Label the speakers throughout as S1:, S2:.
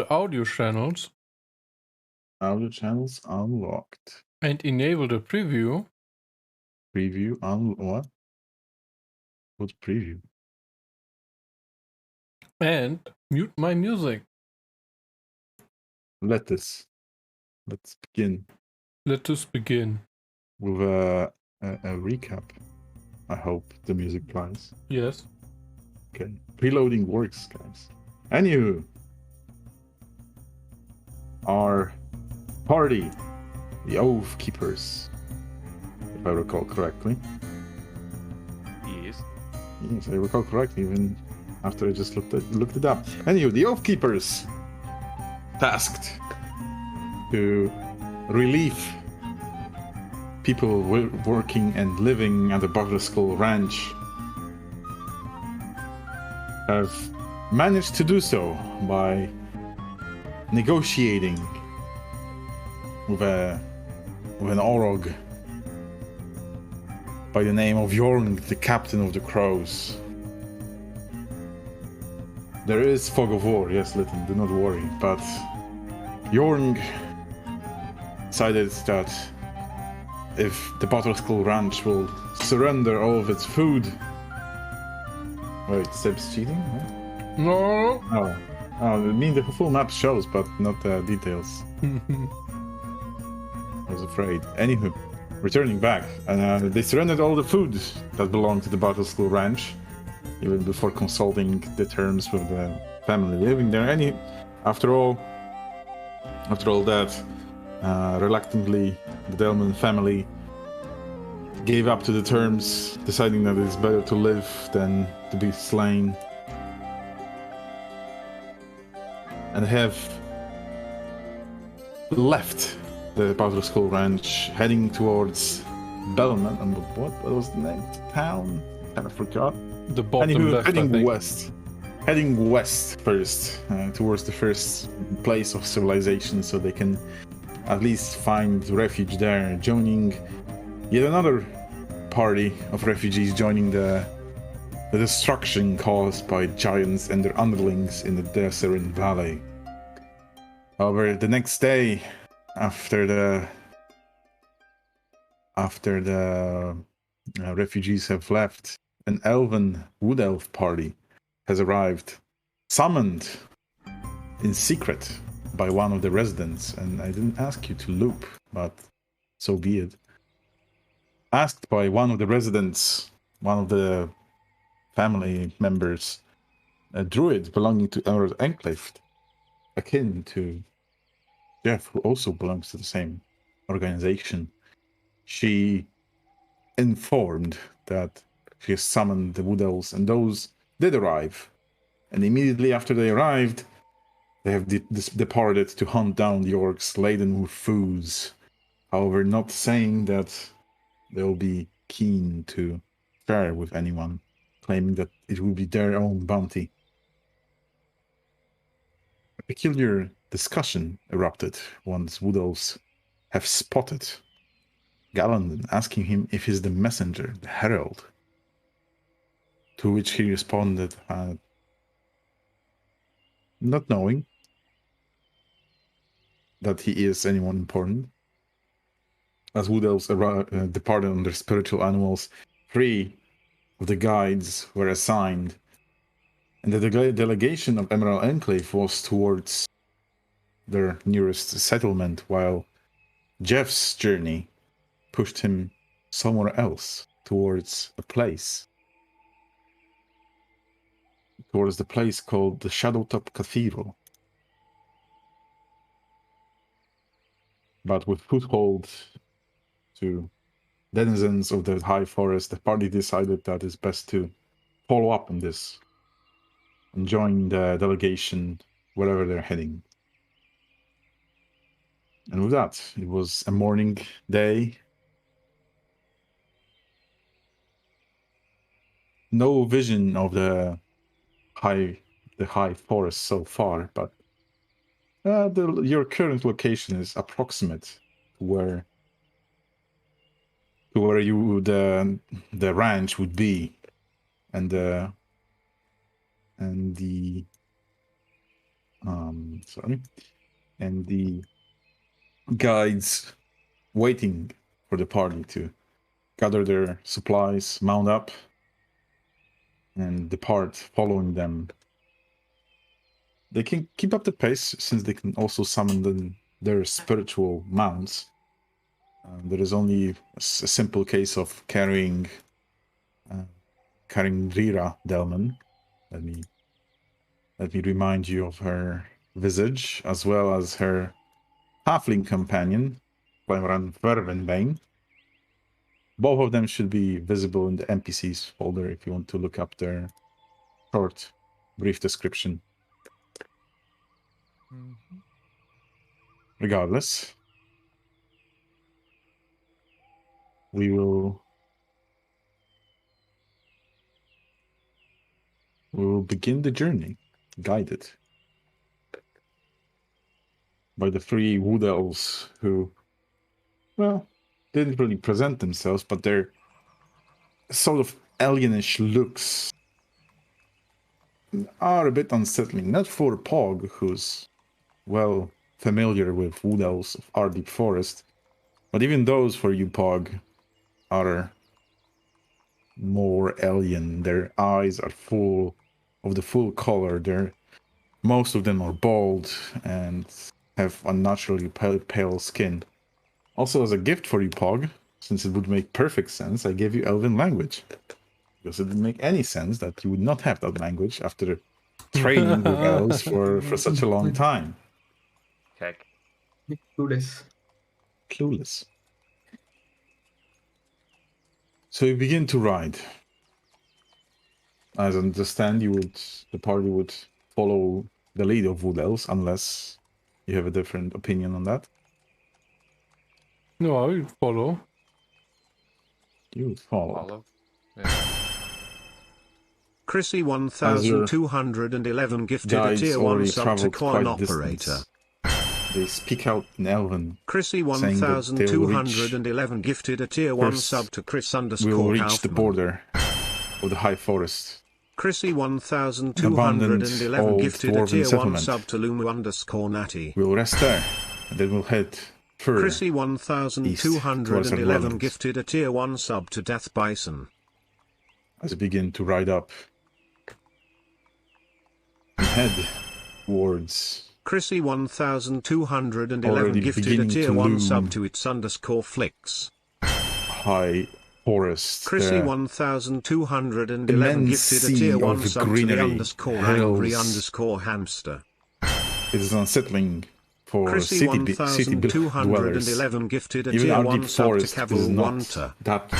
S1: the audio channels
S2: Audio channels unlocked.
S1: and enable the preview.
S2: Preview on what? What's preview?
S1: And mute my music.
S2: Let's begin
S1: Let us begin.
S2: with a recap. I hope the music plays.
S1: Yes.
S2: Okay. Preloading works, guys. Anywho, our party, the Oath Keepers, if I recall correctly.
S3: Yes.
S2: Yes, I recall correctly, even after I just looked it up. Anywho, the Oath Keepers tasked to relieve people working and living at the Butler Skull Ranch have managed to do so by negotiating with an Orog by the name of Jorn, the captain of the Crows. There is fog of war, yes, Lytton, do not worry, but Jorn decided that if the Butler Skull Ranch will surrender all of its food... Wait, Seb's cheating? Huh?
S1: No.
S2: Oh, I mean the full map shows, but not the details. I was afraid. Anywho, returning back, they surrendered all the food that belonged to the Butler Skull Ranch, even before consulting the terms with the family living there. After all that, reluctantly, the Delman family gave up to the terms, deciding that it's better to live than to be slain, and have left the Butler Skull Ranch, heading towards Bellman. And what was the name? Town? I forgot.
S1: The bottom left,
S2: heading west. Heading west first, towards the first place of civilization, so they can at least find refuge there, joining yet another party of refugees, joining the destruction caused by giants and their underlings in the Desert Valley. However, the next day, after the refugees have left, an elven wood elf party has arrived, summoned in secret by one of the residents, and I didn't ask you to loop, but so be it. Asked by one of the residents, one of the family members, a druid belonging to Emerald Enclave, akin to Jeff, who also belongs to the same organization. She informed that she has summoned the Wood Elves, and those did arrive. And immediately after they arrived, they have departed to hunt down the orcs laden with foods. However, not saying that they'll be keen to share with anyone, claiming that it will be their own bounty. A peculiar discussion erupted once Wood Elves have spotted Galandon, asking him if he's the messenger, the herald. To which he responded, not knowing that he is anyone important. As Wood Elves departed on their spiritual animals, 3 of the guides were assigned, and the delegation of Emerald Enclave was towards their nearest settlement, while Jeff's journey pushed him somewhere else, towards the place called the Shadowtop Cathedral. But with foothold to denizens of the High Forest, the party decided that it's best to follow up on this and join the delegation wherever they're heading. And with that, it was a morning day. No vision of the high forest so far, but your current location is approximate to where the ranch would be, and the Sorry. And the guides waiting for the party to gather their supplies, mount up, and depart following them. They can keep up the pace since they can also summon their spiritual mounts. There is only a simple case of carrying Rira Delman. Let me remind you of her visage, as well as her halfling companion, Flamran Vervenbane. Both of them should be visible in the NPCs folder if you want to look up their short, brief description. Regardless, we will begin the journey, guided by the three wood elves who, well, didn't really present themselves, but their sort of alienish looks are a bit unsettling. Not for Pog, who's well familiar with wood elves of Ardip Forest, but even those for you, Pog, are more alien. Their eyes are full of the full color. Most of them are bald and have unnaturally pale skin. Also, as a gift for you, Pog, since it would make perfect sense, I gave you Elven language. Because it didn't make any sense that you would not have that language after training with elves for such a long time.
S3: Heck.
S2: Clueless. So you begin to ride. As I understand, the party would follow the lead of wood elves, unless you have a different opinion on that.
S1: No, I will follow.
S2: You would follow.
S3: Yeah.
S4: Chrissy 1211 gifted a tier 1 sub to Coin Operator.
S2: They speak out in Elven.
S4: Chrissy 1211 gifted a tier 1 sub to Chris underscore
S2: We'll reach
S4: Halfman.
S2: the border of the High Forest.
S4: Chrissy 1211 gifted a tier 1 sub to Lumu underscore Natty.
S2: We'll rest there, and then we'll head further.
S4: Chrissy 1211 gifted a tier 1 sub to Death Bison.
S2: As we begin to ride up and head towards
S4: Chrissy 1211
S2: Already
S4: gifted a
S2: beginning
S4: tier
S2: to
S4: 1
S2: loom.
S4: sub to its underscore Flicks.
S2: High Forest.
S4: Chrissy
S2: the
S4: 1211
S2: immense
S4: gifted a tier
S2: sea
S4: 1
S2: of
S4: sub to the
S2: greenery,
S4: underscore
S2: hills.
S4: angry underscore hamster.
S2: It is unsettling for
S4: Chrissy
S2: city dwellers.
S4: 1211 gifted a
S2: Even
S4: tier
S2: our
S4: 1
S2: deep
S4: sub to
S2: forest is
S4: Cavil
S2: not
S4: Wanta.
S2: that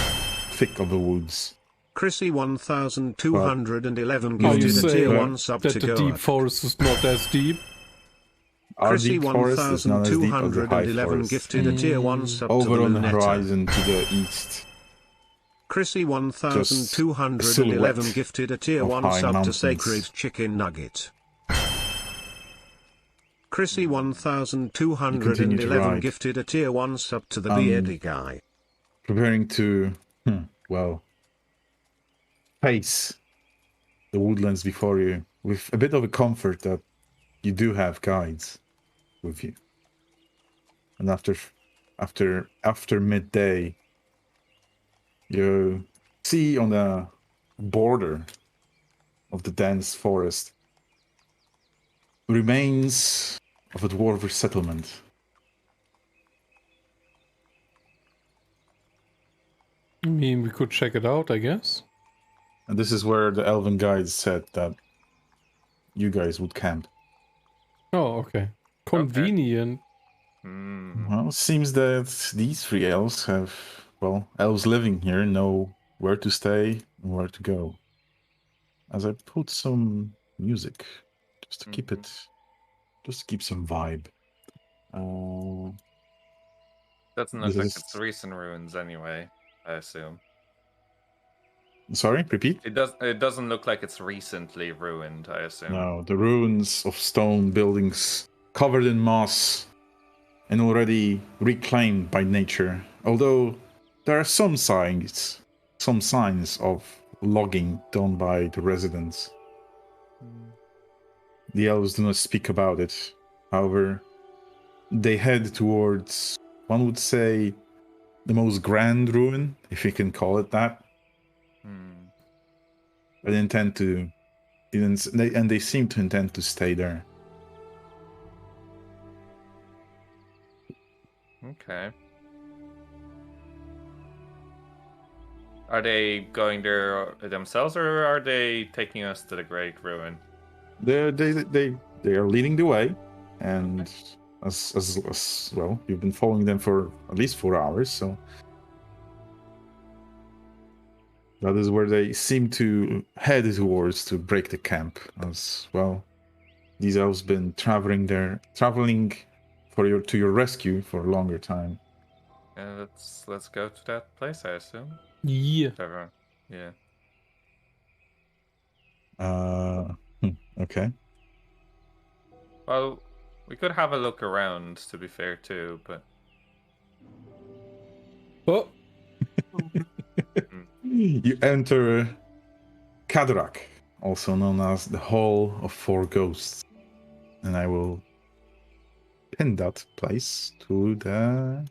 S2: thick of the woods.
S4: Chrissy 1211
S1: How you
S4: gifted a
S1: say
S4: tier 1 sub
S1: that
S4: to
S1: the deep
S4: Goat.
S1: forest is not as deep?
S2: Our
S4: Chrissy
S2: deep forest is not as deep as the High
S4: 1211
S2: Forest.
S4: gifted a tier 1 sub to the
S2: Over on the
S4: Lunetta.
S2: horizon to the east.
S4: Chrissy
S2: Just
S4: 1211
S2: a silhouette
S4: gifted a tier
S2: of
S4: 1
S2: high
S4: sub
S2: mountains.
S4: to Sacred Chicken Nugget. Chrissy
S2: Continue to
S4: 1211
S2: ride.
S4: gifted a tier 1 sub to the
S2: Um,
S4: beardy guy.
S2: Preparing to, face the woodlands before you with a bit of a comfort that you do have guides with you. And after midday, you see on the border of the dense forest remains of a dwarvish settlement.
S1: I mean, we could check it out, I guess.
S2: And this is where the elven guides said that you guys would camp.
S1: Oh, okay. Convenient.
S2: Well, it seems that these three elves have, elves living here know where to stay and where to go. As I put some music just to keep it, just to keep some vibe.
S3: Doesn't look
S2: This
S3: like
S2: is-
S3: it's recent ruins anyway, I assume.
S2: Sorry, repeat?
S3: It doesn't look like it's recently ruined, I assume.
S2: No, the ruins of stone buildings covered in moss and already reclaimed by nature. Although there are some signs of logging done by the residents. The elves do not speak about it. However, they head towards, one would say, the most grand ruin, if you can call it that. But they intend to, and they seem to intend to stay there.
S3: Okay. Are they going there themselves, or are they taking us to the Great Ruin?
S2: They are leading the way, and as well, you've been following them for at least 4 hours, so that is where they seem to head towards to break the camp. As well, these elves been traveling to your rescue for a longer time.
S3: Let's go to that place, I assume.
S1: Yeah.
S3: Whatever. Yeah.
S2: Okay.
S3: Well, we could have a look around, to be fair, too, but...
S1: Oh,
S2: You enter Kadarak, also known as the Hall of Four Ghosts. And I will pin that place to the...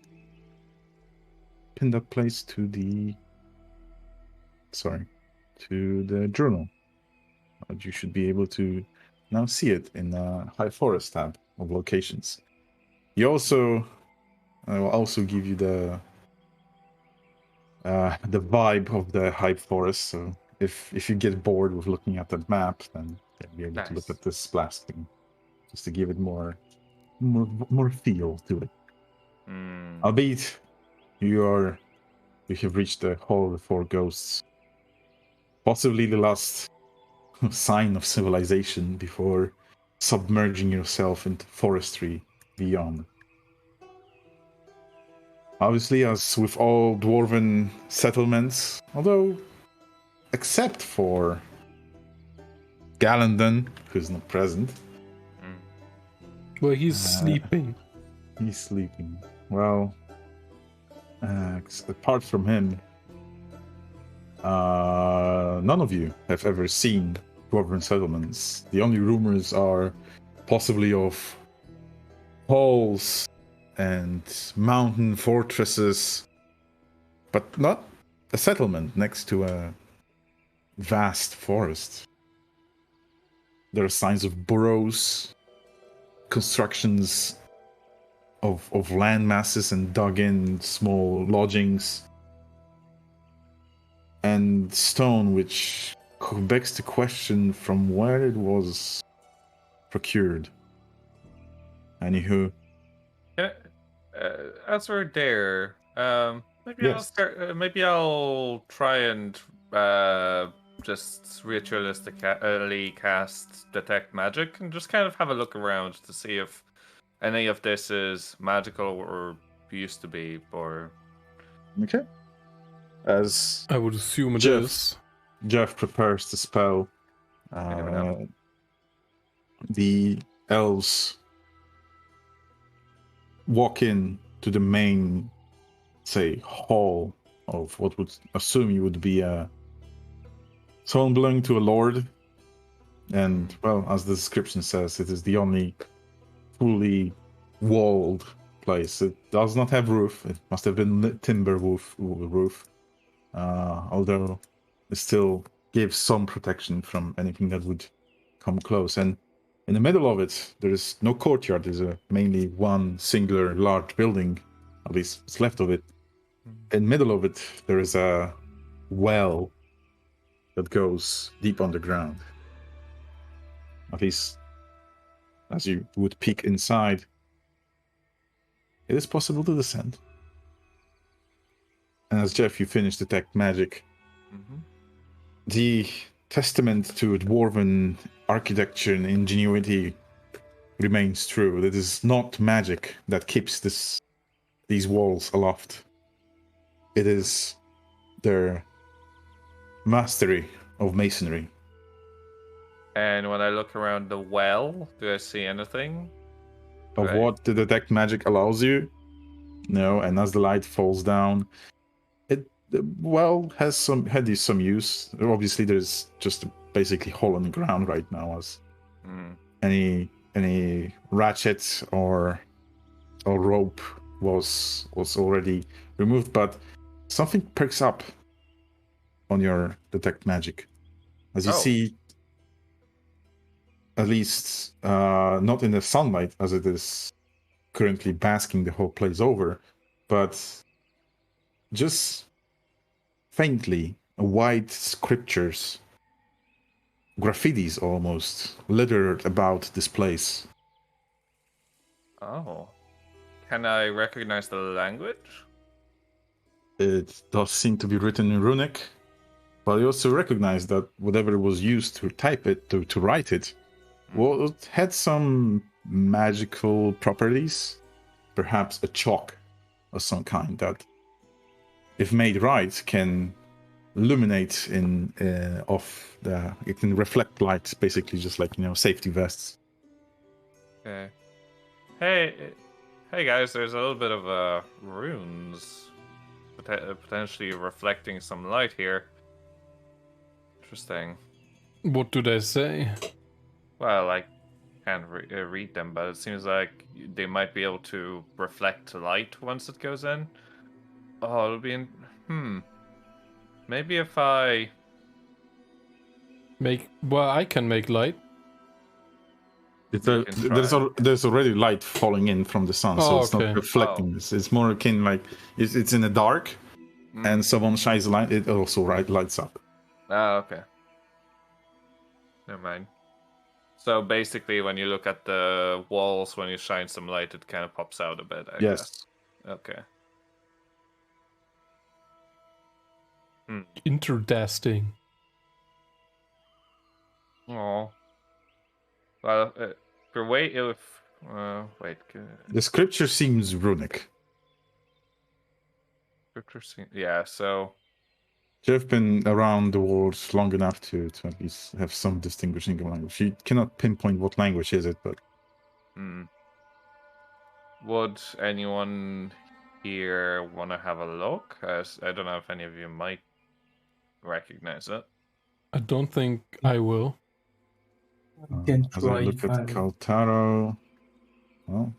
S2: to the journal. But you should be able to now see it in the High Forest tab of locations. I will also give you the vibe of the High Forest. So if you get bored with looking at that map, then you'll be able to look at this splash thing, just to give it more feel to it. Albeit you have reached the Hall of the Four Ghosts, possibly the last sign of civilization before submerging yourself into forestry beyond. Obviously, as with all dwarven settlements, although except for Galandon, who's not present.
S1: well, he's sleeping.
S2: He's sleeping. Well, apart from him, none of you have ever seen dwarven settlements. The only rumors are possibly of halls and mountain fortresses, but not a settlement next to a vast forest. There are signs of burrows, constructions of land masses and dug-in small lodgings, and stone, which begs the question from where it was procured. Anywho,
S3: as we're there, maybe
S2: Yes.
S3: maybe I'll try and just ritualistically cast detect magic and just kind of have a look around to see if any of this is magical or used to be, or...
S2: okay. As
S1: I would assume it
S2: Jeff.
S1: is.
S2: Jeff prepares the spell,
S3: never know.
S2: the elves walk in to the main, say, hall of what would assume you would be someone belonging to a lord. And, well, as the description says, it is the only fully walled place. It does not have roof. It must have been timber roof. Although it still gives some protection from anything that would come close. And in the middle of it, there is no courtyard. There's mainly one singular large building, at least what's left of it. In the middle of it, there is a well that goes deep underground. At least as you would peek inside, it is possible to descend. And as Jeff, you finish detect magic, the testament to dwarven architecture and ingenuity remains true. It is not magic that keeps these walls aloft. It is their mastery of masonry.
S3: And when I look around the well, do I see anything?
S2: Of
S3: Right.
S2: what the detect magic allows you? No, and as the light falls down, the well had some use. Obviously, there's just a basically hole in the ground right now, as any ratchet or rope was already removed, but something perks up on your detect magic as you see, at least not in the sunlight as it is currently basking the whole place over, but just faintly white scriptures, graffitis almost, littered about this place.
S3: Oh. Can I recognize the language?
S2: It does seem to be written in runic, but you also recognize that whatever was used to type it, to write it, well, it had some magical properties. Perhaps a chalk of some kind that, if made right, can illuminate it can reflect light, basically just like, safety vests.
S3: Okay. Hey guys, there's a little bit of runes potentially reflecting some light here. Interesting.
S1: What do they say?
S3: Well, I can't read them, but it seems like they might be able to reflect light once it goes in. Oh, it'll be Maybe if I
S1: I can make light.
S2: There's already light falling in from the sun, so it's not reflecting this. It's more akin like it's in the dark, and someone shines a light, it also lights up.
S3: Oh, okay. Never mind. So basically, when you look at the walls, when you shine some light, it kind of pops out a bit, I guess. Okay.
S1: Interesting.
S3: Oh. Well, wait.
S2: The scripture seems runic.
S3: Yeah, so
S2: You've been around the world long enough to at least have some distinguishing language. You cannot pinpoint what language is it, but...
S3: Would anyone here want to have a look? I don't know if any of you might recognize it.
S1: I don't think I will.
S2: As I look at Kaltaro... Well...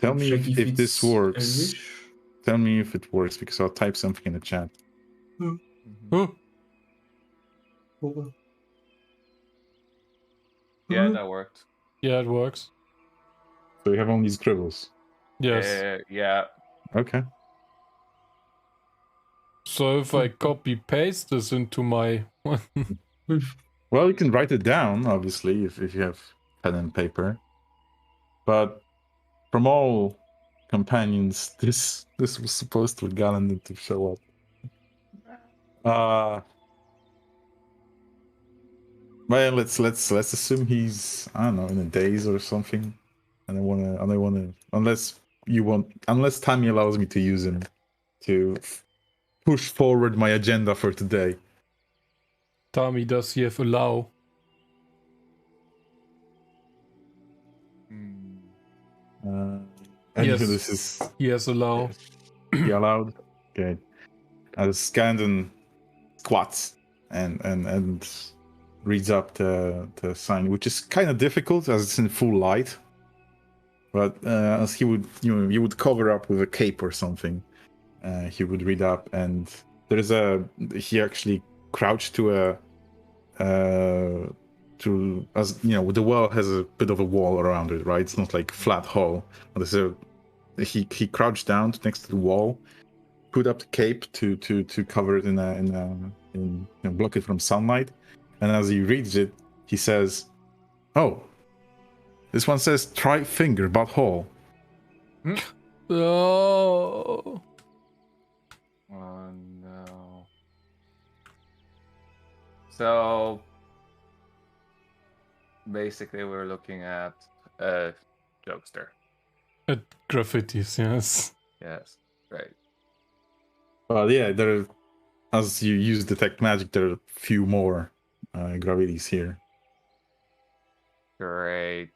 S2: tell me if this works. English? Tell me if it works, because I'll type something in the chat.
S3: Yeah, that worked.
S1: Yeah, it works.
S2: So you have only scribbles?
S1: Yes.
S3: Yeah.
S2: Okay.
S1: So if I copy-paste this into my...
S2: Well, you can write it down, obviously, if you have pen and paper. But from all companions, this was supposed to Galander to show up. Well, let's assume he's, I don't know, in a daze or something. And I wanna unless Tammy allows me to use him to push forward my agenda for today.
S1: Tammy, does he have allow?
S2: Yes.
S1: He has allow.
S2: He allowed? Okay. As Scandon squats and reads up the sign, which is kind of difficult as it's in full light. But as he would, you would cover up with a cape or something. He would read up, and he actually crouched the well has a bit of a wall around it, right? It's not like flat hole. He crouched down next to the wall, put up the cape to cover it in block it from sunlight, and as he reads it, he says, "Oh, this one says try finger butthole."
S1: Oh.
S3: Oh no. So basically we're looking at a jokester.
S1: At graffitis, yes.
S3: Yes, right.
S2: Well, yeah, as you use detect magic, there are a few more graffitis here.
S3: Great.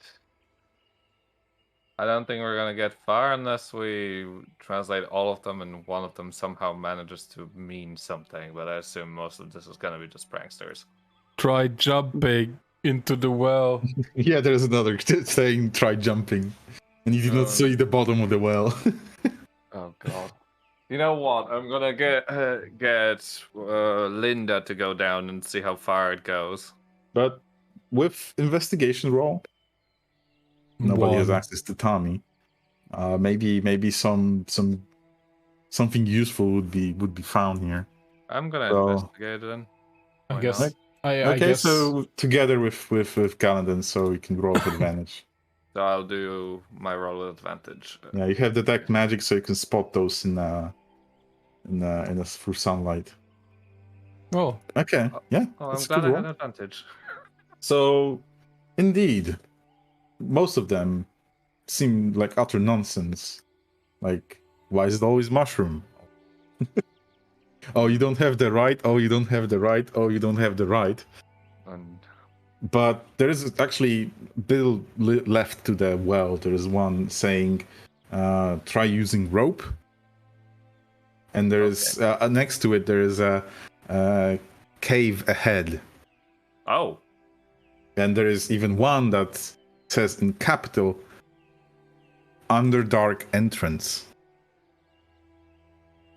S3: I don't think we're gonna get far unless we translate all of them and one of them somehow manages to mean something, but I assume most of this is gonna be just pranksters.
S1: Try jumping into the well.
S2: Yeah, there's another saying try jumping. And you do not see the bottom of the well.
S3: Oh god. You know what? I'm gonna get Linda to go down and see how far it goes.
S2: But with investigation roll, nobody has access to Tommy. Maybe something useful would be found here.
S3: I'm gonna investigate then.
S1: I guess.
S2: I guess. So together with Galadin, so you can roll with advantage.
S3: So I'll do my roll with advantage.
S2: Yeah, you have detect magic, so you can spot those in through sunlight.
S1: Oh.
S2: Okay. Yeah.
S3: Oh, I'm glad I had advantage.
S2: So, indeed, most of them seem like utter nonsense. Like, why is it always mushroom? Oh, you don't have the right. Oh, you don't have the right. Oh, you don't have the right. But there is actually a bit left to the well. There is one saying, try using rope. And there is, next to it, there is a cave ahead.
S3: Oh.
S2: And there is even one that says in capital, Underdark entrance.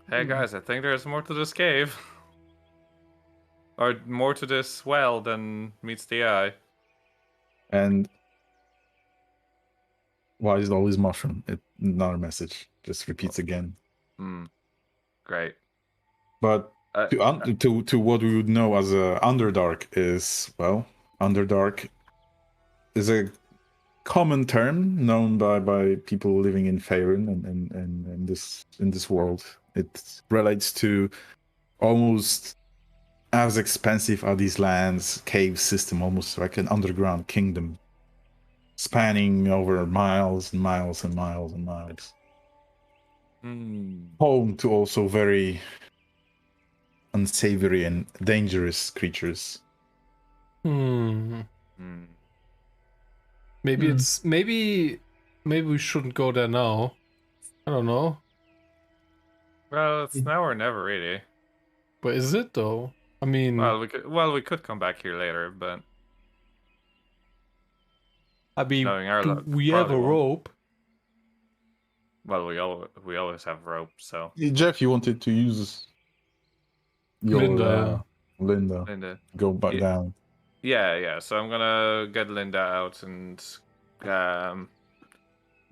S3: Hey guys, I think there's more to this cave. Or more to this well than meets the eye.
S2: And why is it always mushroom? Another message just repeats again.
S3: Great.
S2: But to what we would know as a Underdark is, well, Underdark is a common term known by people living in Faerun and in this world. It relates to almost as expensive are these lands, cave system, almost like an underground kingdom, spanning over miles and miles and miles and miles. Home to also very unsavory and dangerous creatures.
S1: Maybe it's maybe we shouldn't go there now. I don't know.
S3: Well, it's now or never, really.
S1: But is it though? I mean,
S3: we could come back here later, but
S1: I mean, we have a rope.
S3: Well, we always have rope, so.
S2: Jeff, you wanted to use your Linda. Go back down.
S3: Yeah. So I'm gonna get Linda out and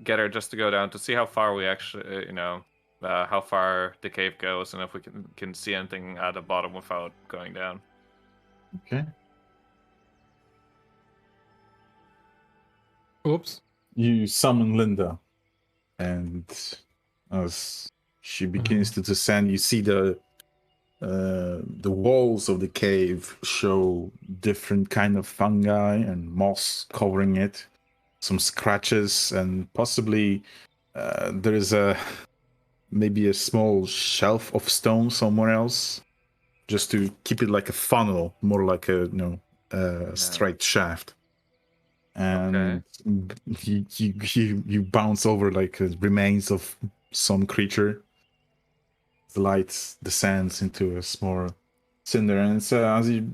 S3: get her just to go down to see how far we actually, how far the cave goes, and if we can see anything at the bottom without going down.
S2: Okay.
S1: Oops.
S2: You summon Linda, and as she begins to descend, you see the walls of the cave show different kind of fungi and moss covering it, some scratches, and possibly there is maybe a small shelf of stone somewhere else, just to keep it like a funnel, more like a straight shaft. And you bounce over like remains of some creature. The light descends into a small cinder, and it's, as you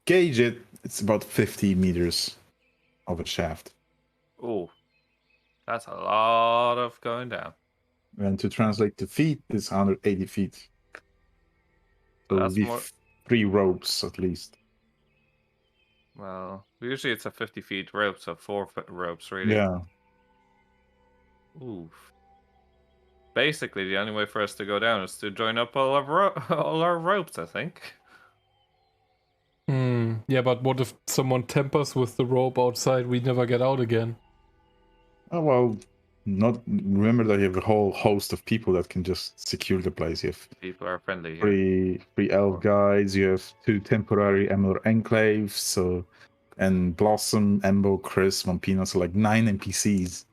S2: gauge it, it's about 50 meters of a shaft.
S3: Oh, that's a lot of going down.
S2: And to translate to feet, it's 180 feet. So it would be 3 ropes at least.
S3: Well, usually it's a 50 feet rope, so 4 ropes, really.
S2: Yeah.
S3: Oof. Basically, the only way for us to go down is to join up all our ropes, I think.
S1: Yeah, but what if someone tampers with the rope outside? We never get out again.
S2: Oh, well, remember that you have a whole host of people that can just secure the place. You have
S3: people are friendly
S2: here. 3 elf guides. You have 2 temporary emerald enclaves. And Blossom, Embo, Chris, Vampino, so like 9 NPCs.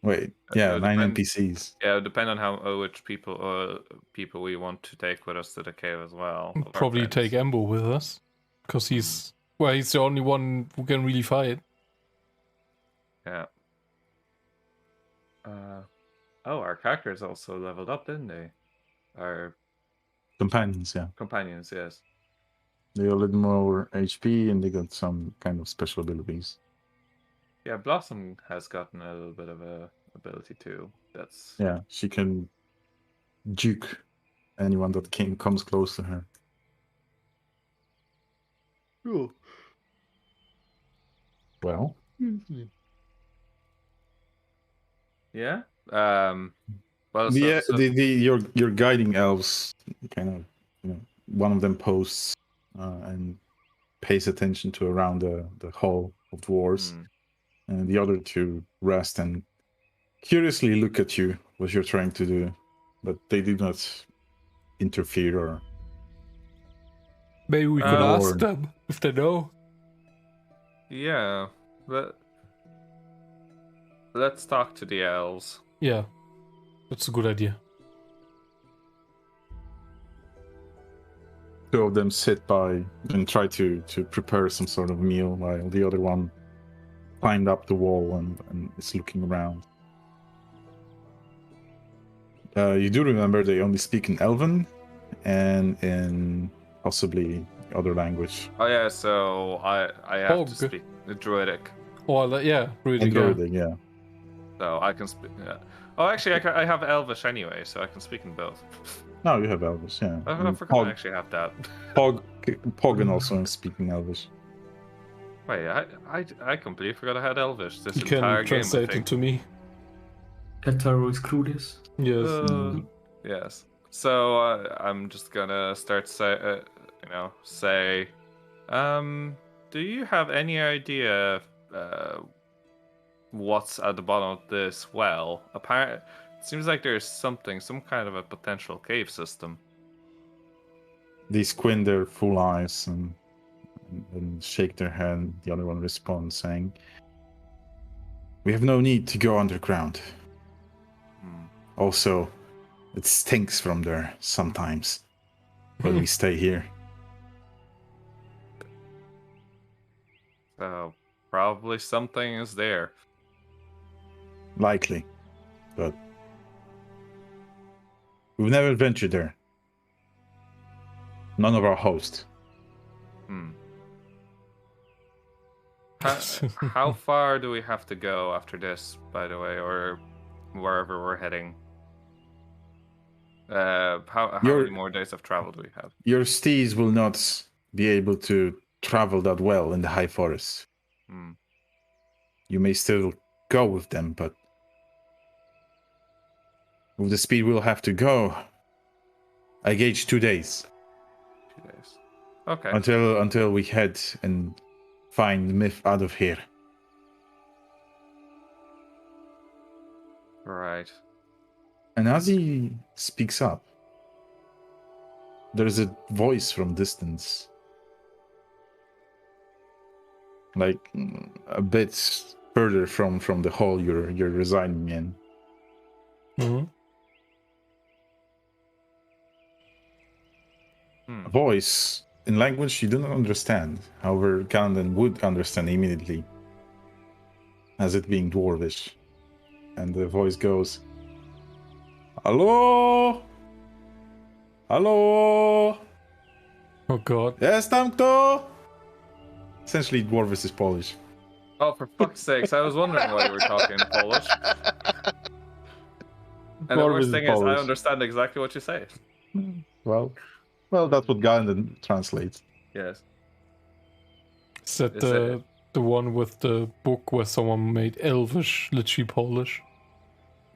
S2: Wait, yeah, 9 NPCs.
S3: Yeah, depend on which people we want to take with us to the cave as well.
S1: Probably take Embo with us, because he's the only one who can really fight.
S3: Yeah. Our characters also leveled up, didn't they? Our
S2: companions, yeah.
S3: Companions, yes.
S2: They got a little more HP and they got some kind of special abilities.
S3: Yeah, Blossom has gotten a little bit of a ability too. That's
S2: Yeah, she can juke anyone that comes close to her.
S3: cool.
S2: Well,
S3: Yeah. Well,
S2: your guiding elves kind of, one of them posts and pays attention to around the hall of dwarves, and the other two rest and curiously look at you what you're trying to do, but they do not interfere or.
S1: Maybe we could ask them if they know.
S3: Yeah, let's talk to the elves.
S1: Yeah, that's a good idea.
S2: Two of them sit by and try to prepare some sort of meal while the other one climbed up the wall and is looking around. You do remember they only speak in Elven and in possibly other language.
S3: Oh yeah, so I have to speak the Druidic.
S1: Oh yeah, Druidic.
S2: Yeah.
S3: So I can speak. Yeah. Oh, actually, I have Elvish anyway, so I can speak in both.
S2: No, you have Elvish, yeah.
S3: I forgot I actually have that.
S2: Poggin also is speaking Elvish.
S3: Wait, I completely forgot I had Elvish this
S1: you
S3: entire
S1: can translate it to me.
S5: Etaros Crudis.
S1: Yes.
S3: Yes. So I'm just gonna start say, do you have any idea what's at the bottom of this well? Apparently, it seems like there's some kind of a potential cave system.
S2: They squint their full eyes and shake their head. The other one responds saying, "We have no need to go underground. Also, it stinks from there sometimes when we stay here."
S3: So probably something is there.
S2: Likely, but we've never ventured there. None of our hosts.
S3: How far do we have to go after this, by the way, or wherever we're heading? How many more days of travel do we have?
S2: Your steeds will not be able to travel that well in the high forest. You may still go with them, but with the speed we'll have to go, I gauge 2 days.
S3: 2 days. Okay.
S2: Until we head and find Myth out of here.
S3: Right.
S2: And as he speaks up, there's a voice from distance. Like a bit further from the hall you're residing in. A voice in language you do not understand. However, Galandon would understand immediately, as it being Dwarvish. And the voice goes, "Hello? Hello?
S1: Oh god.
S2: Jest tam kto?" Essentially, Dwarvish is Polish.
S3: Oh, for fuck's sakes, I was wondering why we were talking Polish. And the worst thing is, I understand exactly what you say.
S2: Well, that's what Galandon translates.
S3: Yes.
S1: Is that the one with the book where someone made Elvish literally Polish?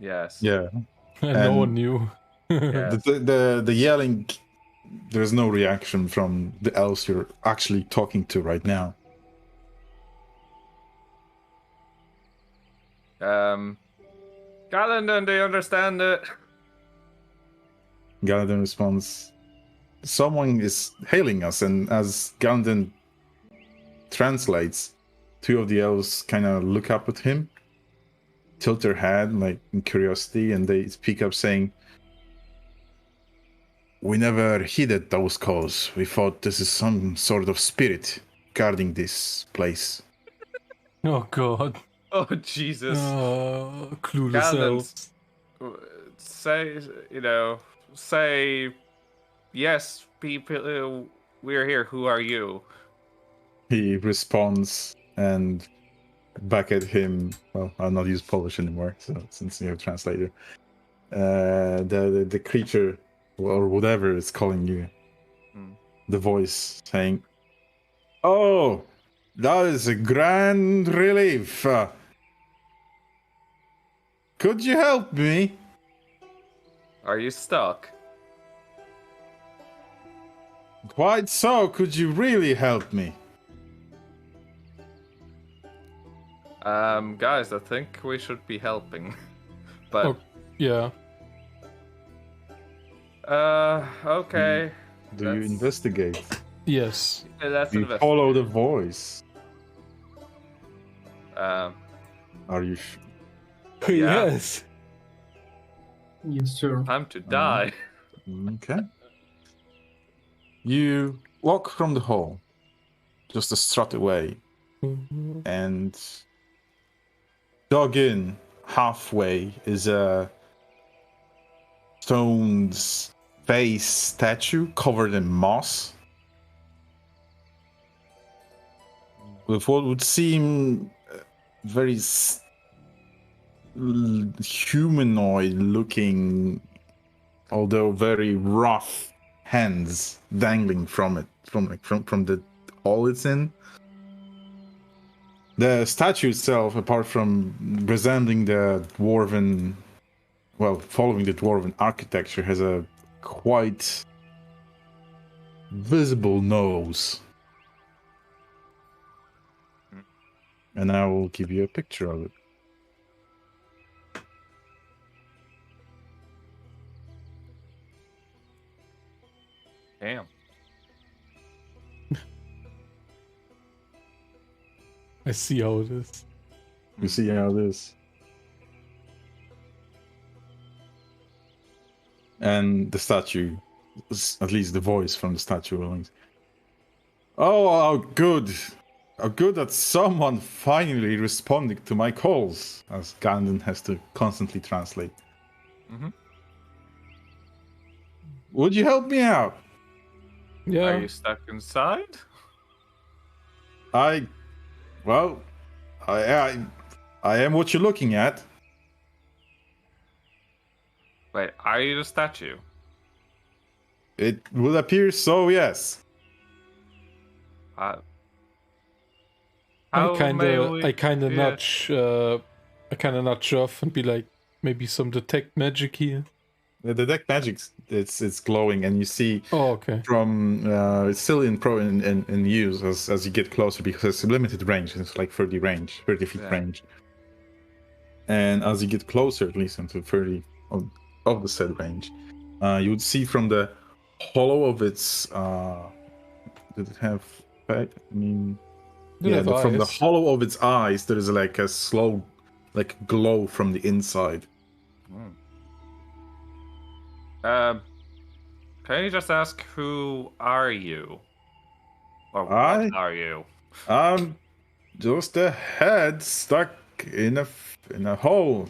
S3: Yes.
S2: Yeah.
S1: And no one knew.
S3: Yes.
S2: The yelling, there's no reaction from the elves you're actually talking to right now.
S3: Galandon, do you understand it?
S2: Galandon responds, "Someone is hailing us," and as Galandon translates, two of the elves kind of look up at him, tilt their head like in curiosity, and they speak up saying, "We never heeded those calls. We thought this is some sort of spirit guarding this place."
S1: Oh god.
S3: Oh Jesus.
S1: Clueless elves.
S3: Say, say yes, people. we're here. Who are you?
S2: He responds, and back at him. Well, I'll not use Polish anymore, so since you have a translator. The creature or whatever is calling you. The voice saying, "Oh, that is a grand relief. Could you help me?"
S3: Are you stuck?
S2: "Quite so. Could you really help me?"
S3: Guys, I think we should be helping. But
S1: Oh, yeah.
S3: okay.
S2: Do you investigate?
S1: Yes.
S3: Let's
S2: Do you
S3: investigate.
S2: follow the voice? Are you
S3: Yeah.
S1: Yes.
S5: Yes, sir.
S3: Time to die.
S2: okay? You walk from the hall, just a strut away, and dug in halfway is a stone's face statue covered in moss, with what would seem very humanoid looking, although very rough hands dangling from it, from the hole it's in. The statue itself, apart from resembling the dwarven, well, following the dwarven architecture, has a quite visible nose. And I will give you a picture of it.
S3: Damn.
S1: I see how it is.
S2: You see how it is. And the statue, at least the voice from the statue, "Oh, how good! How good that someone finally responding to my calls," as Gandon has to constantly translate. "Would you help me out?"
S1: Yeah.
S3: Are you stuck inside?
S2: I am what you're looking at.
S3: Wait, are you the statue?
S2: It would appear so, yes.
S3: How
S1: I
S3: may we-
S1: kind of
S3: yeah.
S1: nudge off and be like, maybe some detect magic here.
S2: The detect magic, it's glowing, and you see
S1: Oh, okay.
S2: from it's still in use as you get closer, because it's limited range. It's like 30 feet
S3: Yeah.
S2: range. And as you get closer, at least into 30 of the said range, you would see from the hollow of its did it have I mean from the hollow of its eyes, there is like a slow glow from the inside.
S3: Can you just ask, who are you? Or what
S2: I?
S3: are you?
S2: I'm just a head stuck in a hole.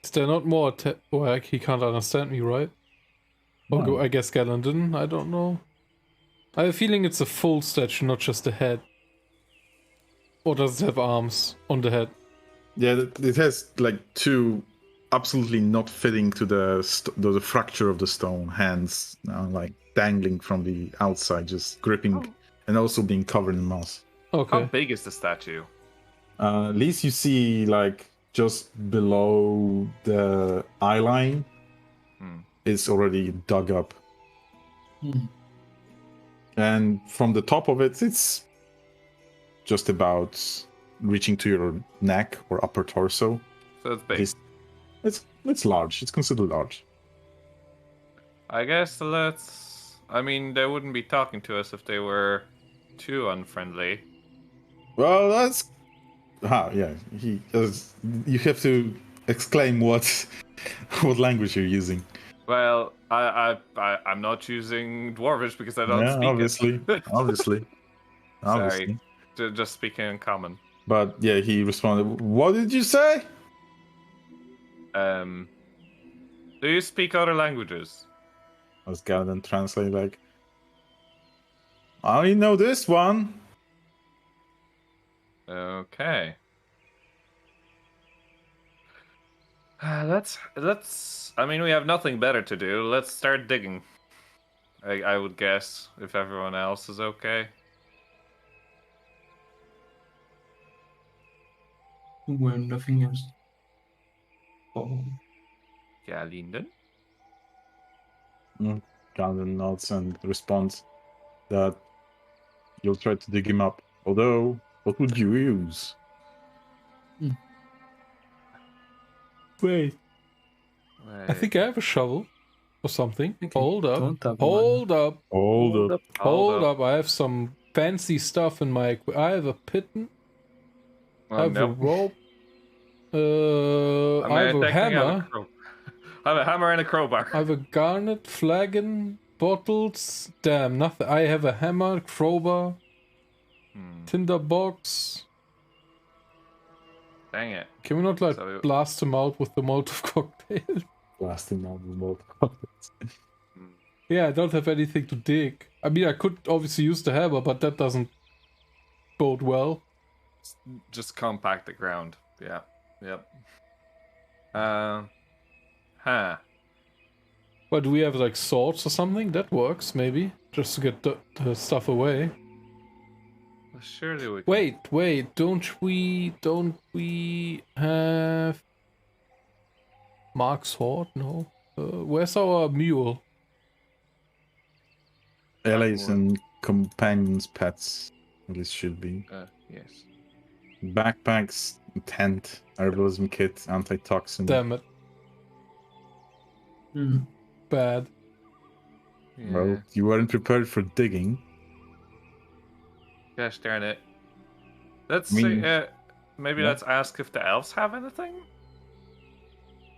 S1: Is there not more? He can't understand me, right? Or
S2: No.
S1: I guess Galen didn't. I don't know. I have a feeling it's a full statue, not just a head. Or does it have arms on the head?
S2: Yeah, it has like two absolutely not fitting to the fracture of the stone hands, like dangling from the outside, just gripping, and also being covered in moss.
S1: Okay.
S3: How big is the statue?
S2: At least you see like just below the eye line, it's already dug up. And from the top of it, it's just about reaching to your neck or upper torso.
S3: So it's big.
S2: It's large. It's considered large.
S3: I guess I mean, they wouldn't be talking to us if they were too unfriendly.
S2: Well, that's... yeah. You have to exclaim what language you're using.
S3: Well, I'm not using Dwarvish because I don't speak
S2: obviously.
S3: it.
S2: Obviously.
S3: Sorry, just speaking in common.
S2: But yeah, he responded, "What did you say?"
S3: Do you speak other languages?
S2: I was gonna translate like, I only know this one.
S3: Okay. Let's. I mean, we have nothing better to do. Let's start digging. I would guess if everyone else is okay.
S5: When nothing else. Oh,
S3: Yeah, Linden.
S2: Galen nods and responds that you'll try to dig him up. Although, what would you use?
S1: Wait. I think I have a shovel or something.
S5: Okay.
S1: Hold up.
S5: Don't have
S1: Hold up.
S2: Hold up.
S1: Hold up. I have some fancy stuff in my... I have a piton. I have a rope. I have a hammer.
S3: I have a hammer and a crowbar.
S1: I have a garnet, flagon, bottles. Damn, nothing. I have a hammer, crowbar, tinder box.
S3: Dang it.
S1: Can we not like blast him out with the Molotov cocktail?
S2: Blast him out with Molotov cocktails.
S1: Yeah, I don't have anything to dig. I mean, I could obviously use the hammer, but that doesn't bode well.
S3: Just compact the ground. Yeah. Yep.
S1: Well, do we have like swords or something? That works, maybe. Just to get the stuff away.
S3: Surely we can.
S1: Wait, don't we have Mark's sword? No. Where's our mule?
S2: Allies and companions' pets. At least should be.
S3: Yes.
S2: Backpacks, tent, herbalism kit, antitoxin.
S1: Damn it. Bad.
S3: Yeah.
S2: Well, you weren't prepared for digging.
S3: Gosh darn it. Let's maybe let's ask if the elves have anything?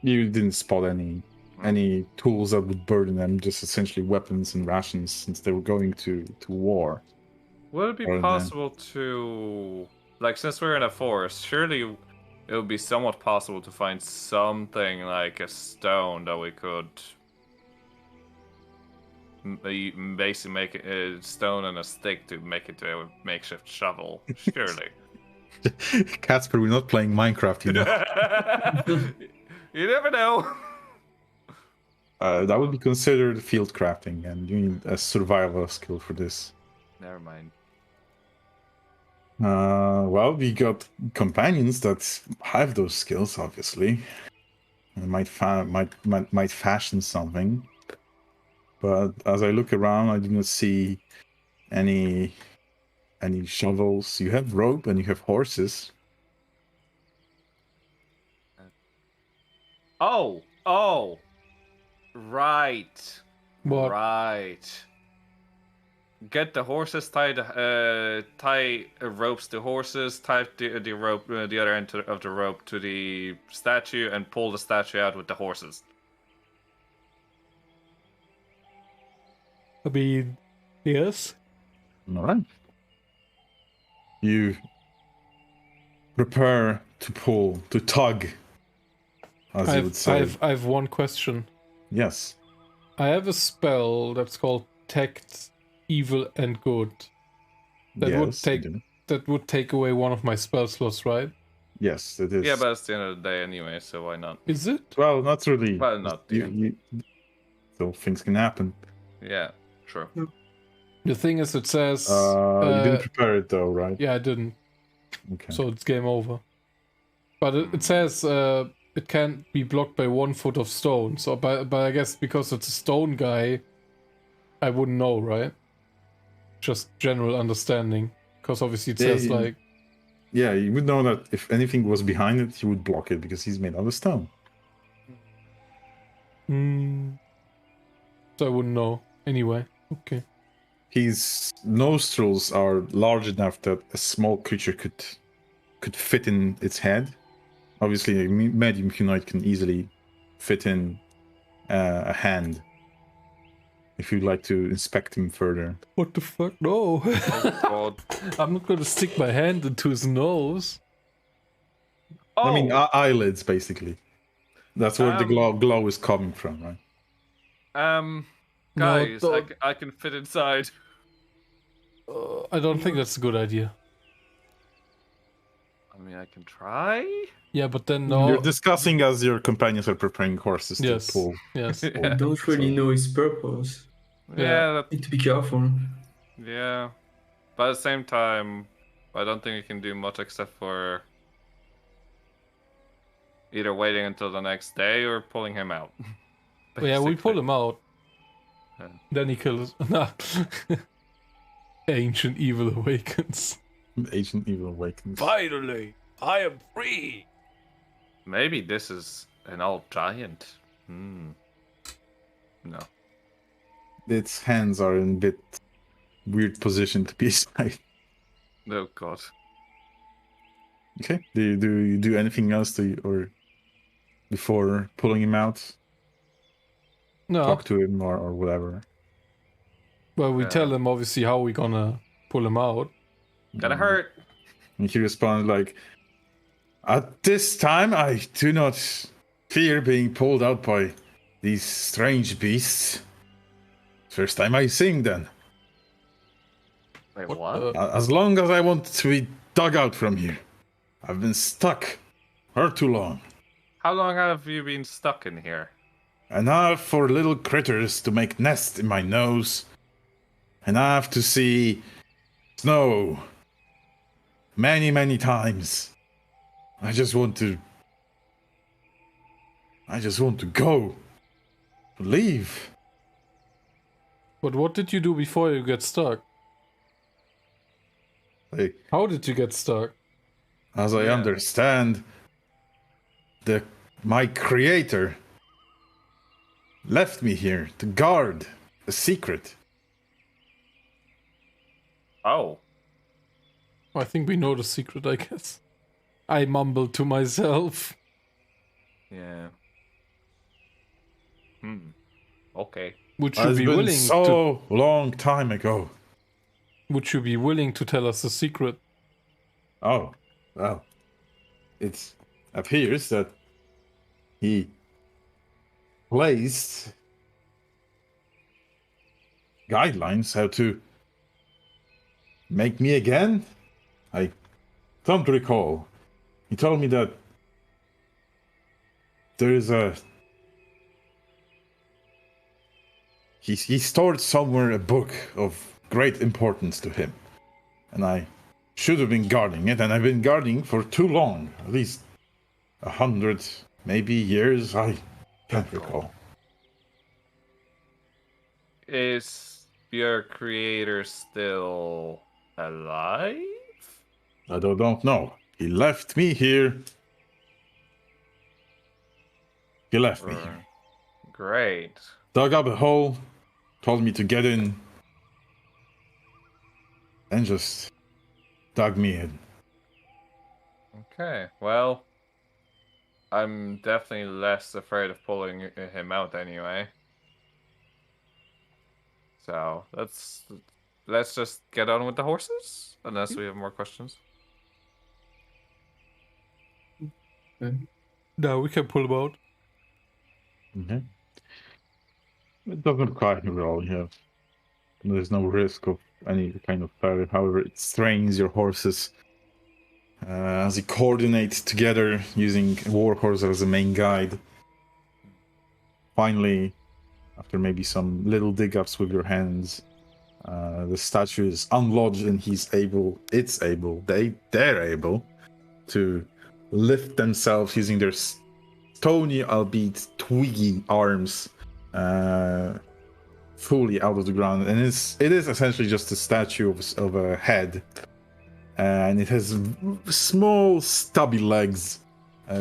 S2: You didn't spot any tools that would burden them, just essentially weapons and rations since they were going to war.
S3: Would it be possible to, like, since we're in a forest, surely it would be somewhat possible to find something like a stone that we could basically make a stone and a stick to make it a makeshift shovel. Surely.
S2: Casper, we're not playing Minecraft, you know.
S3: You never know.
S2: That would be considered field crafting, and you need a survival skill for this.
S3: Never mind.
S2: Well, we got companions that have those skills, obviously. And might fashion something. But as I look around, I do not see any shovels. You have rope and you have horses.
S3: Oh, right.
S1: What?
S3: Right. Get the horses, tie ropes to horses, tie the rope, the other end of the rope to the statue, and pull the statue out with the horses.
S1: I mean, yes.
S2: All right. You prepare to pull, to tug, as you would say.
S1: I have one question.
S2: Yes.
S1: I have a spell that's called Tact, Evil, and Good. That would take away one of my spell slots, right?
S2: Yes, it is.
S3: Yeah, but it's the end of the day anyway, so why not?
S1: Is it?
S2: Well, not really.
S3: Well, not.
S2: So things can happen.
S3: Yeah, true.
S1: The thing is, it says...
S2: you didn't prepare it though, right?
S1: Yeah, I didn't.
S2: Okay.
S1: So it's game over. But it says it can't be blocked by 1 foot of stone. So, but I guess because it's a stone guy, I wouldn't know, right? Just general understanding. Because obviously it says like...
S2: Yeah, you would know that if anything was behind it, he would block it because he's made out of stone.
S1: So I wouldn't know. Anyway, okay.
S2: His nostrils are large enough that a small creature could fit in its head. Obviously, a medium humanoid can easily fit in a hand. If you'd like to inspect him further.
S1: What the fuck? No.
S3: Oh, God.
S1: I'm not going to stick my hand into his nose.
S3: Oh.
S2: I mean, eyelids, basically. That's where the glow is coming from, right?
S3: Guys,
S1: don't-
S3: I can fit inside.
S1: I don't think that's a good idea.
S3: I mean, I can try.
S1: Yeah, but then no.
S2: You're discussing as your companions are preparing horses
S1: Yes.
S2: to pull.
S1: Yes.
S5: I
S3: Yeah.
S5: don't really
S2: So-
S5: know its purpose.
S3: Yeah.
S5: Need to be careful.
S3: Yeah. But at the same time, I don't think we can do much except for either waiting until the next day or pulling him out.
S1: Yeah, we pull
S3: Basically.
S1: him out.
S3: Yeah.
S1: Then he kills. Nah. Ancient evil awakens.
S2: Ancient Evil Awakens.
S1: Finally, I am free.
S3: Maybe this is an old giant. No.
S2: Its hands are in a bit weird position to be aside.
S3: Oh god.
S2: Okay. Do you do anything else or before pulling him out?
S1: No.
S2: Talk to him or whatever.
S1: Well, we
S3: Yeah.
S1: tell him obviously how we gonna pull him out.
S3: Gotta hurt.
S2: And he responds like, "At this time, I do not fear being pulled out by these strange beasts. First time I sing then.
S3: Wait,
S1: What
S3: what?
S1: the-
S2: As long as I want to be dug out from here. I've been stuck for too long.
S3: How long have you been stuck in here?
S2: Enough for little critters to make nests in my nose. Enough to see snow many, many times. I just want to go. To leave.
S1: But what did you do before you get stuck?
S2: Like,
S1: How did you get stuck?
S2: as I
S3: Yeah.
S2: understand, my creator left me here to guard a secret.
S3: Oh.
S1: I think we know the secret, I guess. I mumbled to myself.
S3: Yeah. Okay.
S1: Would you
S2: It's
S1: be
S2: been
S1: willing
S2: so long time ago.
S1: Would you be willing to tell us the secret?
S2: Oh, well, it appears that he placed guidelines how to make me again. I don't recall. He told me that there is a... He stored somewhere a book of great importance to him. And I should have been guarding it, and I've been guarding for too long. At least 100, maybe years, I can't recall.
S3: Is your creator still alive?
S2: I don't know. He left me here. He left me here.
S3: Great.
S2: Dug up a hole, told me to get in, and just dug me in.
S3: Okay, well, I'm definitely less afraid of pulling him out anyway. So let's just get on with the horses, unless we have more questions.
S1: No, we can pull him out.
S2: Okay. It doesn't require any roll. There's no risk of any kind of failure. However, it strains your horses as you coordinate together using Warhorse as a main guide. Finally, after maybe some little dig-ups with your hands, the statue is unlodged and they're able to lift themselves using their stony, albeit twiggy arms fully out of the ground. And it is essentially just a statue of a head. And it has small stubby legs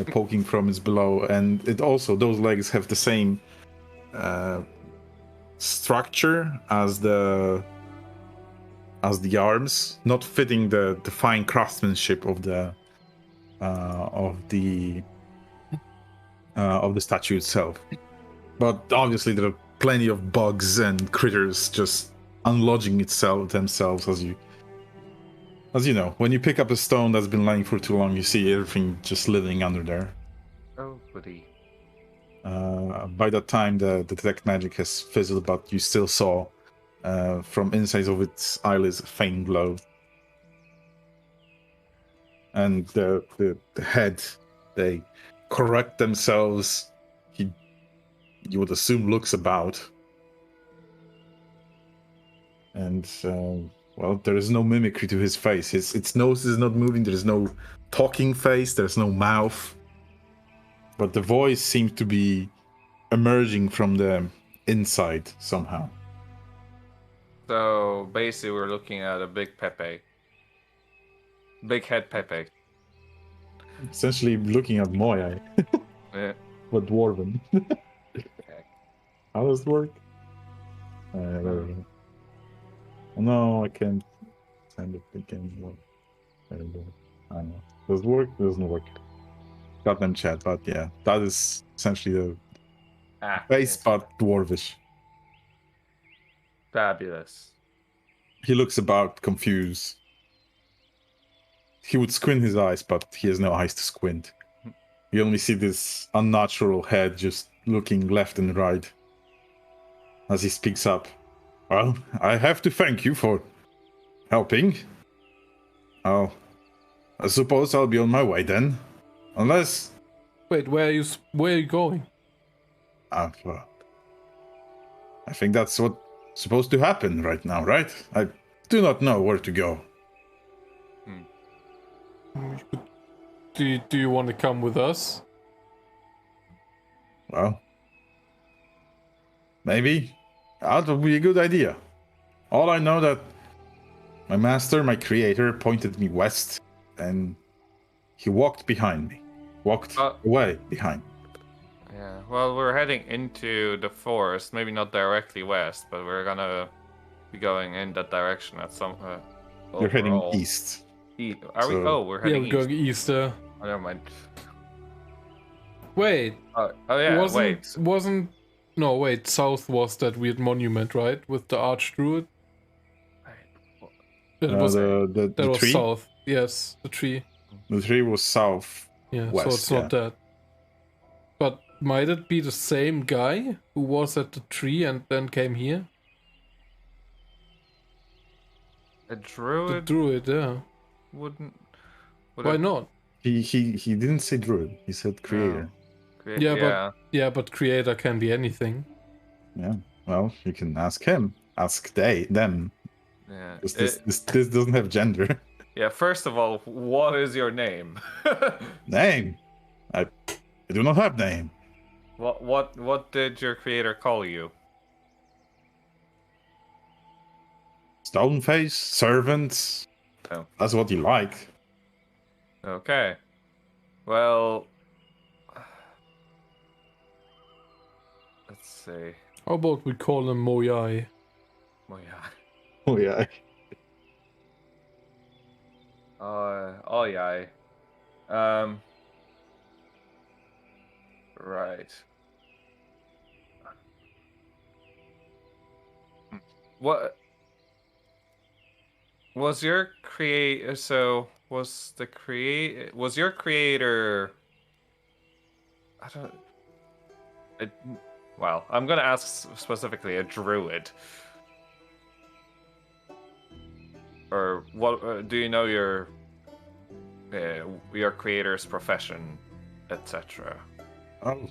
S2: poking from its below, and those legs have the same structure as the arms, not fitting the fine craftsmanship of the statue itself. But obviously there are plenty of bugs and critters just unlodging themselves as you know, when you pick up a stone that's been lying for too long, you see everything just living under there.
S3: Oh, goody.
S2: By that time, the detect magic has fizzled, but you still saw from inside of its eyelids a faint glow. And the head, they correct themselves. You would assume looks about. And, well, there is no mimicry to his face. Its nose is not moving. There is no talking face. There's no mouth. But the voice seems to be emerging from the inside somehow.
S3: So basically, we're looking at a big Pepe. Big head Pepe.
S2: Essentially looking at Moya,
S3: Yeah.
S2: but dwarven.
S3: Okay.
S2: How does it work? No, I can't send it again. I don't know. Does it work? Doesn't work. Got them chat, but yeah, that is essentially the face,
S3: Yes.
S2: but dwarvish.
S3: Fabulous.
S2: He looks about confused. He would squint his eyes, but he has no eyes to squint. You only see this unnatural head just looking left and right as he speaks up. Well, I have to thank you for helping. Oh, I suppose I'll be on my way then. Unless...
S1: Wait, where are you going?
S2: Well, I think that's what's supposed to happen right now, right? I do not know where to go.
S1: Do you want to come with us?
S2: Well, maybe that would be a good idea. All I know that my master, my creator, pointed me west, and he walked behind me. Walked away behind.
S3: Yeah. Well, we're heading into the forest. Maybe not directly west, but we're gonna be going in that direction at some.
S2: You're heading
S3: overall.
S2: east.
S3: Are we?
S2: So-
S3: Oh, we're
S1: Yeah,
S3: heading
S1: we're
S3: east.
S1: going east.
S3: Oh, never mind.
S1: Wait,
S3: Oh yeah. Wait.
S1: No, wait. South was that weird monument, right? With the archdruid. That was
S2: the
S1: that was
S2: tree.
S1: south. Yes, the tree.
S2: The tree was south.
S1: Yeah, so
S2: West,
S1: it's not that. But might it be the same guy who was at the tree and then came here?
S3: A
S1: The
S3: druid
S1: druid, yeah.
S3: wouldn't.
S1: Why not?
S2: He didn't say druid. He said creator.
S1: Yeah, but creator can be anything.
S2: Yeah. Well, you can ask him. Ask them.
S3: Yeah.
S2: 'Cause this doesn't have gender.
S3: Yeah. First of all, what is your name?
S2: Name. I do not have name.
S3: What did your creator call you?
S2: Stoneface, servant.
S3: Oh.
S2: That's what you like.
S3: Okay. Well, let's see.
S1: How about we call him Moyai?
S3: Oh yeah.
S2: Oh yeah.
S3: Oh yeah. Right. What was your was your creator? I don't. Well, I'm gonna ask specifically a druid. Or what? Do you know your creator's profession, etc.?
S2: Oh.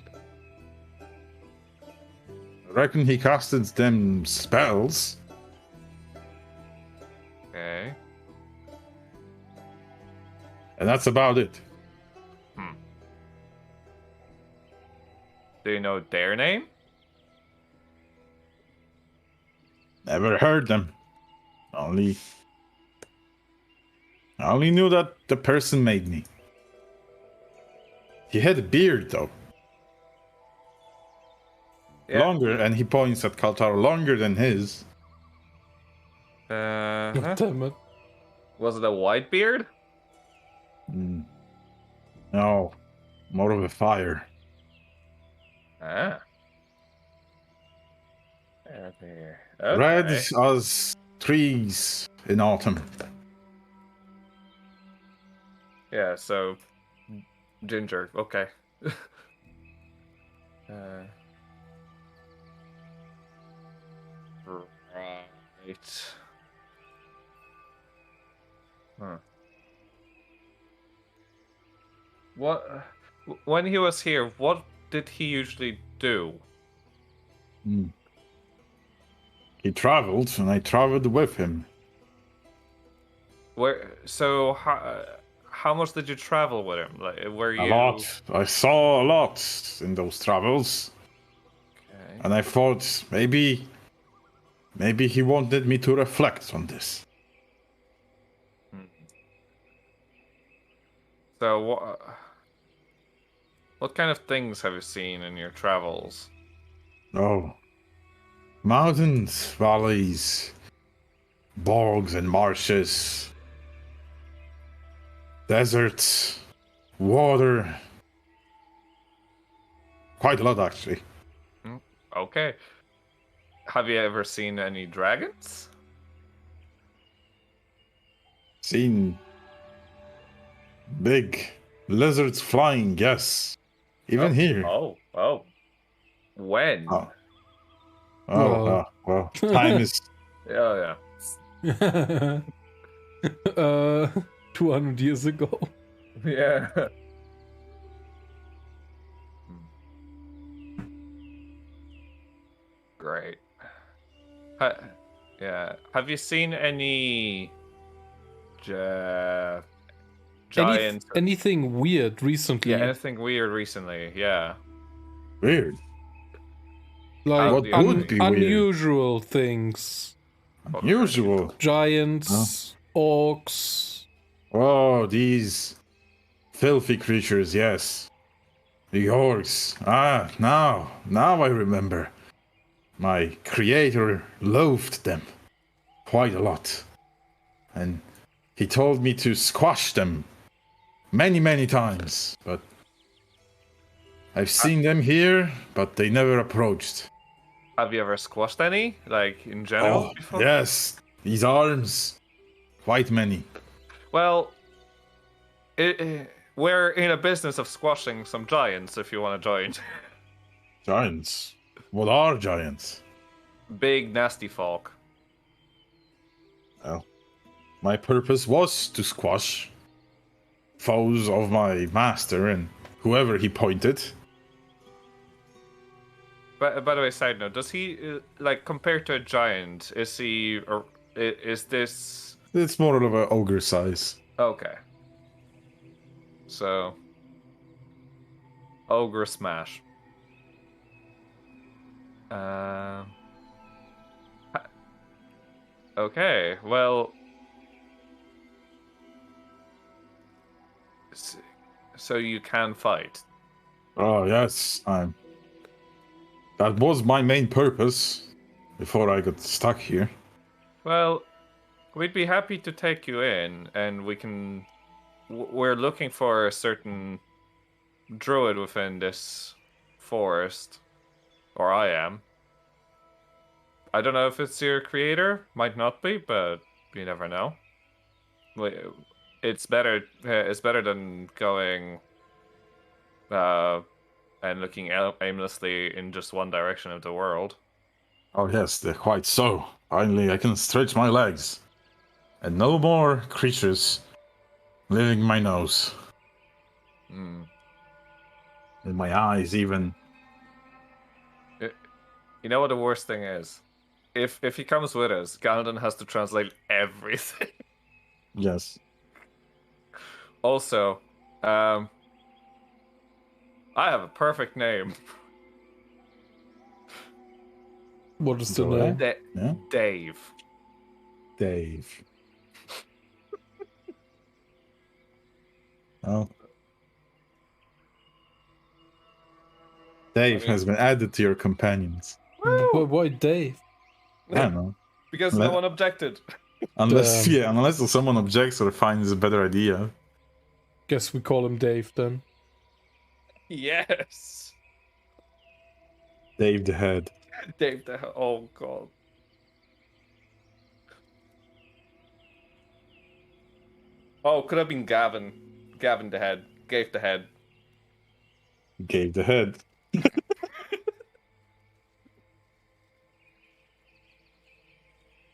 S2: I reckon he casted them spells.
S3: Okay.
S2: And that's about it.
S3: Do you know their name?
S2: Never heard them. I only knew that the person made me. He had a beard though.
S3: Yeah.
S2: Longer, and he points at Kaltar, longer than his.
S1: Damn it.
S3: Was it a white beard?
S2: No, more of a fire.
S3: Ah. Okay.
S2: Red as trees in autumn.
S3: Yeah, so ginger. Okay. Right. Huh. What? When he was here, what did he usually do?
S2: He traveled, and I traveled with him.
S3: Where? So how much did you travel with him? Like, were you
S2: A lot. I saw a lot in those travels,
S3: Okay.
S2: and I thought maybe he wanted me to reflect on this.
S3: So what kind of things have you seen in your travels?
S2: Oh, mountains, valleys, bogs and marshes, deserts, water. Quite a lot, actually.
S3: Okay. Have you ever seen any dragons?
S2: Seen big lizards flying, yes. Even here.
S3: Oh. When?
S2: Well, time is.
S3: Yeah.
S1: 200 years ago.
S3: Yeah. Great. Yeah. Have you seen any giants?
S1: Anything weird recently?
S3: Yeah, anything weird recently? Yeah.
S2: Weird.
S1: Like
S3: What
S2: would be weird?
S1: unusual things.
S2: Unusual.
S1: Giants, orcs.
S2: Oh, these filthy creatures, yes. The orcs. Now I remember. My creator loathed them quite a lot. And he told me to squash them many times, but I've seen them here, but they never approached.
S3: Have you ever squashed any, like in general?
S2: Oh,
S3: Before?
S2: yes, these arms, quite many.
S3: Well, we're in a business of squashing some giants. If you want to join,
S2: Giants. What are giants?
S3: big nasty folk.
S2: Well, my purpose was to squash foes of my master and whoever he pointed.
S3: But by the way, side note: does he like compared to a giant? Is he or is this
S2: It's more of an ogre size.
S3: okay? So, ogre smash. Okay, well. So you can fight.
S2: Oh, yes, that was my main purpose before I got stuck here.
S3: Well, we'd be happy to take you in, and we can. We're looking for a certain druid within this forest, or I am. I don't know if it's your creator, might not be, but you never know. It's better. It's better than going and looking aimlessly in just one direction of the world.
S2: Oh, yes, they're quite so. Finally, I can stretch my legs. And no more creatures living in my nose. In my eyes, even.
S3: You know what the worst thing is? If he comes with us, Ganondorf has to translate everything.
S2: Yes.
S3: Also, I have a perfect name.
S1: What is the
S2: Go ahead.
S1: name?
S2: Yeah?
S3: Dave.
S2: Dave. Oh. Dave has been added to your companions.
S1: Why Dave?
S2: I don't know.
S3: Because no one objected.
S2: Unless someone objects or finds a better idea.
S1: Guess we call him Dave then.
S3: Yes.
S2: Dave the Head.
S3: Dave the oh god. Oh, could have been Gavin. Gavin the Head. Gave the Head.
S2: Gave the Head.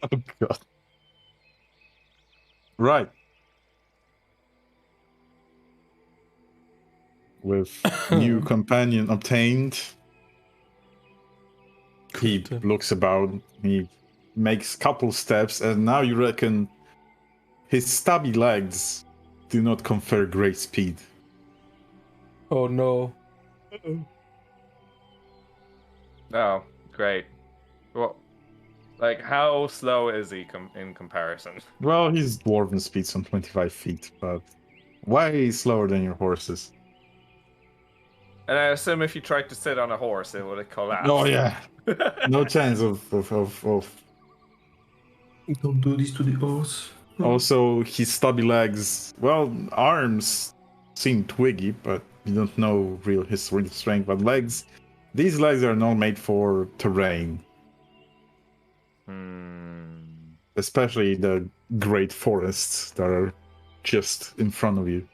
S2: Oh god. Right. With new companion obtained, he
S1: Good.
S2: looks about, he makes couple steps, and now you reckon his stubby legs do not confer great speed.
S1: Oh no.
S3: Oh, great. Well, like, how slow is he in comparison?
S2: Well, his dwarven speed's on 25 feet, but way slower than your horses.
S3: And I assume if you tried to sit on a horse, it would collapse.
S2: Oh yeah, no chance of.
S5: Don't do this to the horse.
S2: Also, his stubby legs, well, arms seem twiggy, but you don't know his real strength. But legs, these legs are not made for terrain, especially the great forests that are just in front of you.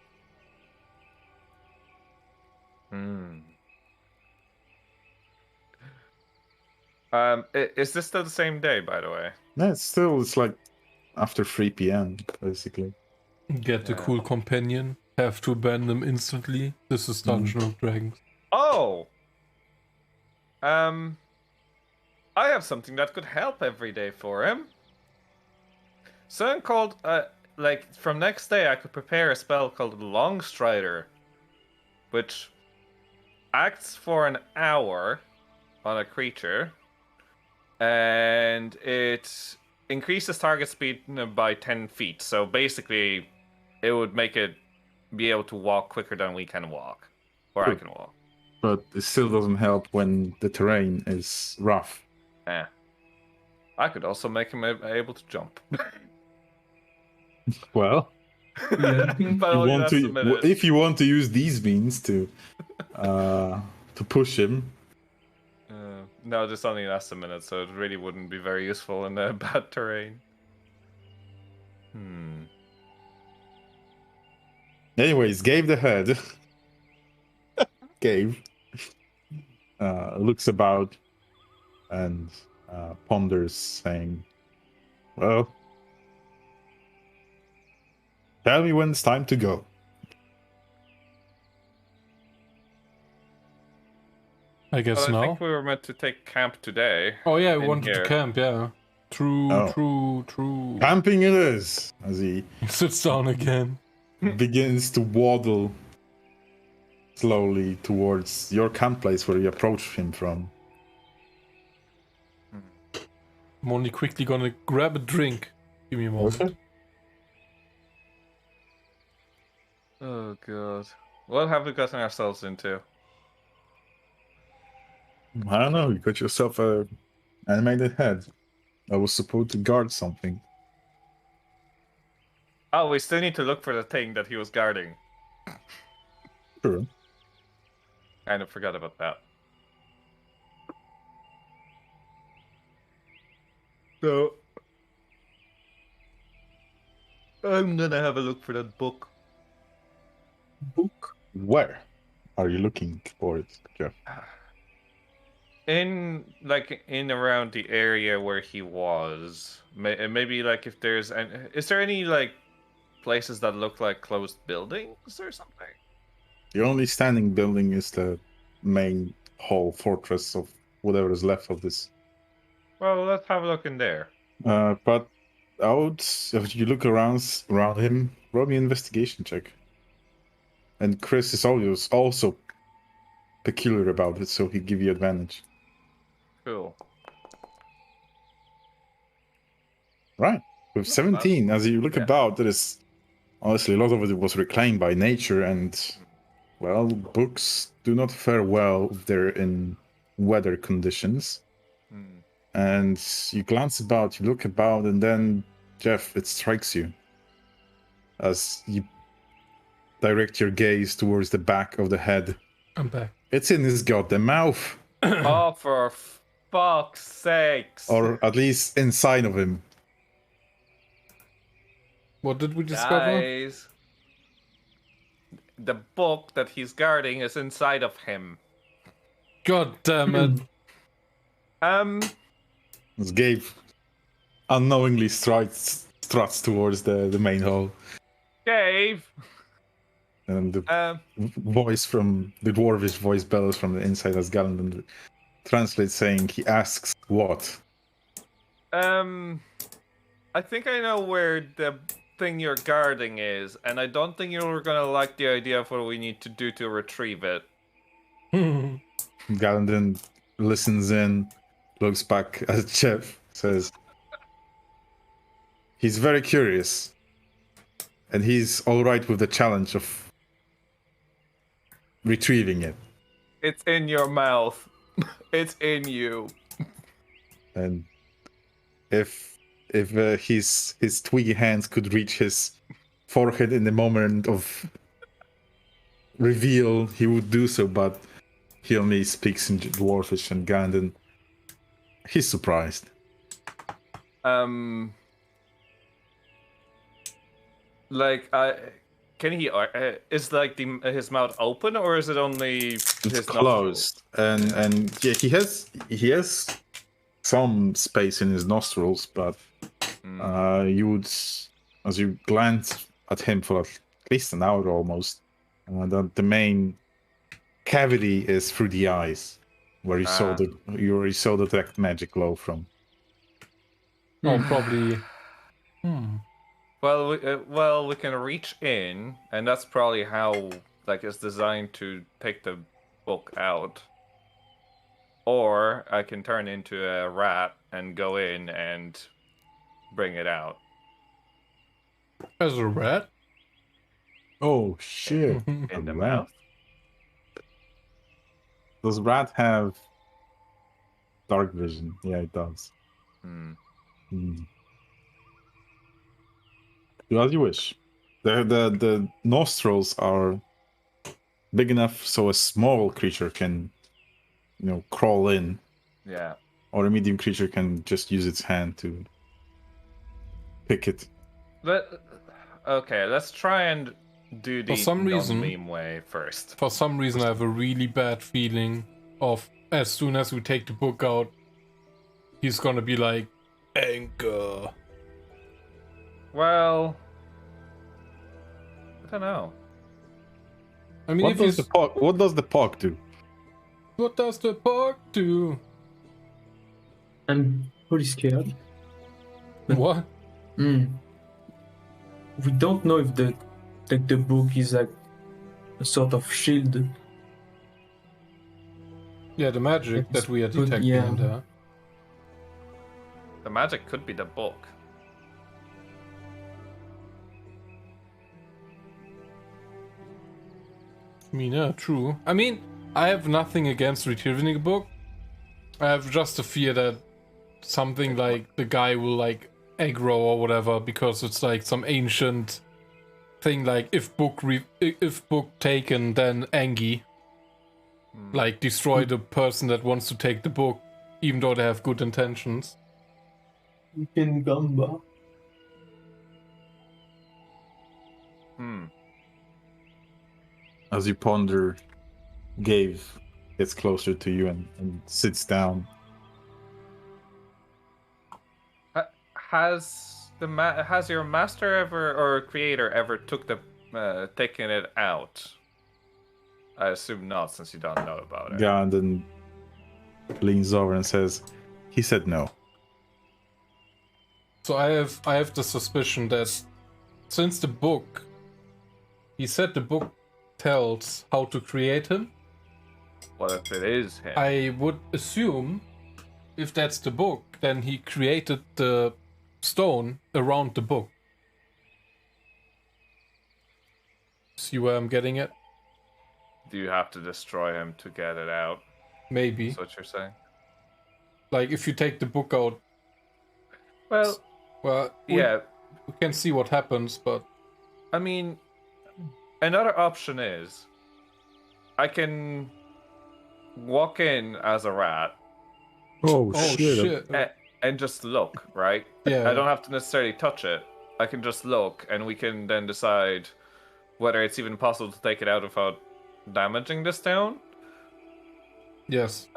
S3: Is this still the same day, by the way?
S2: Yeah, it's like after 3 p.m. basically.
S1: Get the cool companion. Have to ban them instantly. This is Dungeon of Dragons.
S3: Oh! I have something that could help every day for him. Something called, from next day I could prepare a spell called Longstrider, which acts for an hour on a creature, and it increases target speed by 10 feet. So basically, it would make it be able to walk quicker than we can walk, or I can walk.
S2: But it still doesn't help when the terrain is rough.
S3: I could also make him able to jump.
S2: Well,
S5: Yeah.
S2: if you want to use these means to push him.
S3: No, just only lasts a minute, so it really wouldn't be very useful in bad terrain.
S2: Anyways, Gabe the head. Gabe looks about and ponders, saying, "Well, tell me when it's time to go."
S1: I guess now.
S3: I think we were meant to take camp today.
S1: Oh yeah, we
S3: in
S1: wanted
S3: here.
S1: to camp, yeah. True.
S2: Camping it is, as he
S1: Sits down again.
S2: begins to waddle slowly towards your camp place where you approach him from.
S1: I'm only quickly gonna grab a drink. Give me a moment.
S2: Okay.
S3: Oh god. What have we gotten ourselves into?
S2: I don't know, you got yourself a animated head that was supposed to guard something.
S3: Oh, we still need to look for the thing that he was guarding.
S2: Sure.
S3: Kind of forgot about that. So, I'm gonna have a look for that book.
S2: Book? Where are you looking for it, Jeff?
S3: In around the area where he was. Maybe like if there's is there any like places that look like closed buildings or something?
S2: The only standing building is the main hall fortress of whatever is left of this.
S3: Well, let's have a look in there.
S2: But if you look around him, roll me an investigation check. And Chris is also peculiar about it, so he'd give you advantage.
S3: Cool.
S2: Right. With 17, as you look about, there is honestly a lot of it was reclaimed by nature, and well, books do not fare well if they're in weather conditions. And you glance about, you look about, and then, Jeff, it strikes you as you direct your gaze towards the back of the head.
S1: I'm back.
S2: It's in his goddamn mouth.
S3: Oh, for fuck's sakes!
S2: Or at least inside of him.
S1: What did we discover?
S3: Guys, the book that he's guarding is inside of him.
S1: God damn it.
S2: It's Gabe unknowingly struts towards the main hall.
S3: Cave.
S2: And the voice from the dwarvish voice bellows from the inside as Galandon translates, saying, he asks what?
S3: I think I know where the thing you're guarding is, and I don't think you're gonna like the idea of what we need to do to retrieve it.
S2: Galandon listens in, looks back at Jeff, says, he's very curious, and he's alright with the challenge of retrieving it.
S3: It's in your mouth. It's in you.
S2: And if his twiggy hands could reach his forehead in the moment of reveal, he would do so, but he only speaks in Dwarfish, and Galandon, he's surprised.
S3: Can he? Is like his mouth open, or is it only
S2: It's closed, and yeah, he has some space in his nostrils, but you would, as you glance at him for at least an hour almost, the main cavity is through the eyes, where you saw the direct magic glow from.
S1: Oh, probably.
S3: Well, we can reach in, and that's probably how it's designed to take the book out. Or I can turn into a rat and go in and bring it out.
S1: As a rat?
S2: Oh shit!
S3: In the mouth.
S2: Does rat have dark vision? Yeah, it does. Do as you wish. The nostrils are big enough so a small creature can, crawl in.
S3: Yeah.
S2: Or a medium creature can just use its hand to pick it.
S3: Okay, let's try and do the non-meme way first.
S1: For some reason, I have a really bad feeling of as soon as we take the book out, he's gonna be like, Anchor.
S3: Well, I don't know.
S1: I mean,
S2: what does the puck do?
S1: What does the puck do?
S5: I'm pretty scared.
S1: What?
S5: We don't know if the book is like a sort of shield.
S1: Yeah, the magic that we are detecting in there.
S3: The magic could be the book.
S1: I mean, yeah, true. I mean, I have nothing against retrieving a book. I have just a fear that something like the guy will like aggro or whatever because it's like some ancient thing like if book taken then Angie. Like destroy the person that wants to take the book even though they have good intentions.
S5: Gamba.
S2: As you ponder, Gave gets closer to you and sits down.
S3: Has your master ever or creator ever taken it out? I assume not, since you don't know about it.
S2: Yeah, and then leans over and says, "He said no."
S1: So I have the suspicion that since the book, he said the book tells how to create him.
S3: What if it is him?
S1: I would assume if that's the book, then he created the stone around the book. See where I'm getting at?
S3: Do you have to destroy him to get it out?
S1: Maybe.
S3: That's what you're saying?
S1: Like if you take the book out.
S3: Well, yeah.
S1: We can see what happens, but
S3: I mean, another option is I can walk in as a rat.
S2: Oh shit.
S3: And just look, right?
S1: Yeah.
S3: I don't have to necessarily touch it. I can just look, and we can then decide whether it's even possible to take it out without damaging the stone.
S1: Yes.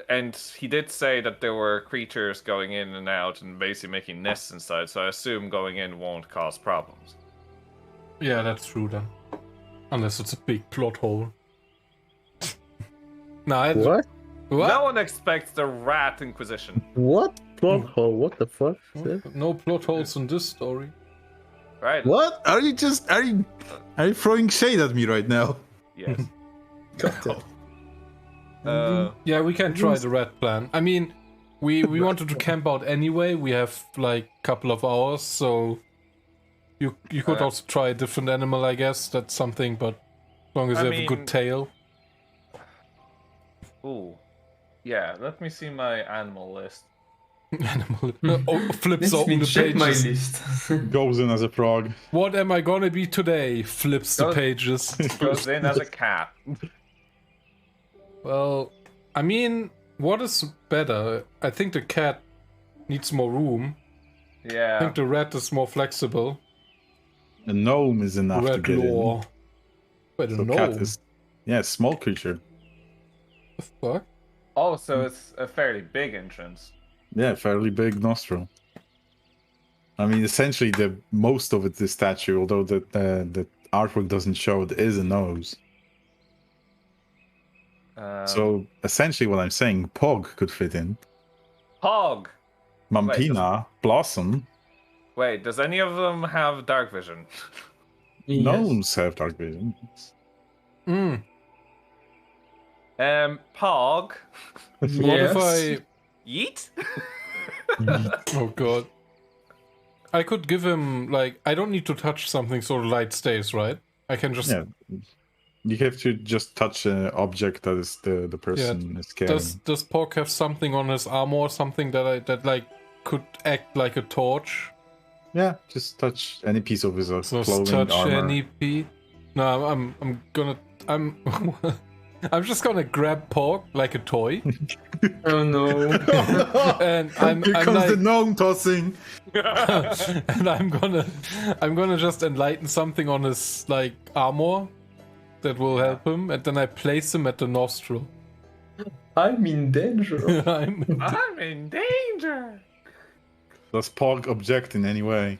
S3: And he did say that there were creatures going in and out and basically making nests inside, so I assume going in won't cause problems.
S1: Yeah, that's true then. Unless it's a big plot hole. No,
S6: What?
S1: What?
S3: No one expects the Rat Inquisition,
S6: What? Plot hole? What the fuck?
S1: No plot holes in this story.
S3: right?
S2: What? Are you throwing shade at me right now?
S3: Yes.
S1: Yeah, we can try the rat plan. I mean, we wanted to camp out anyway. We have like a couple of hours, so you could also try a different animal, I guess. That's something, but as long as you have a good tail.
S3: Ooh. Yeah, let me see my animal list.
S1: Animal flips
S5: Let
S1: open
S5: me
S1: the
S5: check my
S1: pages.
S5: list.
S2: Goes in as a frog.
S1: What am I gonna be today? Flips the pages.
S3: Goes in as a cat.
S1: Well, I mean, what is better? I think the cat needs more room. I
S3: Yeah.
S1: think the rat is more flexible.
S2: A gnome is enough to
S1: Rat
S2: get
S1: lore. I
S2: in.
S1: don't
S2: So
S1: know.
S2: cat is, yeah, small creature.
S1: The fuck?
S3: Oh, so it's a fairly big entrance.
S2: Yeah, fairly big nostril. I mean, essentially, the most of it is statue, although the artwork doesn't show it is a nose. So essentially, what I'm saying, Pog could fit in.
S3: Pog.
S2: Mampina, Blossom,
S3: Wait, does any of them have dark vision?
S5: Yes.
S2: gnomes have dark vision.
S1: Mm.
S3: Pog.
S1: What
S5: Yes.
S1: if I...
S3: Yeet.
S1: Oh god. I could give him, like... I don't need to touch something so the light stays, right? I can just...
S2: Yeah, you have to just touch an object that is the person is carrying.
S1: Does Pork have something on his armor or something that like could act like a torch?
S2: Yeah, just touch any piece of his
S1: Just
S2: clothing,
S1: touch
S2: armor.
S1: any piece. No, I'm I'm just gonna grab Pork like a toy,
S5: Oh no.
S1: and I'm
S2: Here comes
S1: like,
S2: the gnome tossing.
S1: and I'm gonna just enlighten something on his like armor that will help him, and then I place him at the nostril.
S5: I'm in danger.
S1: I'm
S3: in danger.
S2: Does Pog object in any way?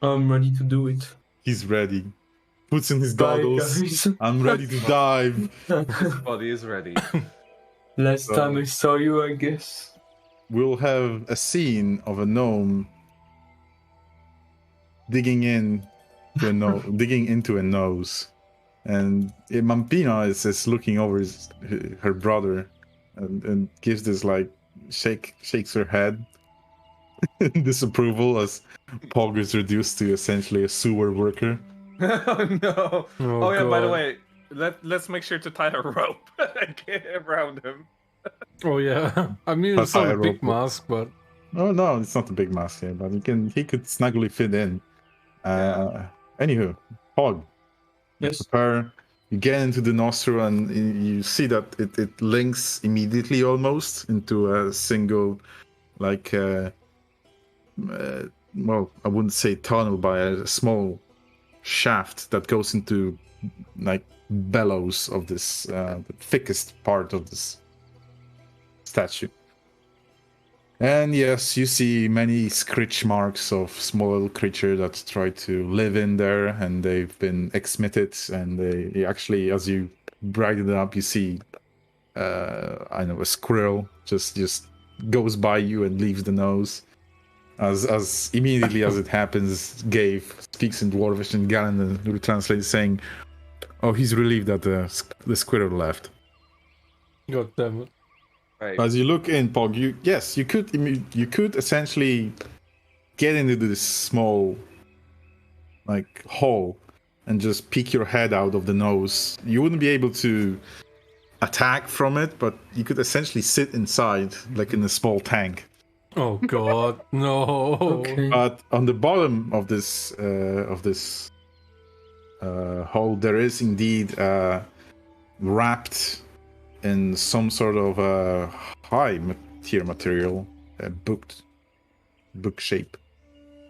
S5: I'm ready to do it.
S2: He's ready. Puts in his
S5: Bye,
S2: goggles.
S5: guys.
S2: I'm ready to dive.
S3: His body is ready.
S5: Last time I saw you, I guess.
S2: We'll have a scene of a gnome digging into a nose, and Mampina is looking over her brother, and gives this like shakes her head in disapproval as Pog is reduced to essentially a sewer worker.
S3: Oh no.
S1: Oh,
S3: Oh, yeah, by the
S1: God.
S3: way, let's make sure to tie a rope and get around him.
S1: Oh yeah. I mean, it's not a big mask, but
S2: Oh no, it's not a big mask here, but he could snugly fit in. Anywho, Pog,
S5: Yes.
S2: prepare. You get into the nostril and you see that it links immediately almost into a single, like, well, I wouldn't say tunnel, but a small shaft that goes into like bellows of this, the thickest part of this statue. And yes, you see many scritch marks of small little creature that try to live in there, and they've been exmitted. And they actually, as you brighten it up, you see, I know, a squirrel just goes by you and leaves the nose. As immediately as it happens, Gabe speaks in Dwarvish, and Galen translates saying, "Oh, he's relieved that the squirrel left."
S1: god damn it.
S3: Right.
S2: As you look in, Pog, you could essentially get into this small, like, hole and just peek your head out of the nose. You wouldn't be able to attack from it, but you could essentially sit inside, like in a small tank.
S1: Oh god, no.
S5: Okay.
S2: But on the bottom of this hole, there is indeed wrapped in some sort of high tier material, book shape.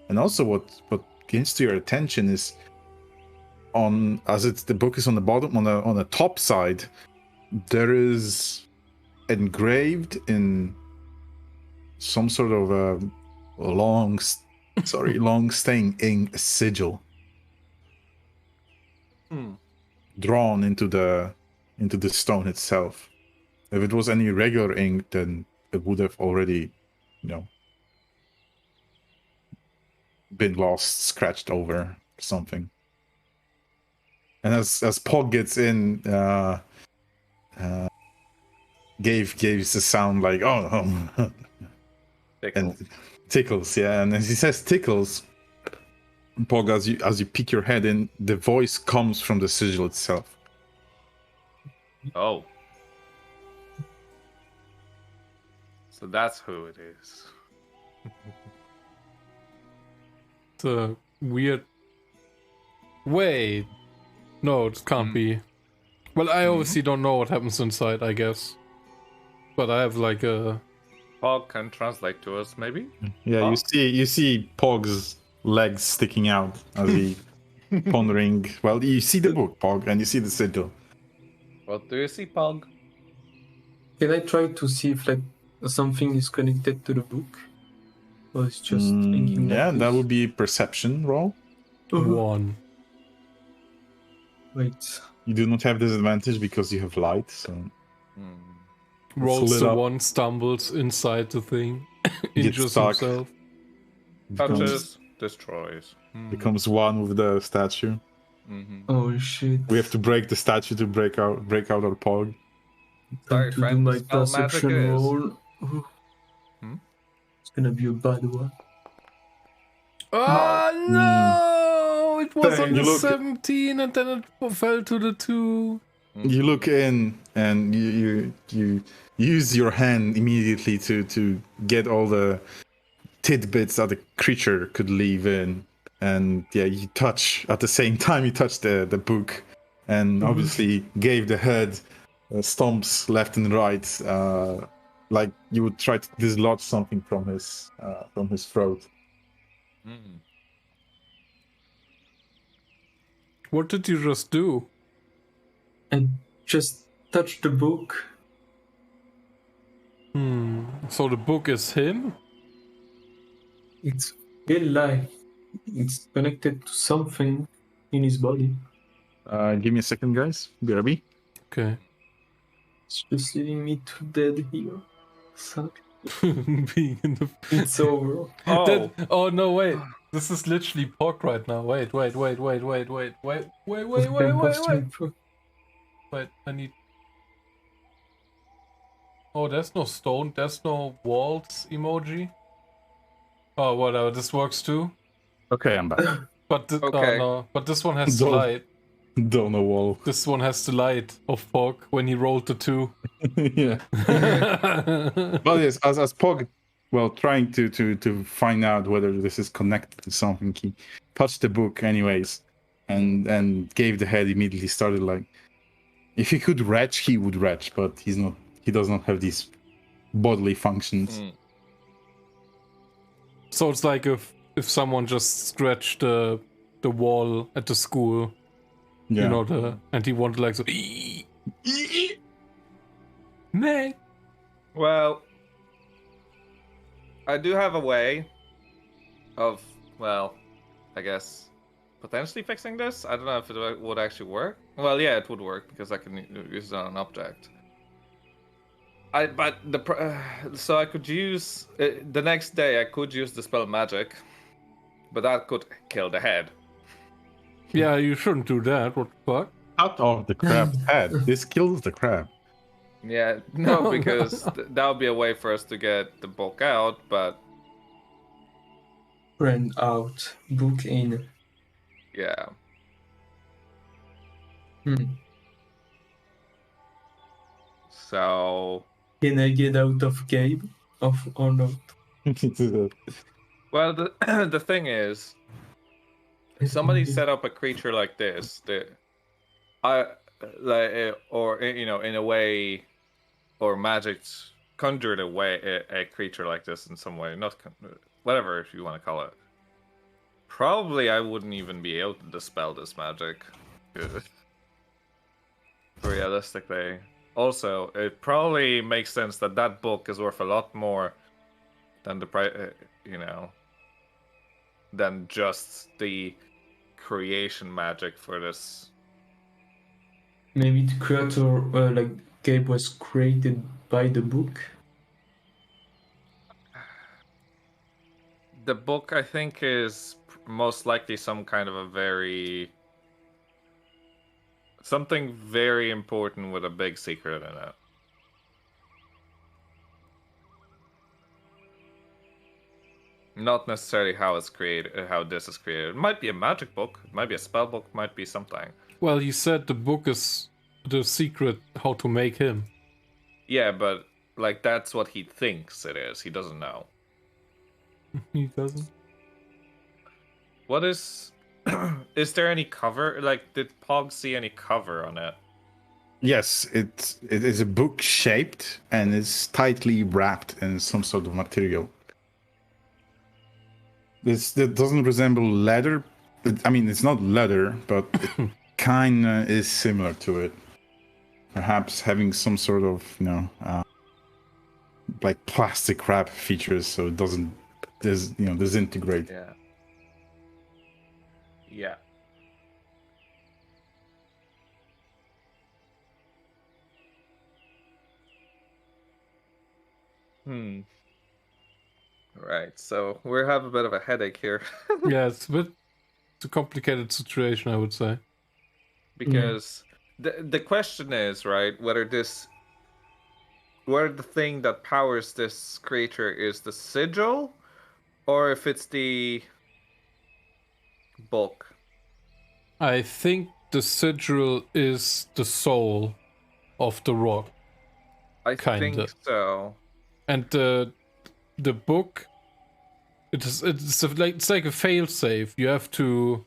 S2: And also, what gets to your attention is the book is on the bottom, on the top side, there is engraved in some sort of a long staying ink sigil drawn into the stone itself. If it was any regular ink, then it would have already, been lost, scratched over, or something. And as Pog gets in, gave a sound like and tickles, yeah. And as he says tickles, Pog, as you peek your head in, the voice comes from the sigil itself.
S3: Oh. So that's who it is.
S1: It's a weird. Wait. No, it can't be. Well, I obviously don't know what happens inside, I guess. But I have like a.
S3: Pog can translate to us, maybe?
S2: Yeah,
S3: Huh?
S2: you see Pog's legs sticking out as he pondering. Well, you see the book, Pog, and you see the sigil.
S3: What do you see, Pog?
S5: Can I try to see if like something is connected to the book? Or it's just thinking
S2: Yeah,
S5: like
S2: that
S5: this?
S2: would be perception roll.
S1: One.
S5: Wait.
S2: You do not have disadvantage because you have light, so
S1: Rolls
S2: lit
S1: the
S2: up.
S1: one, stumbles inside the thing,
S2: Gets
S1: injures
S2: stuck.
S1: himself.
S3: Touches, destroys.
S2: becomes one with the statue.
S5: Oh shit.
S2: We have to break the statue to break out our Pog.
S3: Sorry,
S5: Time to do
S3: friend,
S5: my
S3: spell magic
S5: perception
S3: is.
S5: roll. It's gonna be a bad one.
S1: Oh no! It was on
S2: You
S1: the
S2: look-
S1: 17 and then it fell to the 2.
S2: You look in and you use your hand immediately to get all the tidbits that the creature could leave in, and yeah, you touch at the same time. You touch the book, and obviously gave the head stomps left and right, like you would try to dislodge something from his throat.
S1: What did you just do?
S5: I just touched the book.
S1: So the book is him?
S5: It's feel like it's connected to something in his body.
S2: Give me a second, guys. BRB.
S1: Okay.
S5: It's just leading me to dead here. Suck.
S1: Being in the.
S5: It's over.
S3: Oh,
S1: Oh no! Wait. This is literally Pog right now. Wait. Wait. I need. Oh, there's no stone. There's no walls emoji. Oh, whatever. This works too.
S2: Okay, I'm back.
S1: But
S3: Okay.
S1: oh, no. But this one has
S2: Don't-
S1: the light.
S2: Don't know wall.
S1: This one has the light of Pog when he rolled the 2.
S2: Yeah. Well, yes, as Pog, well, trying to find out whether this is connected to something, he touched the book anyways, and gave the head immediately started like, if he could retch, he would retch, but he's not. He does not have these bodily functions.
S1: So it's like if someone just scratched the wall at the school,
S2: Yeah.
S1: you know, and he wanted like so. Meg.
S3: well, I do have a way of, well, I guess, potentially fixing this. I don't know if it would actually work. Well, yeah, it would work because I can use it on an object. So I could use the next day. I could use the spell magic, but that could kill the head.
S1: Yeah, you shouldn't do that. What the fuck?
S2: Cut off the crab's head. This kills the crab.
S3: Yeah, no, because that would be a way for us to get the book out. But
S5: Friend out. Book in.
S3: yeah, so
S5: Can I get out of cave? Or not?
S3: well, the thing is, if somebody set up a creature like this, or in a way, or magic conjured a creature like this in some way, not whatever if you want to call it. Probably I wouldn't even be able to dispel this magic. Realistically, Also, it probably makes sense that that book is worth a lot more than the price, than just the creation magic for this.
S5: Maybe the creator, like Gabe, was created by the book.
S3: The book, I think, is most likely some kind of something very important with a big secret in it. Not necessarily how it's created, how this is created. It might be a magic book, it might be a spell book, might be something.
S1: Well, you said the book is the secret how to make him.
S3: Yeah, but like that's what he thinks it is. He doesn't know.
S1: He doesn't.
S3: What is? Is there any cover? Like, did Pog see any cover on it?
S2: Yes, it is a book shaped and it's tightly wrapped in some sort of material. That doesn't resemble leather. I mean, it's not leather, but it kind of is similar to it. Perhaps having some sort of, like plastic wrap features, so it doesn't, disintegrate.
S3: Yeah. Yeah. Right, so we have a bit of a headache here.
S1: Yeah, it's a complicated situation, I would say.
S3: Because the question is, right, whether the thing that powers this creature is the sigil, or if it's the book.
S1: I think the sigil is the soul of the rock.
S3: I think so.
S1: And the book, it's like a failsafe. You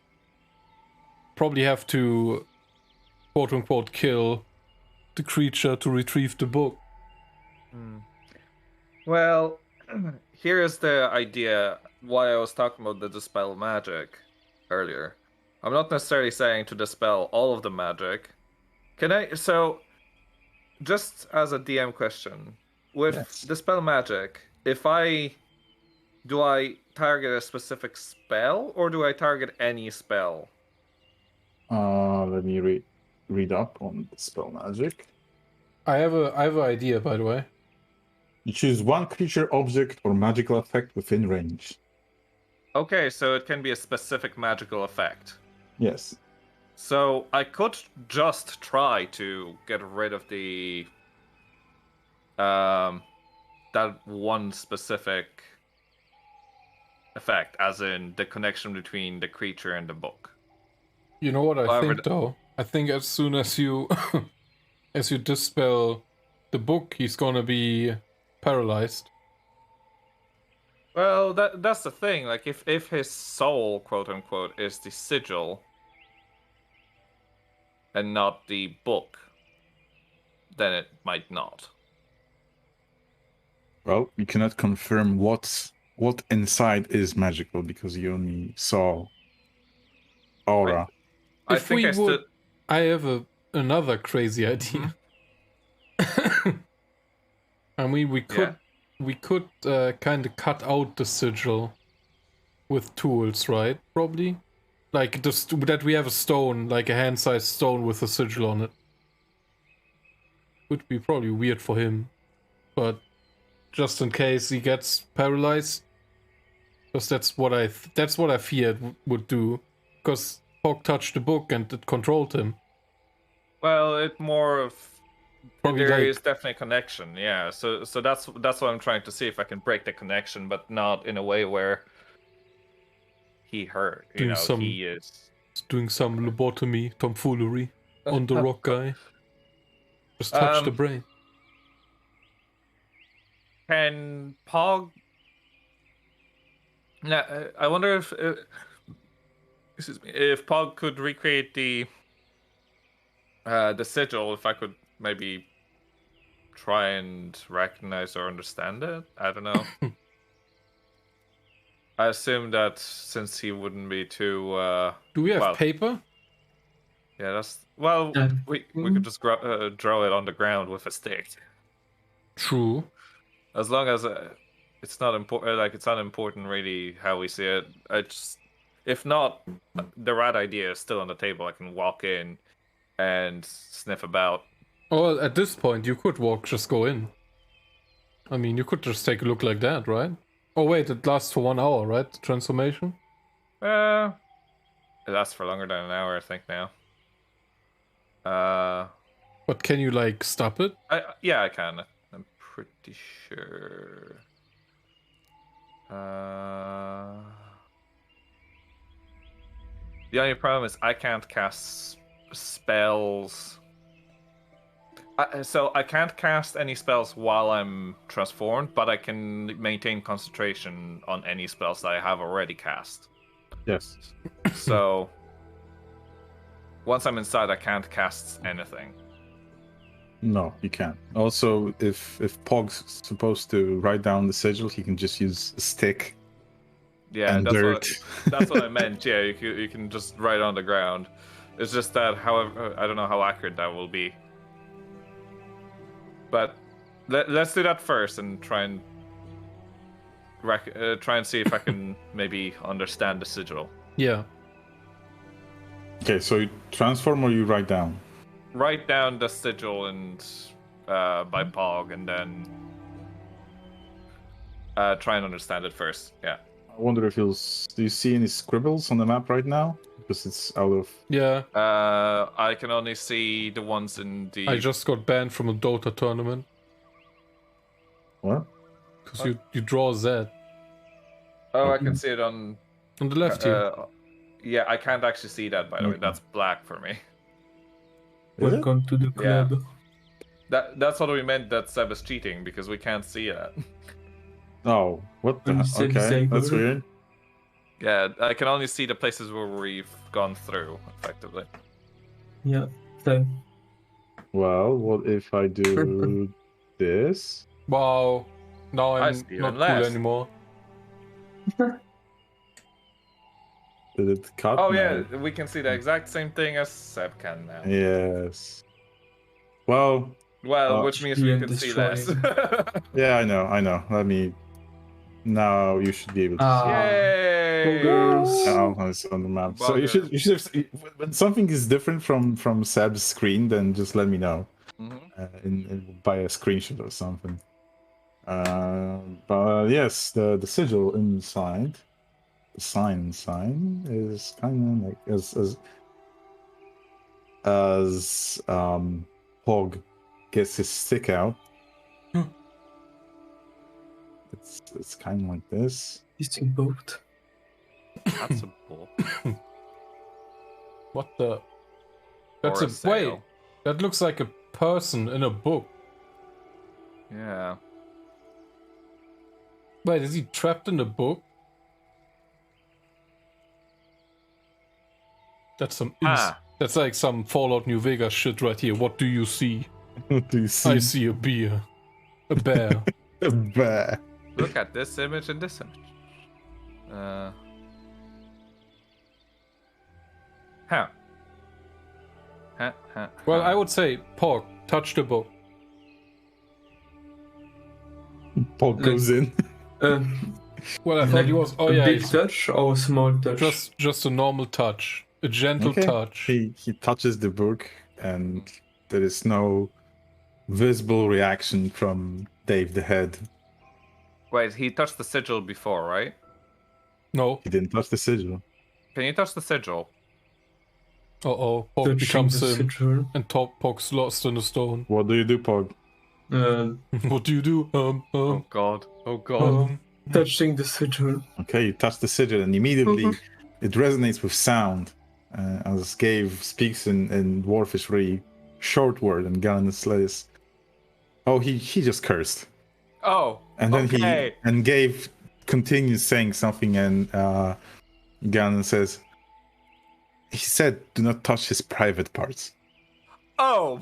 S1: probably have to quote unquote kill the creature to retrieve the book.
S3: Well, here is the idea why I was talking about the dispel magic earlier. I'm not necessarily saying to dispel all of the magic. So just as a DM question, with dispel magic, do I target a specific spell or do I target any spell?
S2: Let me read up on dispel magic.
S1: I have an idea, by the way.
S2: You choose one creature, object, or magical effect within range.
S3: Okay, so it can be a specific magical effect.
S2: Yes.
S3: So I could just try to get rid of the that one specific effect, as in the connection between the creature and the book.
S1: You know what I think, though? I think as soon as you as you dispel the book, he's gonna be paralyzed.
S3: Well, that's the thing. Like, if his soul, quote unquote, is the sigil and not the book, then it might not.
S2: Well, you cannot confirm what inside is magical because you only saw aura.
S1: I have another crazy idea. I mean, we could kind of cut out the sigil with tools, right? Probably, like that we have a stone, like a hand-sized stone with a sigil on it. Would be probably weird for him, but just in case he gets paralyzed, because that's what I feared would do, because Pog touched the book and it controlled him.
S3: Well, it more of
S1: probably
S3: there is definitely a connection, yeah. So that's what I'm trying to see, if I can break the connection, but not in a way where he hurt. He is
S1: doing some lobotomy tomfoolery on the rock guy. Just touch the brain.
S3: Can Pog? Yeah, I wonder if if Pog could recreate the sigil. If I could maybe try and recognize or understand it. I don't know. I assume that since he wouldn't be too.
S1: Do we have paper?
S3: Yeah, that's well. We could just draw it on the ground with a stick.
S1: True.
S3: As long as it's not important, like it's not important really how we see it. If not, the rat idea is still on the table. I can walk in and sniff about.
S1: Well, at this point, you could just go in. I mean, you could just take a look like that, right? Oh wait, it lasts for 1 hour, right? The transformation?
S3: It lasts for longer than an hour, I think now.
S1: But can you, like, stop it?
S3: Yeah, I can. I'm pretty sure. The only problem is I can't cast spells. So I can't cast any spells while I'm transformed, but I can maintain concentration on any spells that I have already cast.
S2: Yes.
S3: So once I'm inside, I can't cast anything.
S2: No, you can't. Also, if Pog's supposed to write down the sigil, he can just use a stick
S3: Yeah,
S2: and
S3: that's
S2: dirt.
S3: that's what I meant. Yeah, you can just write on the ground. It's just that, however, I don't know how accurate that will be. But let's do that first and try and see if I can maybe understand the sigil.
S1: Yeah.
S2: Okay, so you transform or you write down?
S3: Write down the sigil and by Pog, and then try and understand it first. Yeah.
S2: I wonder if do you see any scribbles on the map right now? Because it's out of...
S1: Yeah.
S3: I can only see the ones in the...
S1: I just got banned from a Dota tournament.
S2: What?
S1: Because you draw Z.
S3: Oh, I can see it on
S1: the left here.
S3: Yeah, I can't actually see that, by the way. That's black for me.
S2: Is it?
S5: Welcome to the club.
S3: That's what we meant that Seb is cheating, because we can't see that.
S2: Oh, what the...
S5: Seb
S2: Okay,
S5: Saber.
S2: that's weird.
S3: Yeah, I can only see the places where we've gone through, effectively.
S5: Yeah, same.
S2: Well, what if I do this?
S1: Wow. Now
S3: I
S1: I'm
S3: see
S1: not
S3: even
S1: cool
S3: less.
S1: anymore.
S2: Did it cut?
S3: Oh,
S2: No.
S3: yeah, we can see the exact same thing as Seb can now.
S2: Yes. Well,
S3: Well, which means we
S5: Yeah,
S3: can see
S5: destroying.
S3: less.
S2: yeah, I know. Let me... Now you should be able to see.
S3: Yay!
S2: Now it's on the map. So you should when something is different from Seb's screen, then just let me know.
S3: Mhm.
S2: By a screenshot or something. But yes, the sigil inside, the sign inside is kind of like as Pog gets his stick out. It's kind of like this.
S5: It's in both.
S3: That's a bull.
S1: What the? That's
S3: Or
S1: a
S3: a sail.
S1: wait. That looks like a person in a book.
S3: Yeah.
S1: Wait, is he trapped in a book? That's some. That's like some Fallout New Vegas shit right here. What do you see?
S2: What do you see?
S1: I see a bear, a bear.
S2: A bear.
S3: Look at this image and this image. Huh.
S1: Well, I would say, Pog, touch the book.
S2: Pog goes in.
S1: Well, I thought he was. Oh
S5: a
S1: yeah,
S5: big
S1: it's
S5: touch or a small touch?
S1: just a normal touch, a gentle
S2: Okay.
S1: touch.
S2: He touches the book, and there is no visible reaction from Dave the Head.
S3: Wait, he touched the sigil before, right?
S1: No.
S2: He didn't touch the sigil.
S3: Can you touch the sigil?
S1: Pog
S5: Touching
S1: becomes
S5: the
S1: him,
S5: sigil.
S1: and Pog's lost in the stone.
S2: What do you do, Pog?
S1: What do you do?
S3: Oh god. Oh god.
S5: Touching the sigil.
S2: Okay, you touch the sigil, and immediately it resonates with sound. As Gabe speaks in Dwarfish very short word, and Ganon says, "Oh, he just cursed."
S3: Oh.
S2: And then
S3: okay.
S2: Gabe continues saying something, and Ganon says, "He said, do not touch his private parts."
S3: Oh.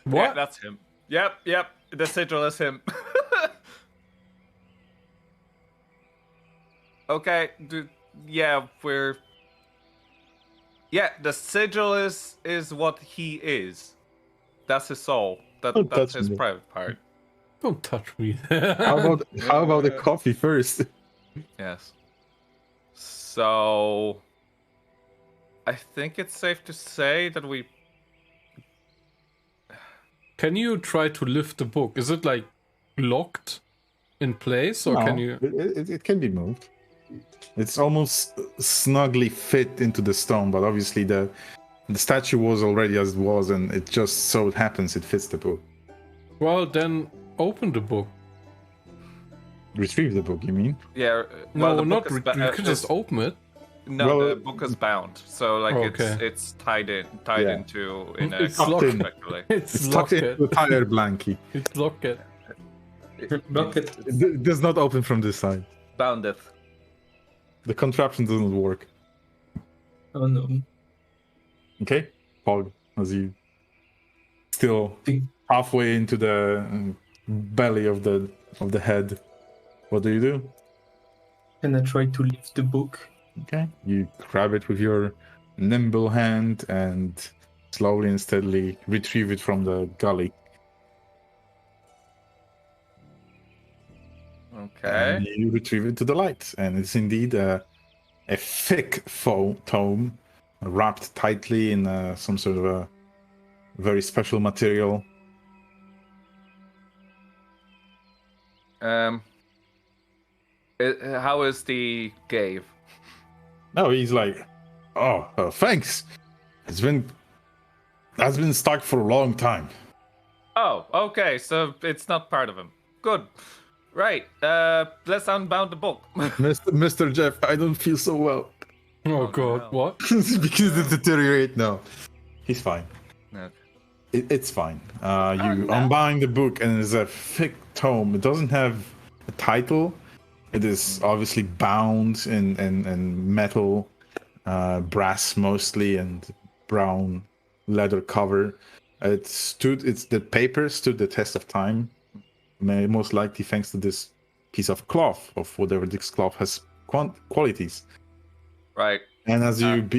S1: What?
S3: Yeah, that's him. Yep. The sigil is him. Okay. Yeah, we're. Yeah, the sigil is what he is. That's his soul.
S2: Don't
S3: That's
S2: touch
S3: his
S2: me.
S3: private part.
S1: Don't touch me.
S2: How about the coffee first?
S3: Yes. So I think it's safe to say that we
S1: Can you try to lift the book? Is it like locked in place, or can you?
S2: It can be moved. It's almost snugly fit into the stone, but obviously the statue was already as it was, and it just so happens it fits the book.
S1: Well, then open the book.
S2: Retrieve the book, you mean?
S3: yeah.
S1: No,
S3: the
S1: not.
S3: book is
S1: You could just open it.
S3: No,
S2: Well,
S3: the book is bound, so like
S1: Okay.
S3: it's tied
S2: Yeah.
S3: into in a
S1: It's
S3: cover,
S1: locked.
S3: effectively.
S2: It's tucked into a tire blankie.
S1: It's locked.
S5: Block it.
S2: It does not open from this side.
S3: Boundeth.
S2: The contraption doesn't work.
S5: Oh no.
S2: Okay, Pog, as you still
S5: Think-
S2: halfway into the belly of the head, what do you do?
S5: And I try to lift the book.
S2: Okay, you grab it with your nimble hand and slowly and steadily retrieve it from the gully.
S3: Okay.
S2: And you retrieve it to the light, and it's indeed a thick tome wrapped tightly in some sort of a very special material.
S3: How is the Gave?
S2: No, he's like, thanks. That's been stuck for a long time.
S3: Oh, okay. So it's not part of him. Good. Right. Let's unbound the book.
S2: Mr. Jeff, I don't feel so well.
S1: Oh god,
S3: no.
S1: what?
S2: Because it deteriorates. No, he's fine.
S3: Okay.
S2: It's fine. You
S3: no.
S2: unbind the book, and it's a thick tome. It doesn't have a title. It is obviously bound in metal, brass mostly, and brown leather cover. The paper stood the test of time, most likely thanks to this piece of cloth, of whatever this cloth has qualities.
S3: Right.
S2: And as you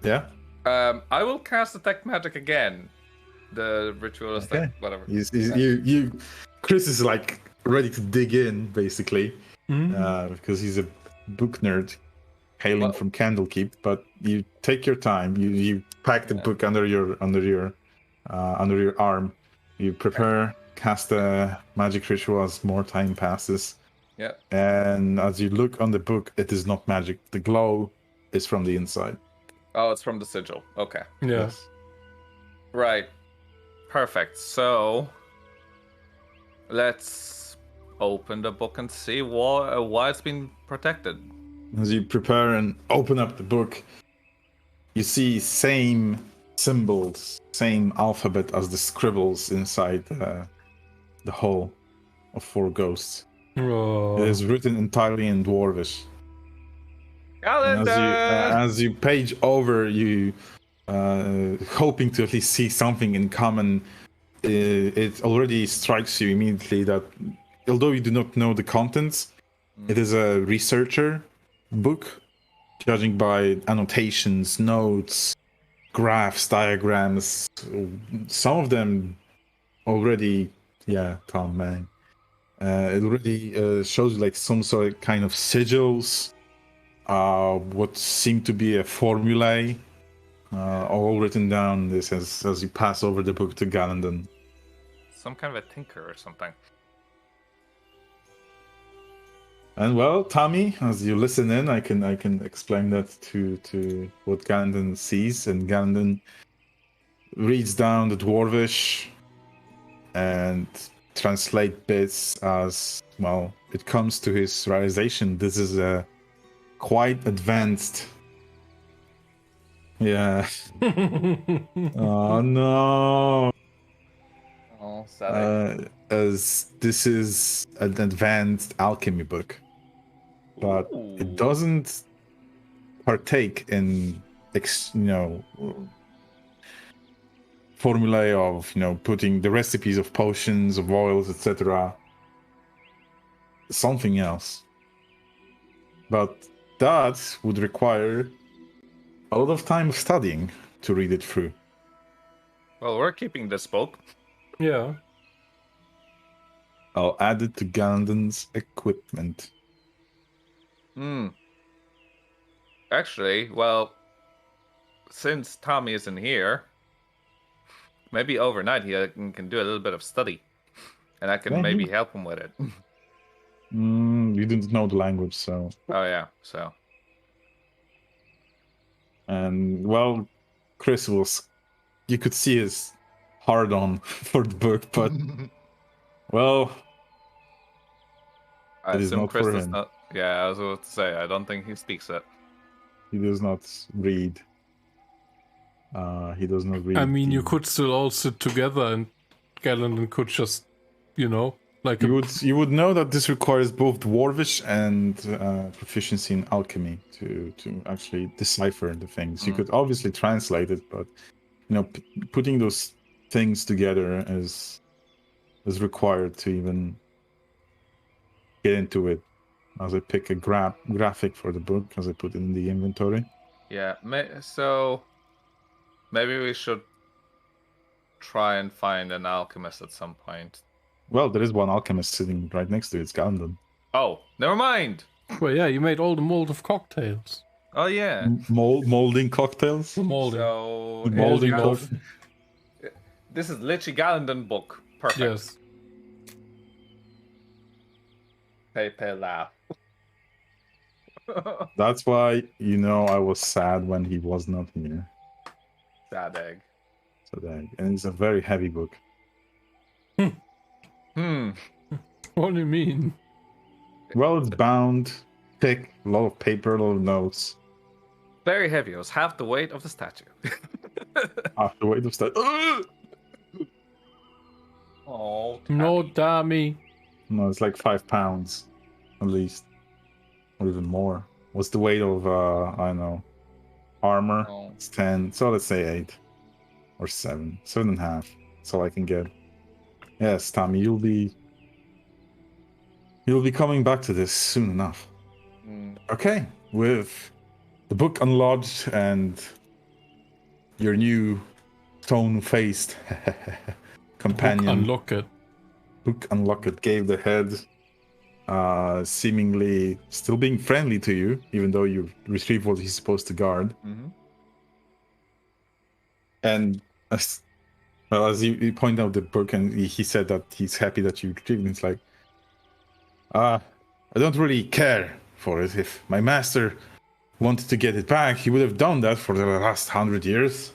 S2: yeah.
S3: I will cast Detect Magic again. The ritualistic,
S2: Okay.
S3: whatever.
S2: Chris is like ready to dig in, basically,
S1: Mm.
S2: because he's a book nerd, hailing
S3: Well-
S2: from Candlekeep. But you take your time. You pack the book under your arm. You prepare, cast a magic ritual as more time passes.
S3: Yeah.
S2: And as you look on the book, it is not magic. The glow is from the inside.
S3: Oh, it's from the sigil. Okay.
S1: Yeah.
S3: Right. Perfect. So let's open the book and see why it's been protected.
S2: As you prepare and open up the book, you see same symbols, same alphabet as the scribbles inside the hull of four ghosts.
S1: Oh.
S2: It is written entirely in Dwarvish. And
S3: Calendar.
S2: as you page over, you hoping to at least see something in common. It already strikes you immediately that although you do not know the contents, it is a researcher book, judging by annotations, notes, graphs, diagrams. Some of them already, Tom, man. It already shows like some sort of kind of sigils, what seem to be a formulae, all written down this as you pass over the book to Galandon.
S3: Some kind of a tinker or something.
S2: And well, Tommy, as you listen in, I can explain that to what Galandon sees, and Galandon reads down the Dwarvish and translate bits as well. It comes to his realization this is a quite advanced. Yeah. Oh no.
S3: Oh, sad.
S2: As this is an advanced alchemy book, but it doesn't partake in formulae of putting the recipes of potions, of oils, etc. Something else, but that would require a lot of time studying to read it through.
S3: Well, we're keeping this book.
S1: Yeah.
S2: I'll add it to Galandon's equipment.
S3: Actually, well, since Tommy isn't here, maybe overnight he can do a little bit of study. And I can maybe help him with it.
S2: You didn't know the language, so...
S3: Oh, yeah, so...
S2: And, well, Chris was... You could see his hard-on for the book, but... well...
S3: I
S2: it is
S3: assume
S2: not
S3: Chris
S2: for
S3: does
S2: him.
S3: not... Yeah, I was about to say, I don't think he speaks it.
S2: He does not read. He does not read.
S1: I mean, you
S2: the-
S1: could still all sit together and Galandon could just, you know, like
S2: You would know that this requires both Dwarvish and proficiency in alchemy to actually decipher the things. You could obviously translate it, but you know, putting those things together is required to even get into it. As I pick a graphic for the book, as I put it in the inventory.
S3: Yeah, so... Maybe we should try and find an alchemist at some point.
S2: Well, there is one alchemist sitting right next to it. It's Galandon.
S3: Oh, never mind!
S1: well, yeah, you made all the mold of cocktails.
S3: Oh, yeah.
S2: Molding cocktails.
S1: Molding.
S3: So...
S2: Molding
S3: it's
S2: coffee.
S3: This is literally Galandon book. Perfect.
S1: Yes.
S3: Pepe laugh.
S2: That's why you know I was sad when he was not here.
S3: Sad egg.
S2: So that, and it's a very heavy book.
S1: What do you mean?
S2: Well, it's bound, thick, a lot of paper, a lot of notes.
S3: Very heavy. It was half the weight of the statue.
S2: After weight of stuff.
S3: Oh,
S1: No, dummy.
S2: No, it's like 5 pounds, at least, or even more. What's the weight of I don't know, armor?
S3: Oh.
S2: It's 10. So let's say 8 or 7, 7.5. That's all I can get. Yes, Tommy, you'll be coming back to this soon enough. Okay, with the book unlodged and your new stone-faced companion.
S1: Unlock it.
S2: Book Unlocked gave the head, seemingly still being friendly to you, even though you retrieve what he's supposed to guard. And as you point out the book, and he said that he's happy that you retrieved it, it's like, I don't really care for it. If my master wanted to get it back, he would have done that for the last 100 years.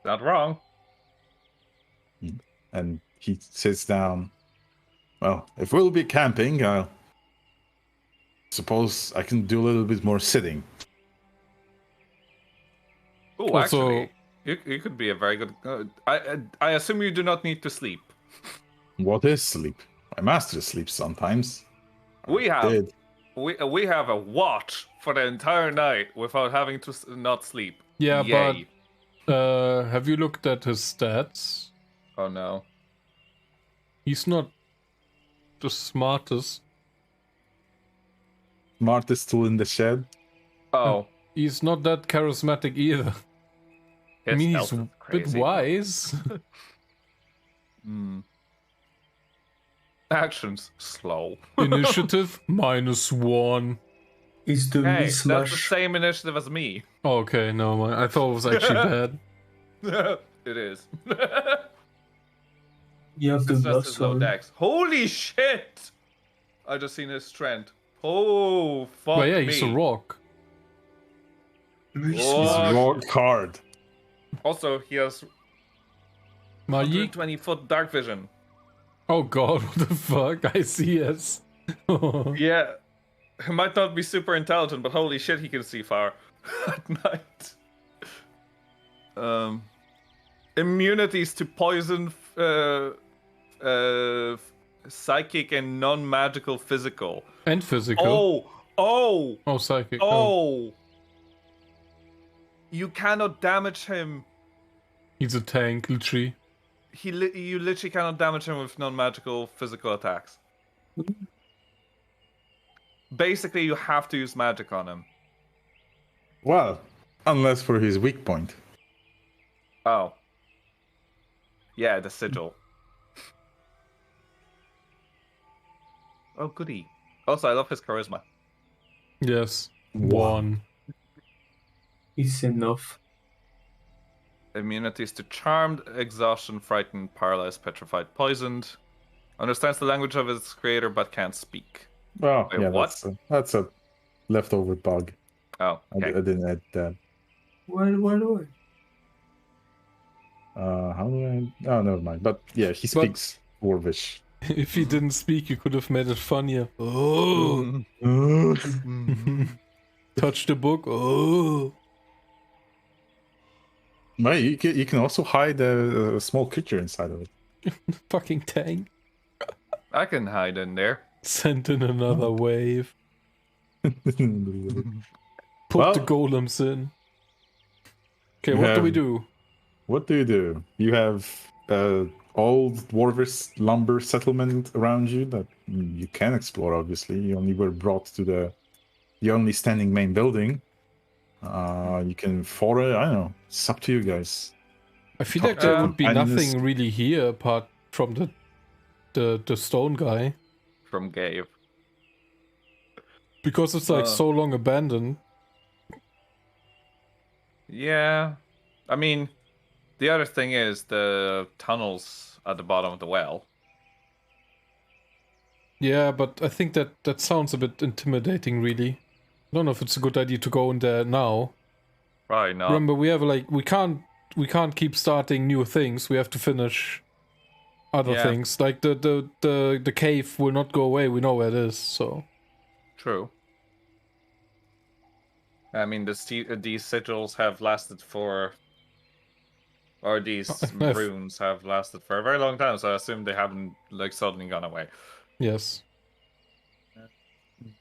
S3: Not wrong.
S2: And he sits down. Well, if we'll be camping, I suppose I can do a little bit more sitting.
S3: Oh,
S1: Also-
S3: actually, you could be a very good... I assume you do not need to sleep.
S2: What is sleep? My master sleeps sometimes.
S3: We have
S2: Did.
S3: we have a watch for the entire night without having to not sleep.
S1: Yeah,
S3: Yay.
S1: but have you looked at his stats?
S3: Oh no.
S1: He's not the smartest.
S2: Smartest tool in the shed.
S3: Oh.
S1: He's not that charismatic either. I mean, he's
S3: Stealth is
S1: a bit
S3: crazy.
S1: wise.
S3: Actions slow.
S1: Initiative -1.
S5: He's doing
S3: Hey,
S5: his
S3: that's the
S5: smash.
S3: same initiative as me.
S1: Oh, okay, no mind. I thought it was actually bad.
S3: It is.
S5: You have to
S3: It's
S5: go
S3: just his low dex. Holy shit! I just seen his strength. Oh, fuck
S1: But yeah,
S3: me.
S1: he's a rock.
S2: He's
S3: What?
S2: rock hard.
S3: Also, he has
S1: Magic?
S3: 120-foot dark vision.
S1: Oh god, what the fuck? I see, yes.
S3: Yeah, he might not be super intelligent, but holy shit, he can see far at night. Immunities to poison, psychic and non-magical physical.
S1: And physical.
S3: Oh!
S1: Oh, psychic.
S3: Oh! You cannot damage him.
S1: He's a tank, literally.
S3: You literally cannot damage him with non-magical physical attacks. Basically, you have to use magic on him.
S2: Well, unless for his weak point.
S3: Oh. Yeah, the sigil. Oh, goody. Also, I love his charisma.
S1: Yes.
S2: Wow.
S1: 1.
S5: It's enough.
S3: Immunities to charmed, exhaustion, frightened, paralyzed, petrified, poisoned. Understands the language of its creator but can't speak.
S2: Oh,
S3: Wait,
S2: yeah,
S3: what?
S2: that's a leftover bug.
S3: Oh,
S2: I
S3: okay.
S2: didn't add that.
S5: Why?
S2: How do I? Oh, never mind. But yeah, he speaks Dwarvish.
S1: If he didn't speak, you could have made it funnier. Oh! Touch the book. Oh!
S2: No, you can also hide a small creature inside of it.
S1: Fucking tank.
S3: I can hide in there.
S1: Send in another wave. Put
S2: Well,
S1: the golems in. Okay,
S2: you
S1: what do we
S2: have-
S1: do?
S2: What do you do? You have old Dwarvish lumber settlement around you that you can explore. Obviously, you only were brought to the only standing main building. You can forage. I don't know. It's up to you guys.
S1: I feel
S2: Talk
S1: like there
S3: to
S1: would be
S2: Agnes.
S1: nothing really here apart from the stone guy.
S3: From Gabe.
S1: Because it's like
S3: Uh.
S1: so long abandoned.
S3: Yeah. I mean, the other thing is the tunnels at the bottom of the well.
S1: Yeah, but I think that sounds a bit intimidating, really. I don't know if it's a good idea to go in there now.
S3: Probably not.
S1: Remember, we have like we can't keep starting new things. We have to finish other
S3: Yeah.
S1: things. Like the cave will not go away. We know where it is. So
S3: True. I mean, these sigils have lasted for, or these
S1: I've-
S3: runes have lasted for a very long time. So I assume they haven't like suddenly gone away.
S1: yes,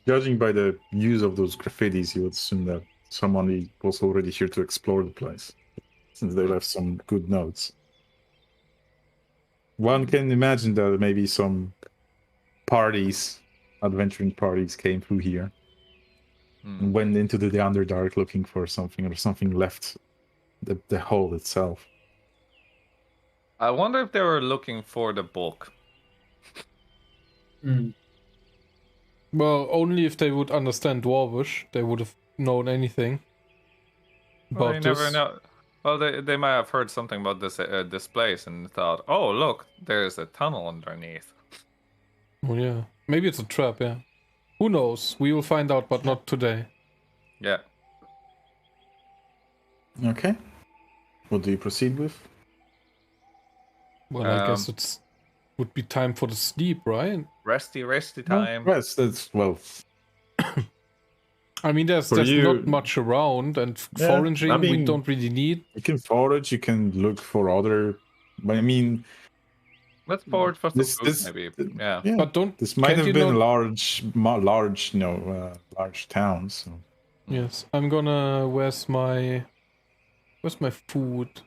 S2: Judging by the use of those graffitis, you would assume that someone was already here to explore the place, since they left some good notes. One can imagine that maybe some parties, adventuring parties, came through here and went into the Underdark looking for something, or something left the hole itself.
S3: I wonder if they were looking for the book.
S5: Mm.
S1: well, only if they would understand Dwarvish, they would have known anything
S3: Well,
S1: about
S3: they never
S1: this.
S3: know. Well, they might have heard something about this place and thought, oh look, there's a tunnel underneath.
S1: Oh yeah, maybe it's a trap. Yeah, who knows? We will find out, but not today.
S3: Yeah.
S2: Okay. What do you proceed with?
S1: Well, I guess it's would be time for the sleep, right?
S3: Resty time.
S2: Yes, that's well.
S1: I mean, there's
S2: For you-
S1: not much around, and
S2: Yeah,
S1: foraging
S2: I
S1: we
S2: mean-
S1: don't really need.
S2: You can forage. You can look for other. But I mean,
S3: Let's forward for some
S2: This-
S3: food,
S2: this-
S3: maybe. Yeah.
S2: yeah.
S1: But don't.
S2: This might
S1: can't
S2: have
S1: you
S2: been
S1: not-
S2: large, large towns. So.
S1: Yes, I'm gonna. Where's my food?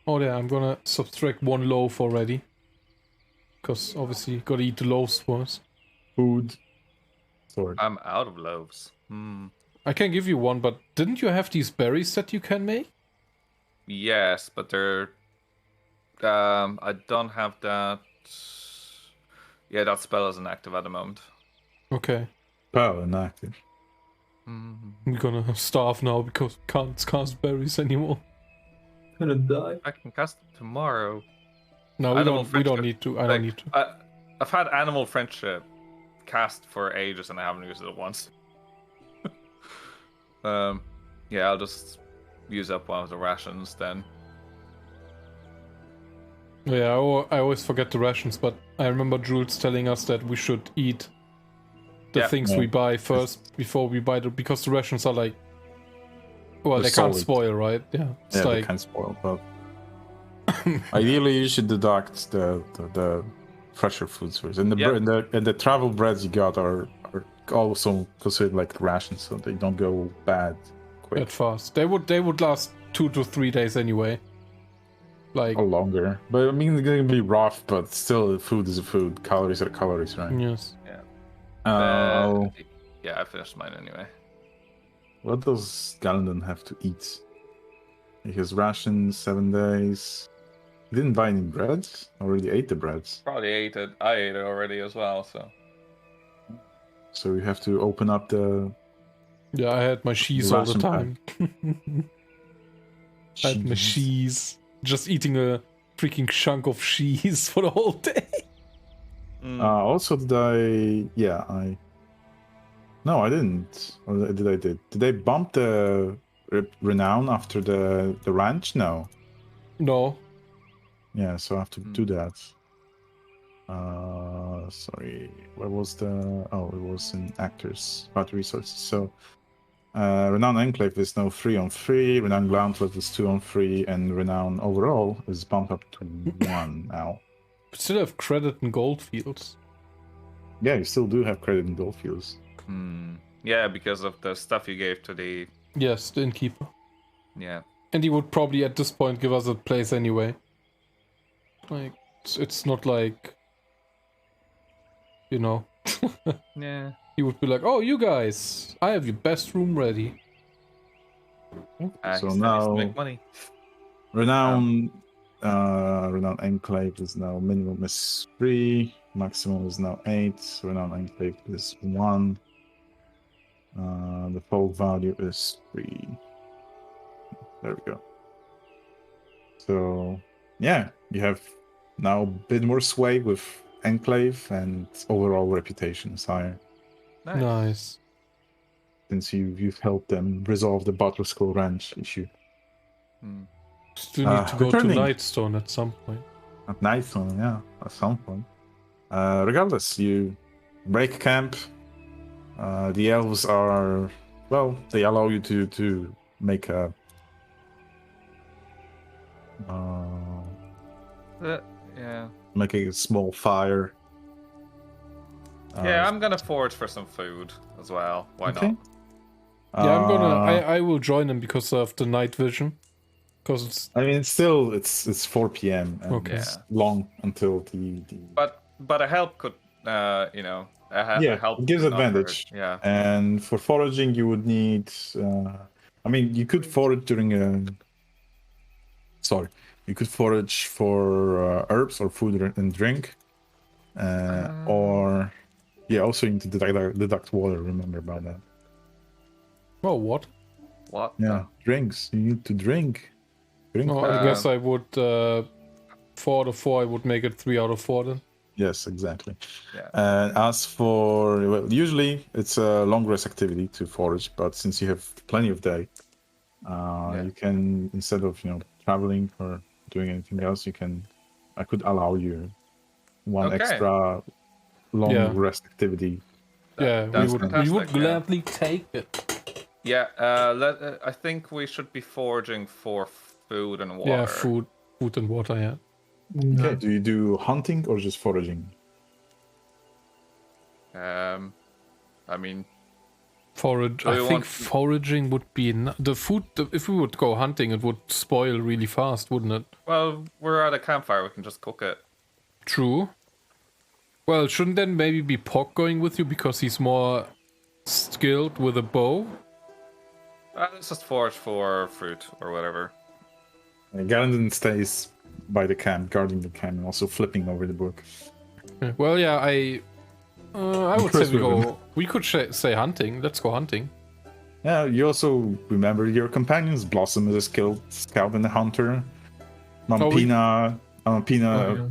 S1: Oh, there. I'm gonna subtract 1 loaf already. Because obviously, gotta eat the loaves first.
S2: Food. Sword.
S3: I'm out of loaves.
S1: I can give you 1, but didn't you have these berries that you can make?
S3: Yes, but they're. I don't have that. Yeah, that spell isn't active at the moment.
S1: Okay.
S2: Well, inactive.
S1: We're gonna starve now because we can't cast berries anymore.
S5: Gonna die.
S3: I can cast it tomorrow.
S1: No,
S3: Animal
S1: we don't
S3: friendship.
S1: need to. I
S3: Like,
S1: don't need to.
S3: I've had animal friendship cast for ages and I haven't used it once. Yeah, I'll just use up one of the rations then.
S1: Yeah, I always forget the rations, but I remember Jules telling us that we should eat the
S3: Yeah.
S1: things
S2: Yeah.
S1: we buy first before we buy because the rations are like, well,
S2: They're
S1: they can't
S2: solid.
S1: spoil, right? Yeah, it's
S2: Yeah, they
S1: like
S2: can spoil, but ideally you should deduct the fresher foods first. And the
S3: Yeah.
S2: and the travel breads you got are also considered like rations, so they don't go bad quick.
S1: at fast. They would last 2 to 3 days anyway. Like
S2: Or longer. But I mean, it's gonna be rough, but still, food is food. Calories are calories, right?
S1: yes.
S2: Oh,
S3: Yeah, I finished mine anyway.
S2: What does Galendon have to eat? He has rations 7 days. He didn't buy any bread. Already ate the bread.
S3: Probably ate it. I ate it already as well.
S2: So you have to open up the.
S1: Yeah, I had my cheese all the
S2: ration
S1: time. I had my cheese. Just eating a freaking chunk of cheese for the whole day.
S2: Also, did I? Yeah, I. No, I didn't. Or did I? Did they bump the renown after the ranch? No.
S1: No.
S2: Yeah, so I have to do that. Sorry, where was the? Oh, it was in actors, part resources. So, Renown Enclave is now 3-on-3. Renown Gauntlet is 2-on-3, and Renown overall is bumped up to 1 now.
S1: We still have credit and gold fields.
S2: Yeah, you still do have credit in gold fields.
S3: Yeah, because of the stuff you gave to the.
S1: Yes, the innkeeper.
S3: Yeah.
S1: And he would probably at this point give us a place anyway. Like, it's not like, you know.
S3: Yeah.
S1: He would be like, "Oh, you guys, I have your best room ready."
S2: So
S3: he still needs to
S2: now
S3: make money.
S2: Renown Enclave is now minimum is 3, maximum is now 8. Renown Enclave is 1. The folk value is 3. There we go. So yeah, you have now a bit more sway with Enclave, and overall reputation is higher.
S1: Nice.
S2: Since you've helped them resolve the Butler Skull Ranch issue.
S1: Still need to go
S2: returning.
S1: to Nightstone at some point.
S2: At Nightstone, yeah, at some point. Regardless, you break camp. The elves are, well, they allow you to make a
S3: Yeah.
S2: make a small fire.
S3: Yeah, I'm gonna forage for some food as well. Why
S2: Okay.
S3: not?
S1: Yeah, I'm gonna. I will join them because of the night vision. Because it's.
S2: I mean, it's 4 p.m. and
S1: Okay.
S2: it's long until the.
S3: But a help could, you know,
S2: Yeah,
S3: help
S2: it gives
S3: could not hurt.
S2: advantage.
S3: Yeah.
S2: And for foraging, you would need. I mean, you could forage during a. Sorry, you could forage for herbs or food and drink, or yeah. Also, you need to deduct water. Remember about that.
S1: Oh, what?
S3: What?
S2: Yeah, drinks. You need to drink. Drink.
S1: No,
S2: water.
S1: I guess I would. 4 out of 4. I would make it 3 out of 4 then.
S2: Yes, exactly.
S3: Yeah.
S2: As for well, usually it's a long rest activity to forage, but since you have plenty of day, you can, instead of traveling or doing anything else, I could allow you one extra long rest activity.
S1: Yeah,
S3: That's
S1: we would
S3: fantastic, yeah.
S1: gladly take it.
S3: Yeah. I think we should be foraging for food and water.
S1: Yeah, food and water. Yeah.
S2: Okay. Do you do hunting or just foraging?
S3: I mean,
S1: Forage. I think foraging would be the food. If we would go hunting, it would spoil really fast, wouldn't it?
S3: well, we're at a campfire. We can just cook it.
S1: True. Well, shouldn't then maybe be Pock going with you because he's more skilled with a bow?
S3: Let's just forage for fruit or whatever.
S2: Garandon stays by the camp, guarding the camp, and also flipping over the book.
S1: Well, yeah, I would say we go. We could say hunting. Let's go hunting.
S2: Yeah, you also remember your companions. Blossom is a skilled scout and a hunter. Mampina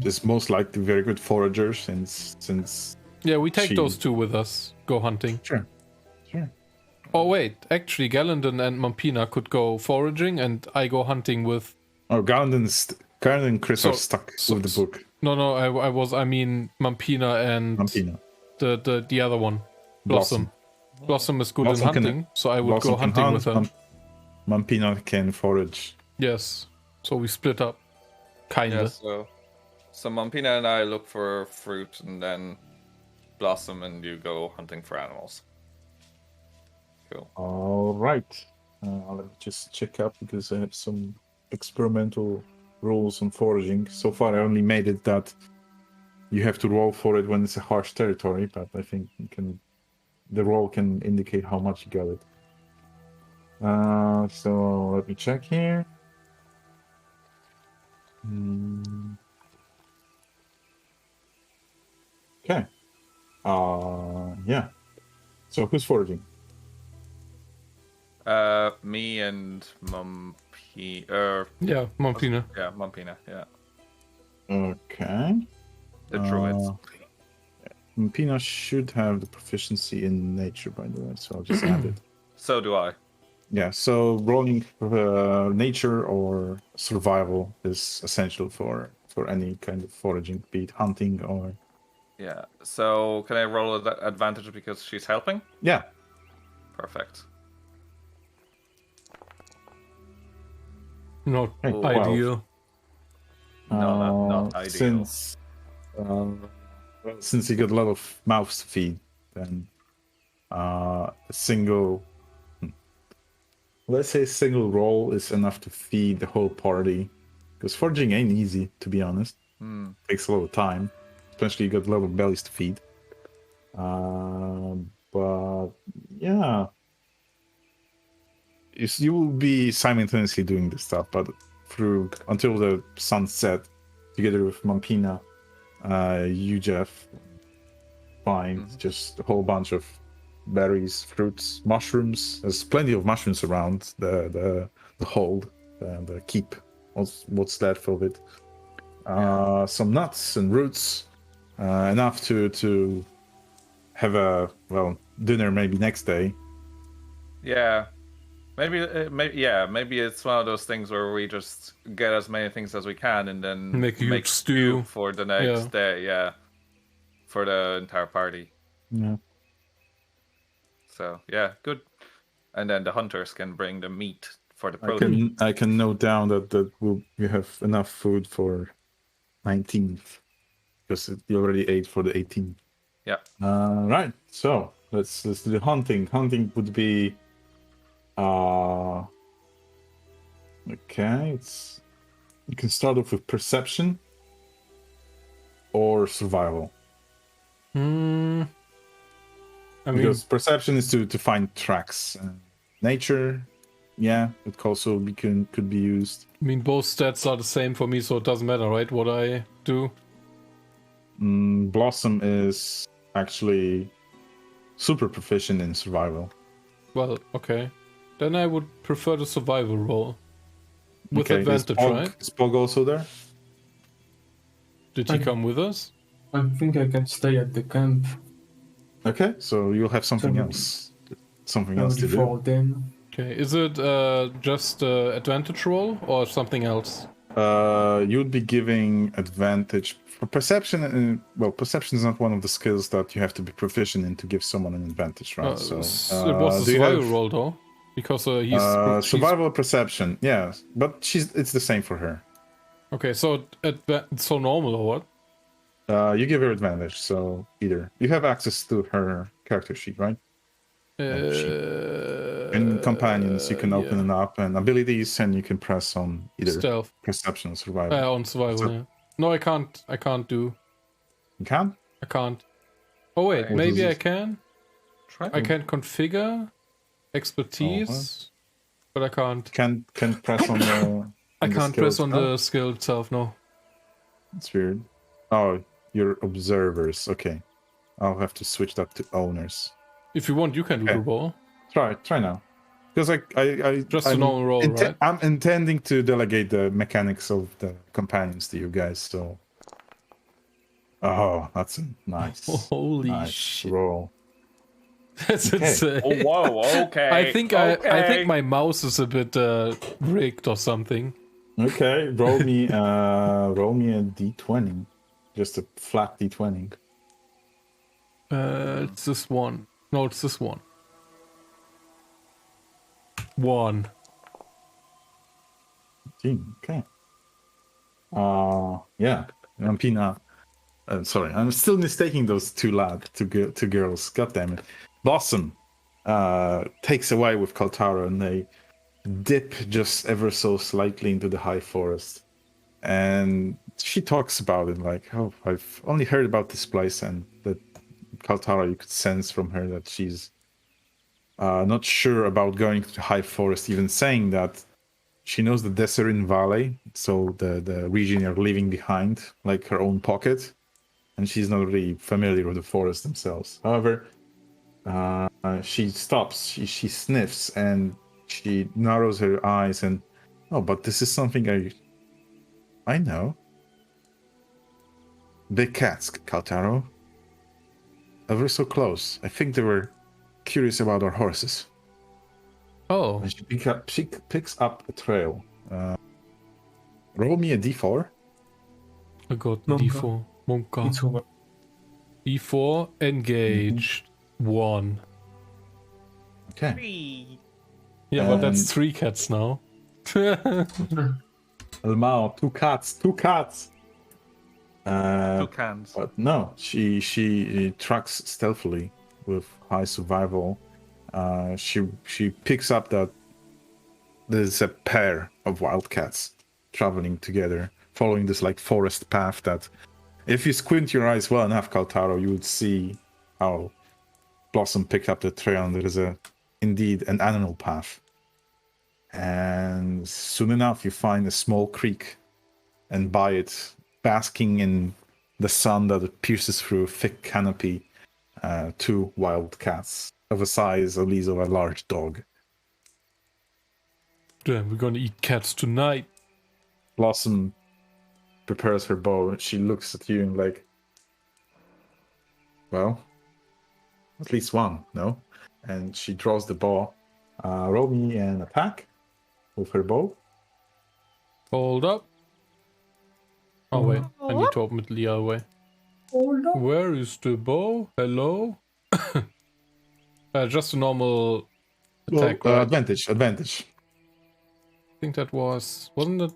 S2: is most likely a very good forager since.
S1: Yeah, we take
S2: she...
S1: those two with us. Go hunting.
S2: Sure.
S1: Oh wait, actually, Galendon and Mampina could go foraging, and I go hunting with.
S2: Oh, Galendon and Chris are stuck with the book.
S1: No, I mean Mampina and the other one, Blossom. Blossom is good in hunting, so I would go hunting with her.
S2: Mampina can forage.
S1: Yes, so we split up, kinda.
S3: Yeah, so Mampina and I look for fruit, and then Blossom and you go hunting for animals. Cool.
S2: All right. Let me just check up because I have some experimental rules on foraging. So far, I only made it that you have to roll for it when it's a harsh territory, but I think the roll can indicate how much you got it. So let me check here. Okay. Yeah. So who's foraging?
S3: Me and Mumpy.
S1: Yeah, Mompina.
S3: Yeah, Mumpina. Yeah,
S2: Okay.
S3: the druids.
S2: Pina should have the proficiency in nature, by the way, so I'll just add it.
S3: So do I.
S2: Yeah, so rolling nature or survival is essential for any kind of foraging, be it hunting or...
S3: Yeah. So can I roll that advantage because she's helping?
S2: Yeah.
S3: Perfect.
S1: Not
S2: Hey,
S1: ideal.
S3: Not ideal.
S2: Since you got a lot of mouths to feed, then a single... Let's say a single roll is enough to feed the whole party. Because foraging ain't easy, to be honest. Takes a lot of time. Especially you got a lot of bellies to feed. But yeah. You will be simultaneously doing this stuff, but until the sun set, together with Mampina, you, Jeff, find just a whole bunch of berries, fruits, mushrooms. There's plenty of mushrooms around the hold, the keep. What's left of it? Some nuts and roots, enough to have a dinner maybe next day.
S3: Yeah. Maybe it's one of those things where we just get as many things as we can and then
S1: make a stew
S3: for the next day. Yeah, for the entire party.
S2: Yeah.
S3: So yeah, good. And then the hunters can bring the meat for the protein.
S2: I can note down that we have enough food for 19th because you already ate for the 18th.
S3: Yeah.
S2: Right. So let's do the hunting. Hunting would be. Okay, you can start off with perception or survival. Because perception is to find tracks. Nature, yeah, it also could be used.
S1: I mean, both stats are the same for me, so it doesn't matter, right? What I do.
S2: Blossom is actually super proficient in survival.
S1: Well, okay. Then I would prefer the survival roll. With advantage, right?
S2: Is Pog also there?
S1: Did he come with us?
S5: I think I can stay at the camp.
S2: Okay, so you'll have something else. Something else to do.
S5: Then.
S1: Okay, is it just advantage roll or something else?
S2: You'd be giving advantage for perception. Perception is not one of the skills that you have to be proficient in to give someone an advantage, right?
S1: It was a survival roll, though, because he's
S2: survival perception. Yeah, but it's the same for her.
S1: Okay, so so normal or what?
S2: You give her advantage, so either you have access to her character sheet, right? And companions, you can open it up, and abilities, and you can press on either
S1: stealth,
S2: perception, or survival.
S1: On survival. Yeah. No, I can't. I can't do.
S2: You can't.
S1: I can't. Oh wait, maybe I can.
S3: Try.
S1: I can configure expertise, but I can't.
S2: Can't press on the.
S1: I can't press on the skill itself. No.
S2: It's weird. Oh, you're observers. Okay, I'll have to switch that to owners.
S1: If you want, you can do the roll.
S2: Try now. Because I
S1: just a normal roll, right?
S2: I'm intending to delegate the mechanics of the companions to you guys. So. Oh, that's a nice.
S1: Holy
S2: nice
S1: shit!
S2: Roll.
S1: That's insane.
S3: Oh, whoa, okay.
S1: I think my mouse is a bit rigged or something.
S2: Okay, roll me a d20, just a flat d20.
S1: It's this one. No, it's this one. 1.
S2: Okay. Yeah. Rampina. Sorry, I'm still mistaking those two girls. God damn it. Blossom takes away with Kaltara, and they dip just ever so slightly into the high forest. And she talks about it like, oh, I've only heard about this place, and that Kaltara, you could sense from her that she's not sure about going to the High Forest, even saying that she knows the Desserin Valley, so the region you're leaving behind, like her own pocket, and she's not really familiar with the forest themselves. However, she stops, she sniffs, and she narrows her eyes and, oh, but this is something I know. Big cats, Kaltaro. Ever so close. I think they were curious about our horses.
S1: Oh,
S2: And she picks up a trail. Roll me a d4.
S1: I got
S5: Monka.
S1: D4. Monka.
S5: It's over.
S1: D4, engaged. 1.
S2: Okay.
S3: 3.
S1: Yeah, but that's
S2: And-
S1: 3 cats now.
S2: Elmao, two cats.
S3: 2 cans.
S2: But no, she tracks stealthily with high survival. She picks up that there's a pair of wildcats traveling together, following this like forest path that, if you squint your eyes well enough, Kaltaro, you would see how Blossom picked up the trail, and there is indeed an animal path. And soon enough, you find a small creek, and by it, basking in the sun that pierces through a thick canopy, 2 wild cats of a size at least of a large dog.
S1: Damn, we're gonna eat cats tonight.
S2: Blossom prepares her bow, and she looks at you and like, well, at least one, no? And she draws the bow. Roll me an attack with her bow.
S1: Hold up. Oh wait, I need to open it the other way. Where is the bow? Hello? Just a normal attack, right?
S2: Advantage.
S1: I think that wasn't it?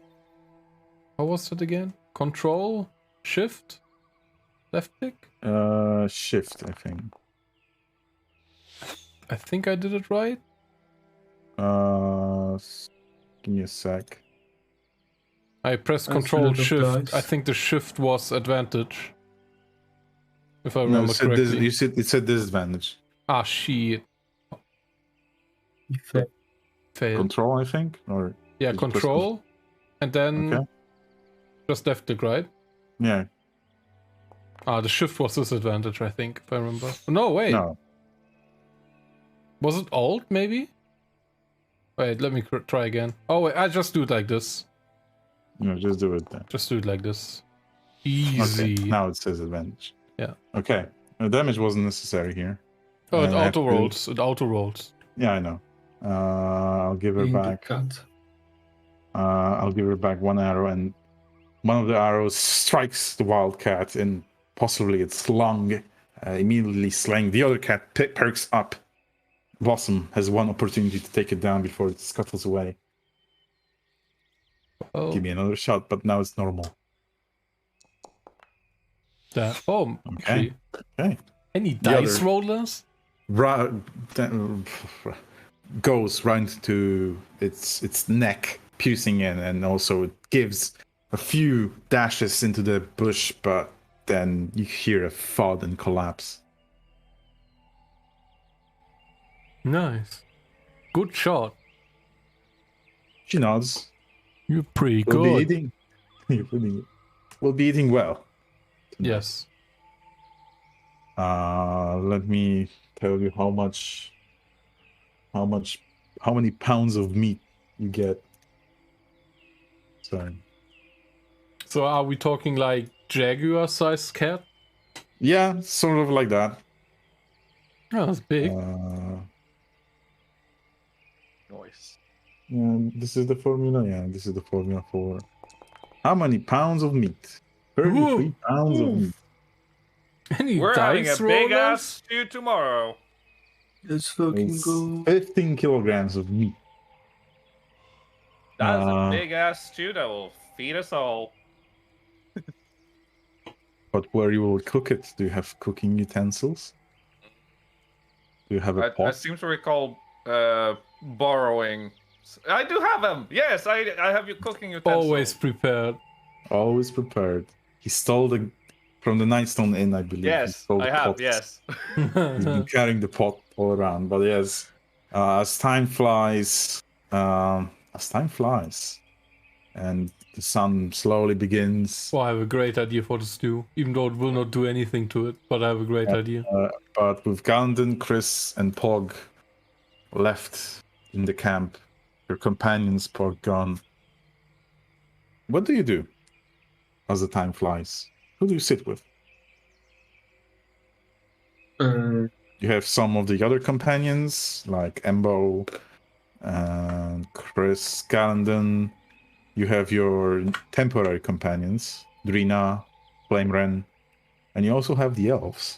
S1: How was it again? Control? Shift? Left click?
S2: Shift, I think.
S1: I think I did it right.
S2: Give me a sec.
S1: I pressed
S5: I
S1: Control
S5: see the
S1: Shift.
S5: dice.
S1: I think the shift was advantage. If I
S2: No,
S1: remember correctly.
S2: it said disadvantage.
S1: Ah, shit.
S5: Effect.
S1: Failed.
S2: Control, I think, or
S1: Yeah,
S2: Did you press
S1: Control. And then
S2: Okay.
S1: just left click, right?
S2: yeah,
S1: Ah, the shift was disadvantage, I think, if I remember. No, wait.
S2: no.
S1: Was it Alt, maybe? Wait, let me try again. Oh, wait, I just do it like this.
S2: No, just do it then.
S1: Just do it like this. Easy.
S2: Okay, now it says advantage.
S1: Yeah.
S2: Okay. The damage wasn't necessary here.
S1: Oh, it
S2: And I have
S1: auto
S2: to-
S1: rolls. It auto rolls.
S2: Yeah, I know. I'll give her
S5: In the
S2: back.
S5: cat.
S2: I'll give her back 1 arrow, and one of the arrows strikes the wildcat in possibly its lung, immediately slaying. The other cat perks up. Blossom has one opportunity to take it down before it scuttles away.
S1: Oh,
S2: Give me another shot, but now it's normal.
S1: that. Oh,
S2: Okay.
S1: actually.
S2: Okay.
S1: Any
S2: The
S1: dice
S2: other-
S1: rollers?
S2: Goes right to its neck, piercing in, and also it gives a few dashes into the bush, but then you hear a thud and collapse.
S1: Nice. Good shot.
S2: She nods.
S1: You're pretty
S2: We'll be
S1: good.
S2: eating. We'll be eating well.
S1: Yes.
S2: Let me tell you how many pounds of meat you get. Sorry.
S1: So are we talking like jaguar-sized cat?
S2: Yeah, sort of like that.
S1: Oh, that's big.
S3: Noise.
S2: Yeah, this is the formula. Yeah, this is the formula for how many pounds of meat? 33
S1: Ooh.
S2: pounds of meat.
S1: Any
S3: We're having a
S1: dice
S3: big
S1: rollers?
S3: ass stew tomorrow.
S5: Let's fucking
S2: It's
S5: go.
S2: 15 kilograms of meat.
S3: That is
S2: Uh,
S3: a big ass stew that will feed us all.
S2: But where you will cook it? Do you have cooking utensils? Do you have a
S3: I
S2: pot?
S3: seem to recall borrowing. I do have them. Yes, I have your cooking utensils.
S1: Always prepared.
S2: Always prepared. He stole from the Nightstone Inn, I believe. He
S3: Yes,
S2: stole
S3: I
S2: the
S3: have.
S2: pot.
S3: Yes.
S2: He's been carrying the pot all around, but yes, As time flies, and the sun slowly begins.
S1: Oh, I have a great idea for the stew, even though it will not do anything to it, but I have a great idea.
S2: But with Gandon, Chris, and Pog left in the camp, your companions, Pog, gone. What do you do as the time flies? Who do you sit with? You have some of the other companions, like Embo, Chris, Gandon. You have your temporary companions, Drina, Flameren, and you also have the elves.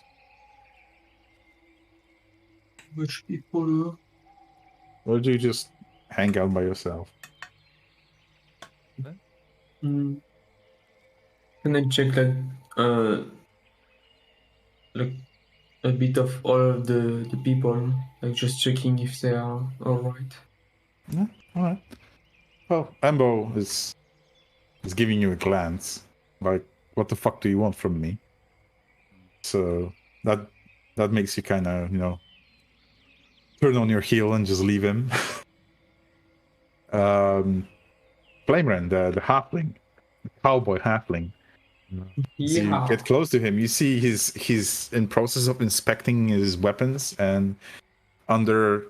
S5: Which people?
S2: Or do you just hang out by yourself?
S5: Can I check like a bit of all of the people, like just checking if they are all right?
S2: Yeah, all right. Well, Embo is giving you a glance, like, "What the fuck do you want from me?" So that makes you kind of, turn on your heel and just leave him. Flameren, the halfling, the cowboy halfling. As you get close to him, you see he's in process of inspecting his weapons, and under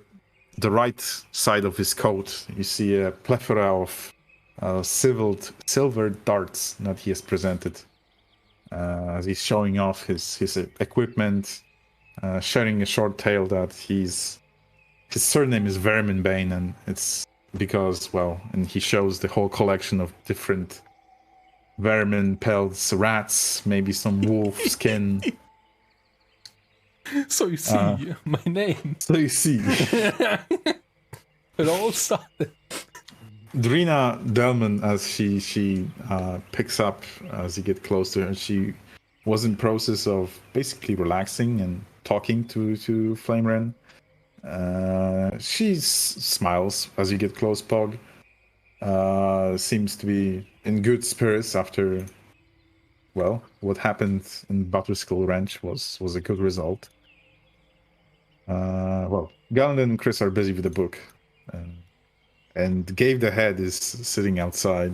S2: the right side of his coat, you see a plethora of silver darts that he has presented. As he's showing off his equipment, sharing a short tale that his surname is Verminbane, and it's because, well, and he shows the whole collection of different vermin, pelts, rats, maybe some wolf skin.
S1: So you see my name.
S2: So you see.
S1: It all started.
S2: Drina Delman, as she picks up as you get close to her, she was in process of basically relaxing and talking to Flameren. She smiles as you get close, Pog. Seems to be in good spirits after, well, what happened in Butterskull Ranch was a good result. Well, Galen and Chris are busy with the book. And Gave the Head is sitting outside.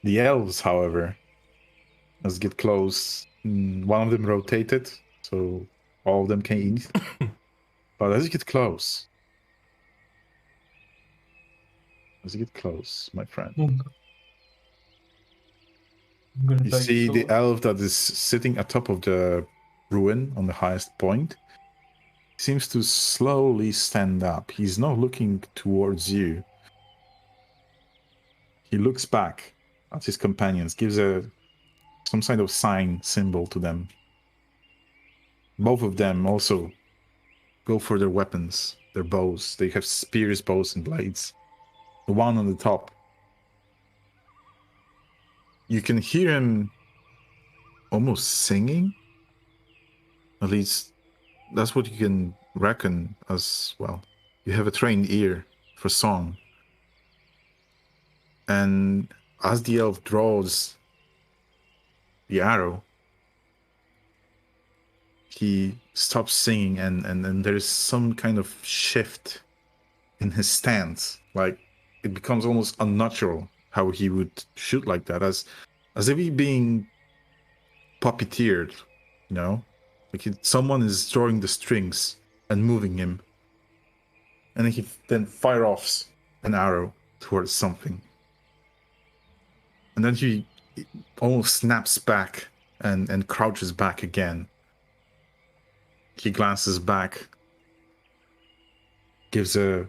S2: The elves, however, as you get close, one of them rotated, so all of them came east. But as you get close, my friend, you see the elf that is sitting atop of the ruin on the highest point. He seems to slowly stand up. He's not looking towards you. He looks back at his companions, gives some kind of sign symbol to them. Both of them also go for their weapons, their bows. They have spears, bows, and blades. The one on the top, you can hear him almost singing. At least that's what you can reckon as, well, you have a trained ear for song. And as the elf draws the arrow, he stops singing, and there's some kind of shift in his stance. Like, it becomes almost unnatural how he would shoot like that, as if he being puppeteered, like someone is drawing the strings and moving him, and he then fire off an arrow towards something, and then he almost snaps back and crouches back again. He glances back, gives a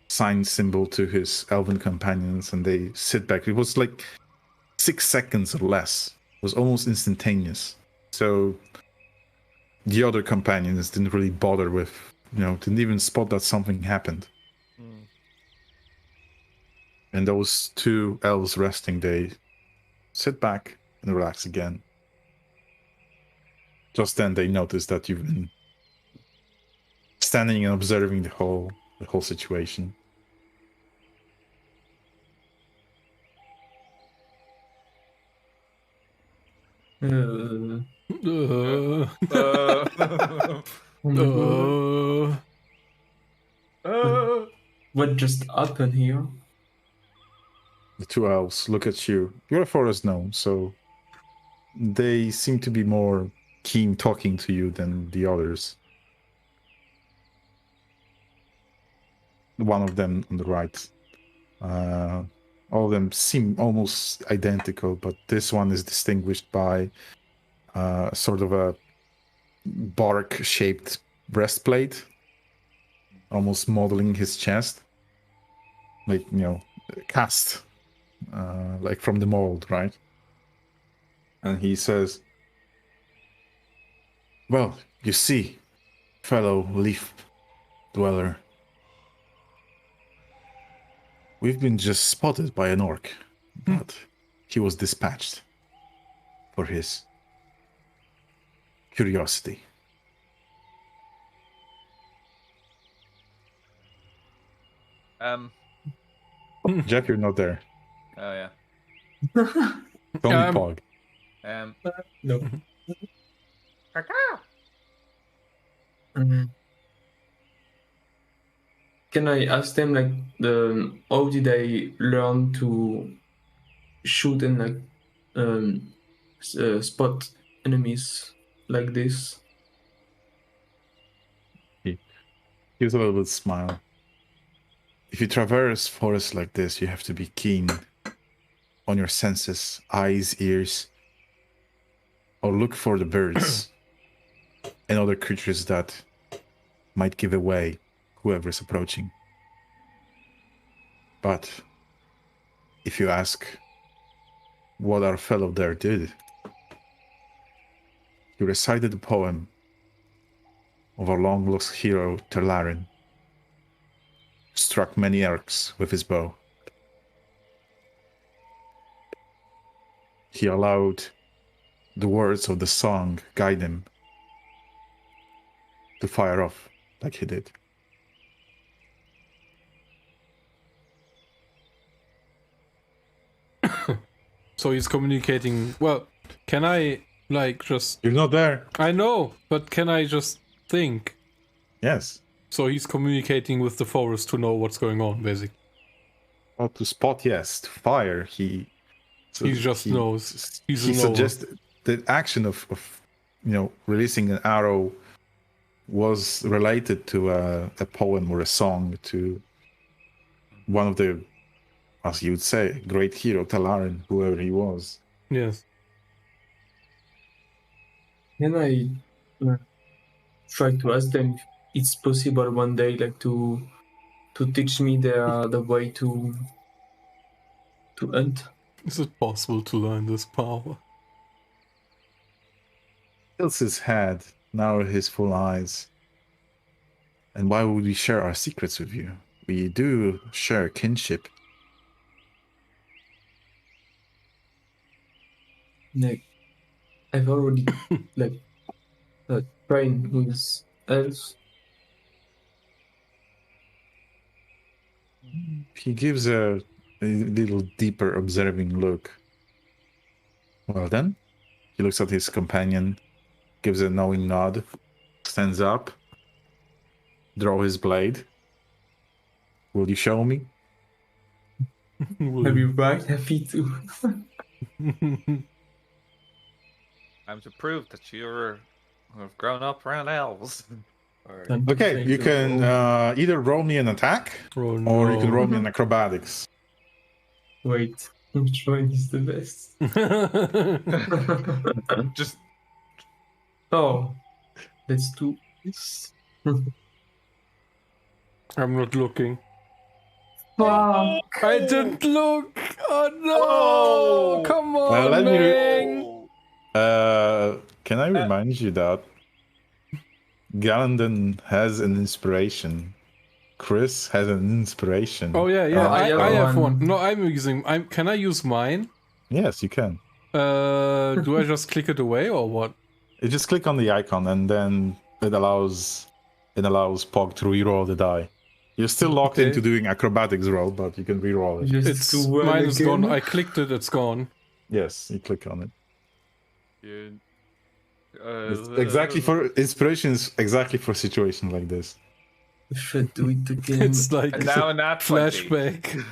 S2: sign symbol to his elven companions, and they sit back. It was like 6 seconds or less. It was almost instantaneous. So the other companions didn't really bother with, didn't even spot that something happened. And those two elves resting, they sit back and relax again. Just then they notice that you've been standing and observing the whole situation.
S5: Oh my God. What just happened here?
S2: The two elves look at you. You're a forest gnome, so they seem to be more keen talking to you than the others. One of them on the right. All of them seem almost identical, but this one is distinguished by sort of a bark-shaped breastplate, almost modeling his chest, like, you know, cast, like from the mold, right? And he says, "Well, you see, fellow leaf dweller, we've been just spotted by an orc, but he was dispatched for his curiosity." Jeff, you're not there.
S3: Oh yeah.
S2: It's only Pog.
S5: No. Can I ask them like how did I learn to shoot and like spot enemies like this?
S2: He gives a little bit smile. If you traverse forests like this, you have to be keen on your senses, eyes, ears, or look for the birds and other creatures that might give away whoever is approaching. But if you ask what our fellow there did, he recited the poem of our long-lost hero, Terlarin, struck many orcs with his bow. He allowed the words of the song guide him to fire off like he did.
S1: So he's communicating. Well, can I like just?
S2: You're not there.
S1: I know, but can I just think?
S2: Yes.
S1: So he's communicating with the forest to know what's going on, basically.
S2: Well, to spot, yes. To fire, he
S1: just knows. He's
S2: he
S1: a knower.
S2: suggested the action of releasing an arrow was related to a poem or a song to one of the, as you would say, great hero, Talarin, whoever he was.
S1: Yes.
S5: Can I try to ask them if it's possible one day, like to teach me the way to hunt?
S1: Is it possible to learn this power?
S2: Tilts his head, narrow his full eyes. And why would we share our secrets with you? We do share kinship.
S5: Like, I've already like trained with elves.
S2: He gives a little deeper observing look. Well then, he looks at his companion, gives a knowing nod, stands up, draw his blade. Will you show me?
S5: I'll be right happy to.
S3: I'm to prove that you're have grown up around elves.
S2: Okay, you can either roll me an attack, or you can roll me an acrobatics.
S5: Wait, which one is the best?
S3: Just
S5: Oh, let's do this.
S1: I'm not looking.
S5: Fuck!
S1: I didn't look! Oh no!
S3: Oh!
S1: Come on,
S2: let me
S1: Ming!
S2: Can I remind you that Gallandon has an inspiration. Chris has an inspiration.
S1: Oh yeah, yeah. I have
S5: one.
S1: one. No, I'm using. Can I use mine?
S2: Yes, you can.
S1: Do I just click it away or what?
S2: You just click on the icon and then it allows Pog to reroll the die. You're still locked
S1: Okay.
S2: into doing acrobatics roll, but you can reroll it.
S5: Just
S1: It's
S5: do one
S1: mine is
S5: again.
S1: gone. I clicked it. It's gone.
S2: Yes, you click on it.
S3: you
S2: It's exactly for inspirations, exactly for situations like this.
S5: Should do it again.
S1: It's like
S3: And now an at 20.
S1: flashback.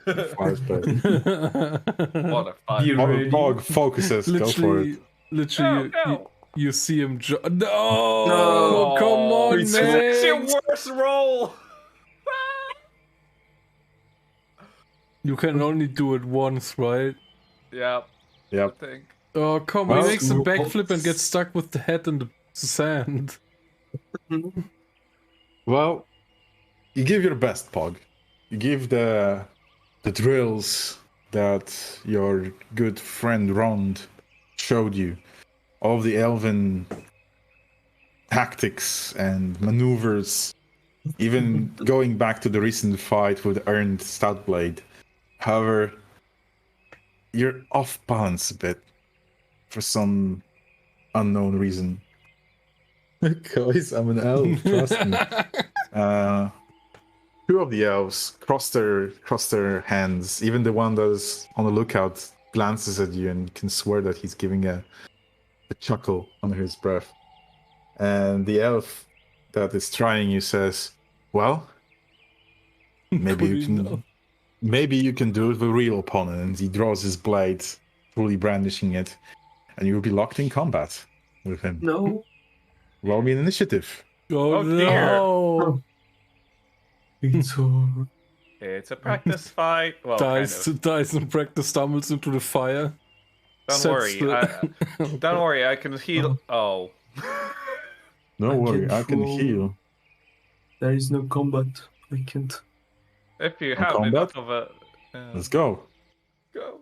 S2: Flashback.
S3: What a fun.
S5: You ready?
S2: Pog focuses. Go for it.
S1: Literally,
S3: Go.
S1: you see him. No!
S5: No.
S1: Come on,
S5: It's
S1: man!
S3: It's your worst roll.
S1: You can only do it once, right?
S3: Yeah,
S2: Yep.
S3: I think.
S1: Oh, come
S2: Well,
S1: on. He makes a
S5: no.
S1: backflip and gets stuck with the head in the sand.
S2: Well, you give your best, Pog. You give the drills that your good friend Rond showed you, all of the elven tactics and maneuvers, even going back to the recent fight with Earned Stoutblade. However, you're off balance a bit for some unknown reason. Guys, I'm an elf, trust me. Two of the elves cross their hands. Even the one that's on the lookout glances at you and can swear that he's giving a chuckle under his breath. And the elf that is trying you says, "Well, maybe you can do it with a real opponent." And he draws his blade, fully brandishing it, and you will be locked in combat with him.
S5: No.
S2: Roll me an initiative.
S1: Oh,
S3: dear.
S1: no!
S5: It's over.
S3: It's a practice fight. Well,
S1: Dies in practice, stumbles into the fire.
S3: Don't
S1: Sets
S3: worry.
S1: the-
S3: Don't worry. I can heal. Oh.
S2: No
S5: I
S2: worry,
S5: can
S2: I can
S5: roll.
S2: heal.
S5: There is no combat. I can't.
S3: If you
S2: No
S3: have
S2: combat?
S3: enough of a.
S2: Let's go.
S3: Go.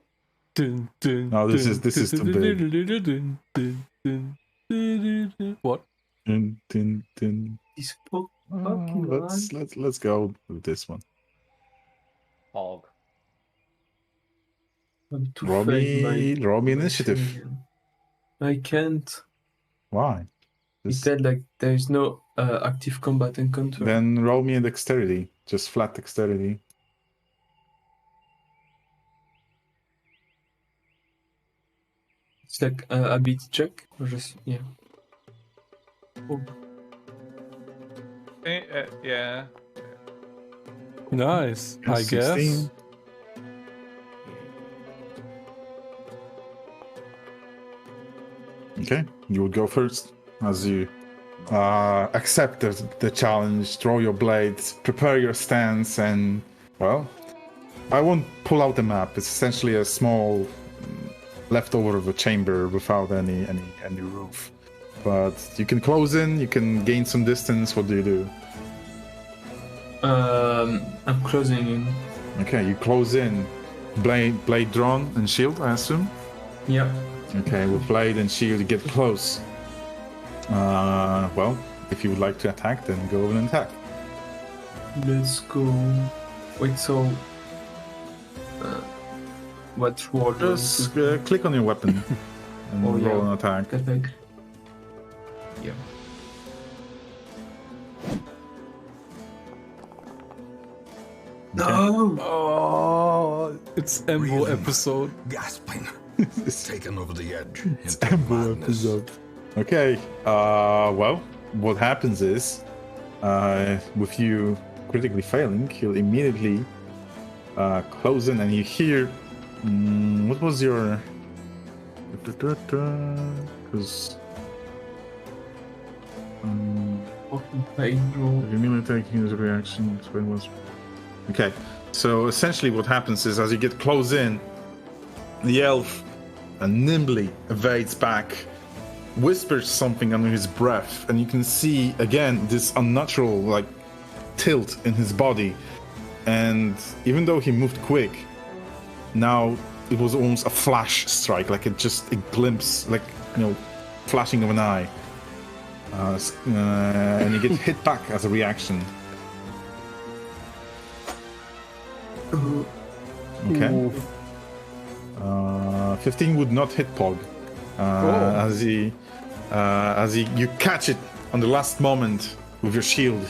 S1: Dun, dun,
S2: No, this
S1: dun,
S2: is too big.
S1: dun, dun, dun, dun, dun. What?
S2: Dun, dun, dun.
S5: This fucking
S2: Let's go with this one.
S3: Hog.
S5: I'm too
S2: Roll
S5: afraid
S2: me initiative.
S5: I can't.
S2: Why?
S5: He
S2: Just-
S5: said like there is no active combat encounter.
S2: Then roll me a dexterity. Just flat dexterity.
S5: It's like a beat check. Or just yeah. Oh,
S3: Yeah.
S1: Nice, I
S2: 16.
S1: guess.
S2: Okay, you would go first as you accept the challenge, draw your blades, prepare your stance, and well, I won't pull out the map. It's essentially a small leftover of a chamber without any roof. But you can close in, you can gain some distance. What do you do?
S5: I'm closing in.
S2: Okay, you close in, blade drawn and shield, I assume.
S5: Yeah.
S2: Okay, with blade and shield, you get close. Well, if you would like to attack, then go and attack.
S5: Let's go. Wait, so what roll?
S2: Just click on your weapon and
S5: Oh, yeah.
S2: roll an attack.
S5: Attack. Yeah. No.
S1: Oh, it's Embo
S7: Reeling.
S1: episode.
S7: Gasping, taken over the edge
S2: It's
S7: into
S2: Embo
S7: madness.
S2: episode. Okay, well, what happens is, with you critically failing, you'll immediately close in and you hear, what was your... Because...
S5: Fucking pain roll.
S2: If you mean taking his reaction, explain what's... Okay, so essentially what happens is as you get close in, the elf nimbly evades back, whispers something under his breath, and you can see again this unnatural like tilt in his body. And even though he moved quick, now it was almost a flash strike, like a glimpse, like flashing of an eye. And you get hit back as a reaction. Okay.
S1: Ooh.
S2: 15 would not hit Pog. As you catch it on the last moment with your shield.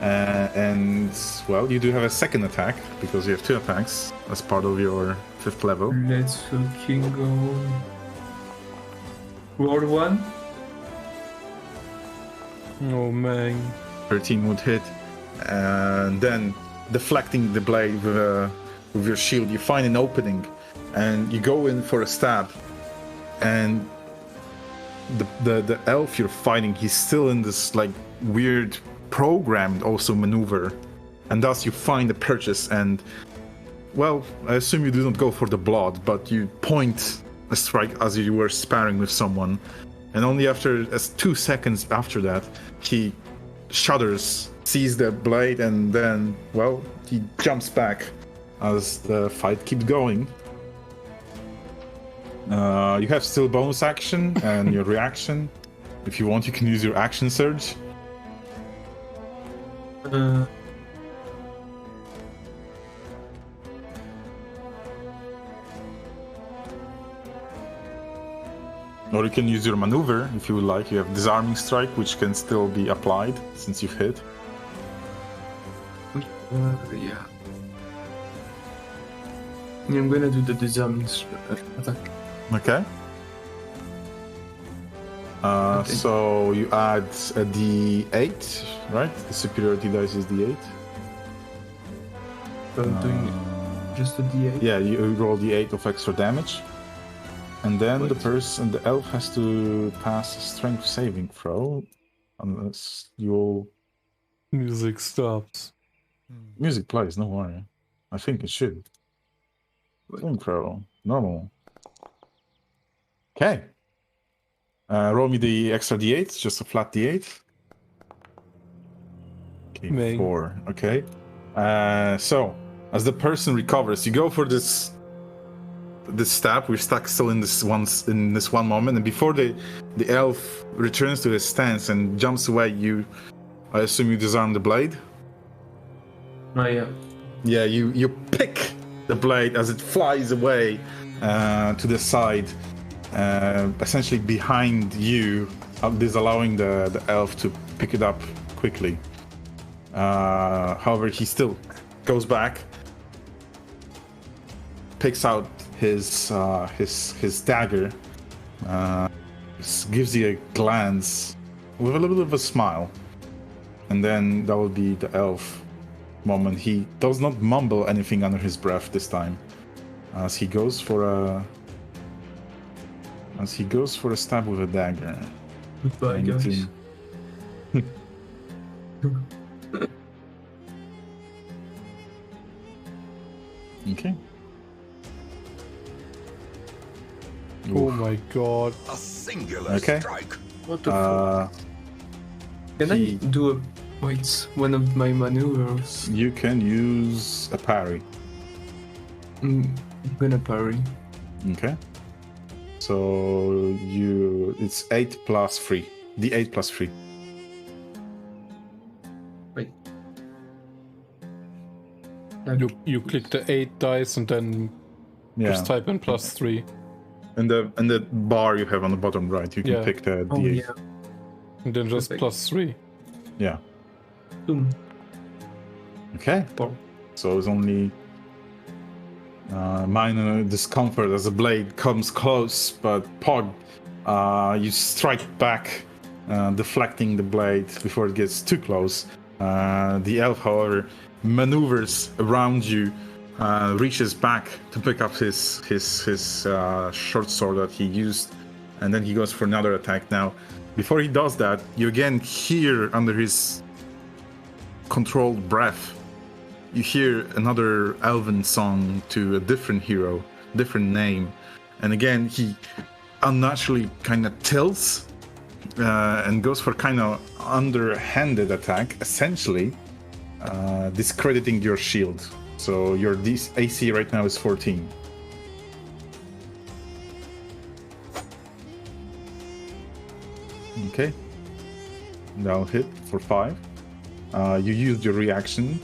S2: And well, you do have a second attack because you have 2 attacks as part of your 5th level.
S5: Let's fucking go. Roll 1.
S1: Oh man.
S2: 13 would hit. And then deflecting the blade with your shield, you find an opening and you go in for a stab. And the elf you're fighting, he's still in this like weird programmed also maneuver. And thus you find the purchase and, well, I assume you do not go for the blood, but you point a strike as you were sparring with someone. And only after 2 seconds after that, he shudders, sees the blade, and then, well, he jumps back as the fight keeps going. You have still bonus action and your reaction. If you want, you can use your action surge. Or you can use your maneuver if you would like. You have disarming strike, which can still be applied since you've hit.
S5: Yeah. I'm gonna do the disarming attack.
S2: Okay. So you add a d8, right? The superiority dice is d8.
S5: So I'm doing just a d8.
S2: Yeah, you roll d8 of extra damage. And then
S5: Wait.
S2: the elf has to pass a strength saving throw. Unless you'll...
S1: Music stops.
S2: Music plays, no worry. I think it should. Saving throw. Normal. Okay. Roll me the extra d8, just a flat d8. Okay,
S1: May.
S2: 4. Okay. So, as the person recovers, you go for this stab. We're stuck still in this one moment, and before the elf returns to his stance and jumps away, I assume you disarm the blade.
S5: Oh yeah.
S2: Yeah, you pick the blade as it flies away to the side, essentially behind you, disallowing the elf to pick it up quickly. However, he still goes back, picks out his dagger, gives you a glance with a little bit of a smile, and then that will be the elf moment. He does not mumble anything under his breath this time, as he goes for a stab with a dagger.
S5: Goodbye, guys.
S2: Okay.
S1: Oh my god.
S7: A singular
S2: Okay.
S7: strike.
S5: What the fuck? Can I do one of my maneuvers?
S2: You can use a parry.
S5: I'm gonna parry.
S2: Okay. So it's 8 plus 3. D8 plus 3.
S5: Wait.
S1: You click the 8 dice and then
S2: Yeah.
S1: just type in +3.
S2: And the bar you have on the bottom right, you can
S1: Yeah.
S2: pick the
S5: Oh
S2: D8.
S5: yeah.
S1: And then just
S5: Perfect.
S1: +3.
S2: Yeah.
S5: Boom.
S2: Okay.
S5: Four.
S2: So it's only minor discomfort as the blade comes close, but Pog, you strike back, deflecting the blade before it gets too close. The elf, however, maneuvers around you, reaches back to pick up his short sword that he used, and then he goes for another attack. Now, before he does that, you again hear under his controlled breath, you hear another elven song to a different hero, different name, and again he unnaturally kind of tilts and goes for kind of underhanded attack, essentially discrediting your shield. So your AC right now is 14. Okay, that'll hit for 5. You used your reaction.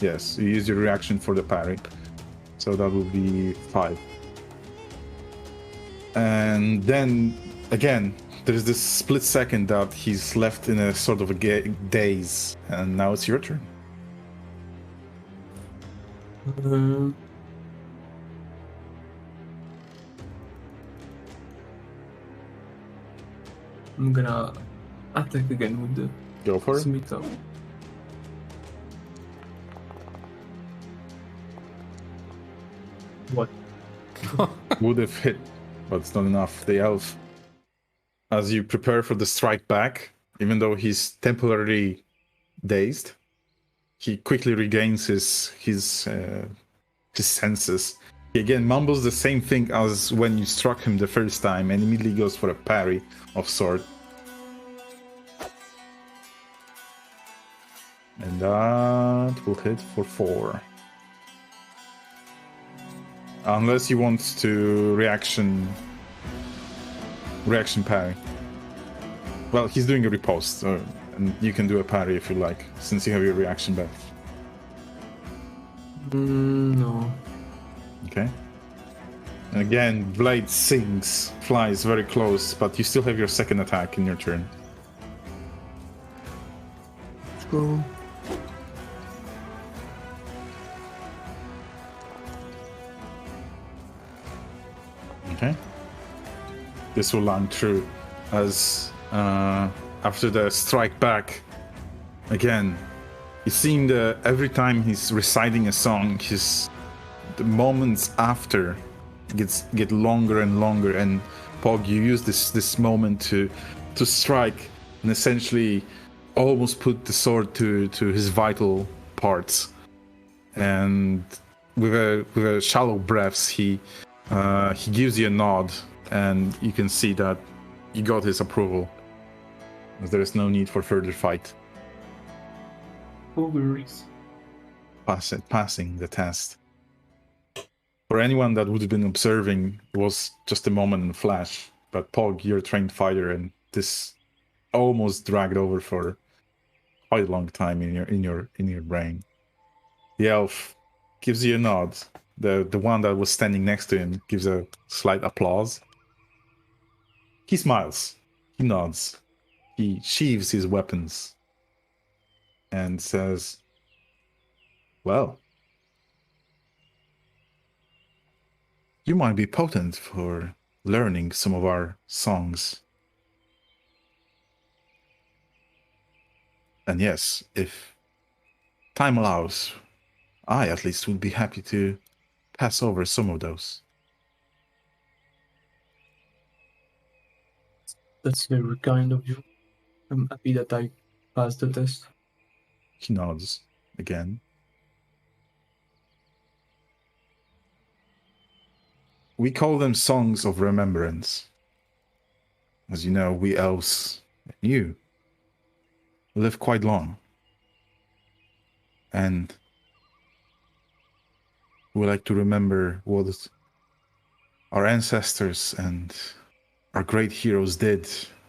S2: Yes, you used your reaction for the parry. So that will be 5. And then, again, there's this split second that he's left in a sort of a daze. And now it's your turn.
S5: I'm gonna attack again with the
S2: Go for it.
S5: scimitar. What?
S2: Would have hit, but it's not enough. The elf, as you prepare for the strike back, even though he's temporarily dazed, he quickly regains his senses. He again mumbles the same thing as when you struck him the first time, and immediately goes for a parry of sword. And that will hit for 4. Unless he wants to reaction parry. Well, he's doing a riposte, and you can do a parry if you like, since you have your reaction back.
S5: No.
S2: Okay. And again, blade sings, flies very close, but you still have your second attack in your turn.
S5: Let's go.
S2: Okay. This will land true, as after the strike back, again, you seem every time he's reciting a song, the moments after get longer and longer, and Pog, you use this moment to strike and essentially almost put the sword to his vital parts, and with a shallow breaths he gives you a nod, and you can see that you got his approval, as there is no need for further fight.
S5: No worries.
S2: Passing the test. For anyone that would have been observing, it was just a moment in a flash. But Pog, you're a trained fighter, and this almost dragged over for quite a long time in your brain. The elf gives you a nod. The one that was standing next to him gives a slight applause. He smiles. He nods. He sheaves his weapons and says, "Well, you might be potent for learning some of our songs. And yes, if time allows, I at least would be happy to pass over some of those."
S5: That's very kind of you. I'm happy that I passed the test.
S2: He nods again. We call them songs of remembrance. As you know, we elves, and you, live quite long. And we like to remember what our ancestors and our great heroes did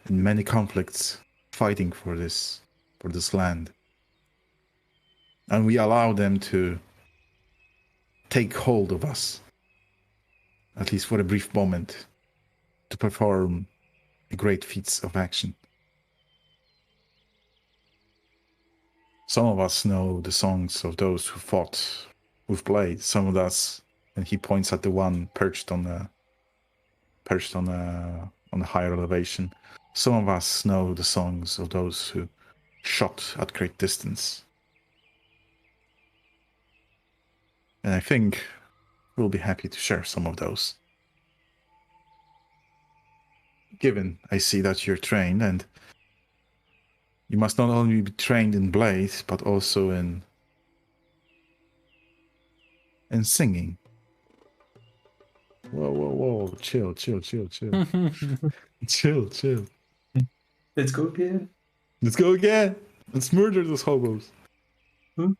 S2: in many conflicts, fighting for this land. And we allow them to take hold of us, at least for a brief moment, to perform great feats of action. Some of us know the songs of those who fought with blades. Some of us, and he points at the one perched on a higher elevation. Some of us know the songs of those who shot at great distance. And I think we'll be happy to share some of those. Given I see that you're trained, and you must not only be trained in blades, but also in singing. Whoa. Chill. Chill.
S5: Let's go again.
S2: Let's murder those hobos.
S5: Hmm?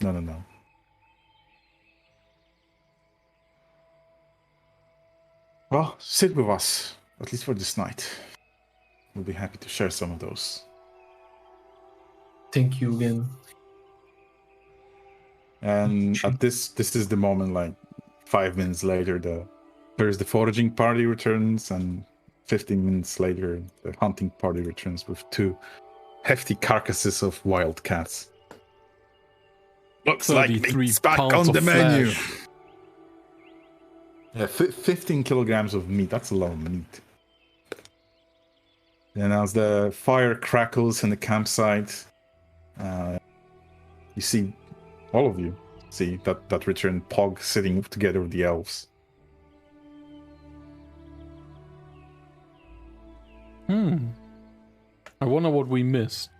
S2: No. Well, sit with us, at least for this night. We'll be happy to share some of those.
S5: Thank you again.
S2: And at this is the moment, like 5 minutes later, there's the foraging party returns, and 15 minutes later, the hunting party returns with 2 hefty carcasses of wild cats. Looks like meat's back on the menu.
S1: Flesh.
S2: Yeah, 15 kilograms of meat. That's a lot of meat. And as the fire crackles in the campsite, you see, all of you see that return Pog sitting together with the elves.
S1: I wonder what we missed.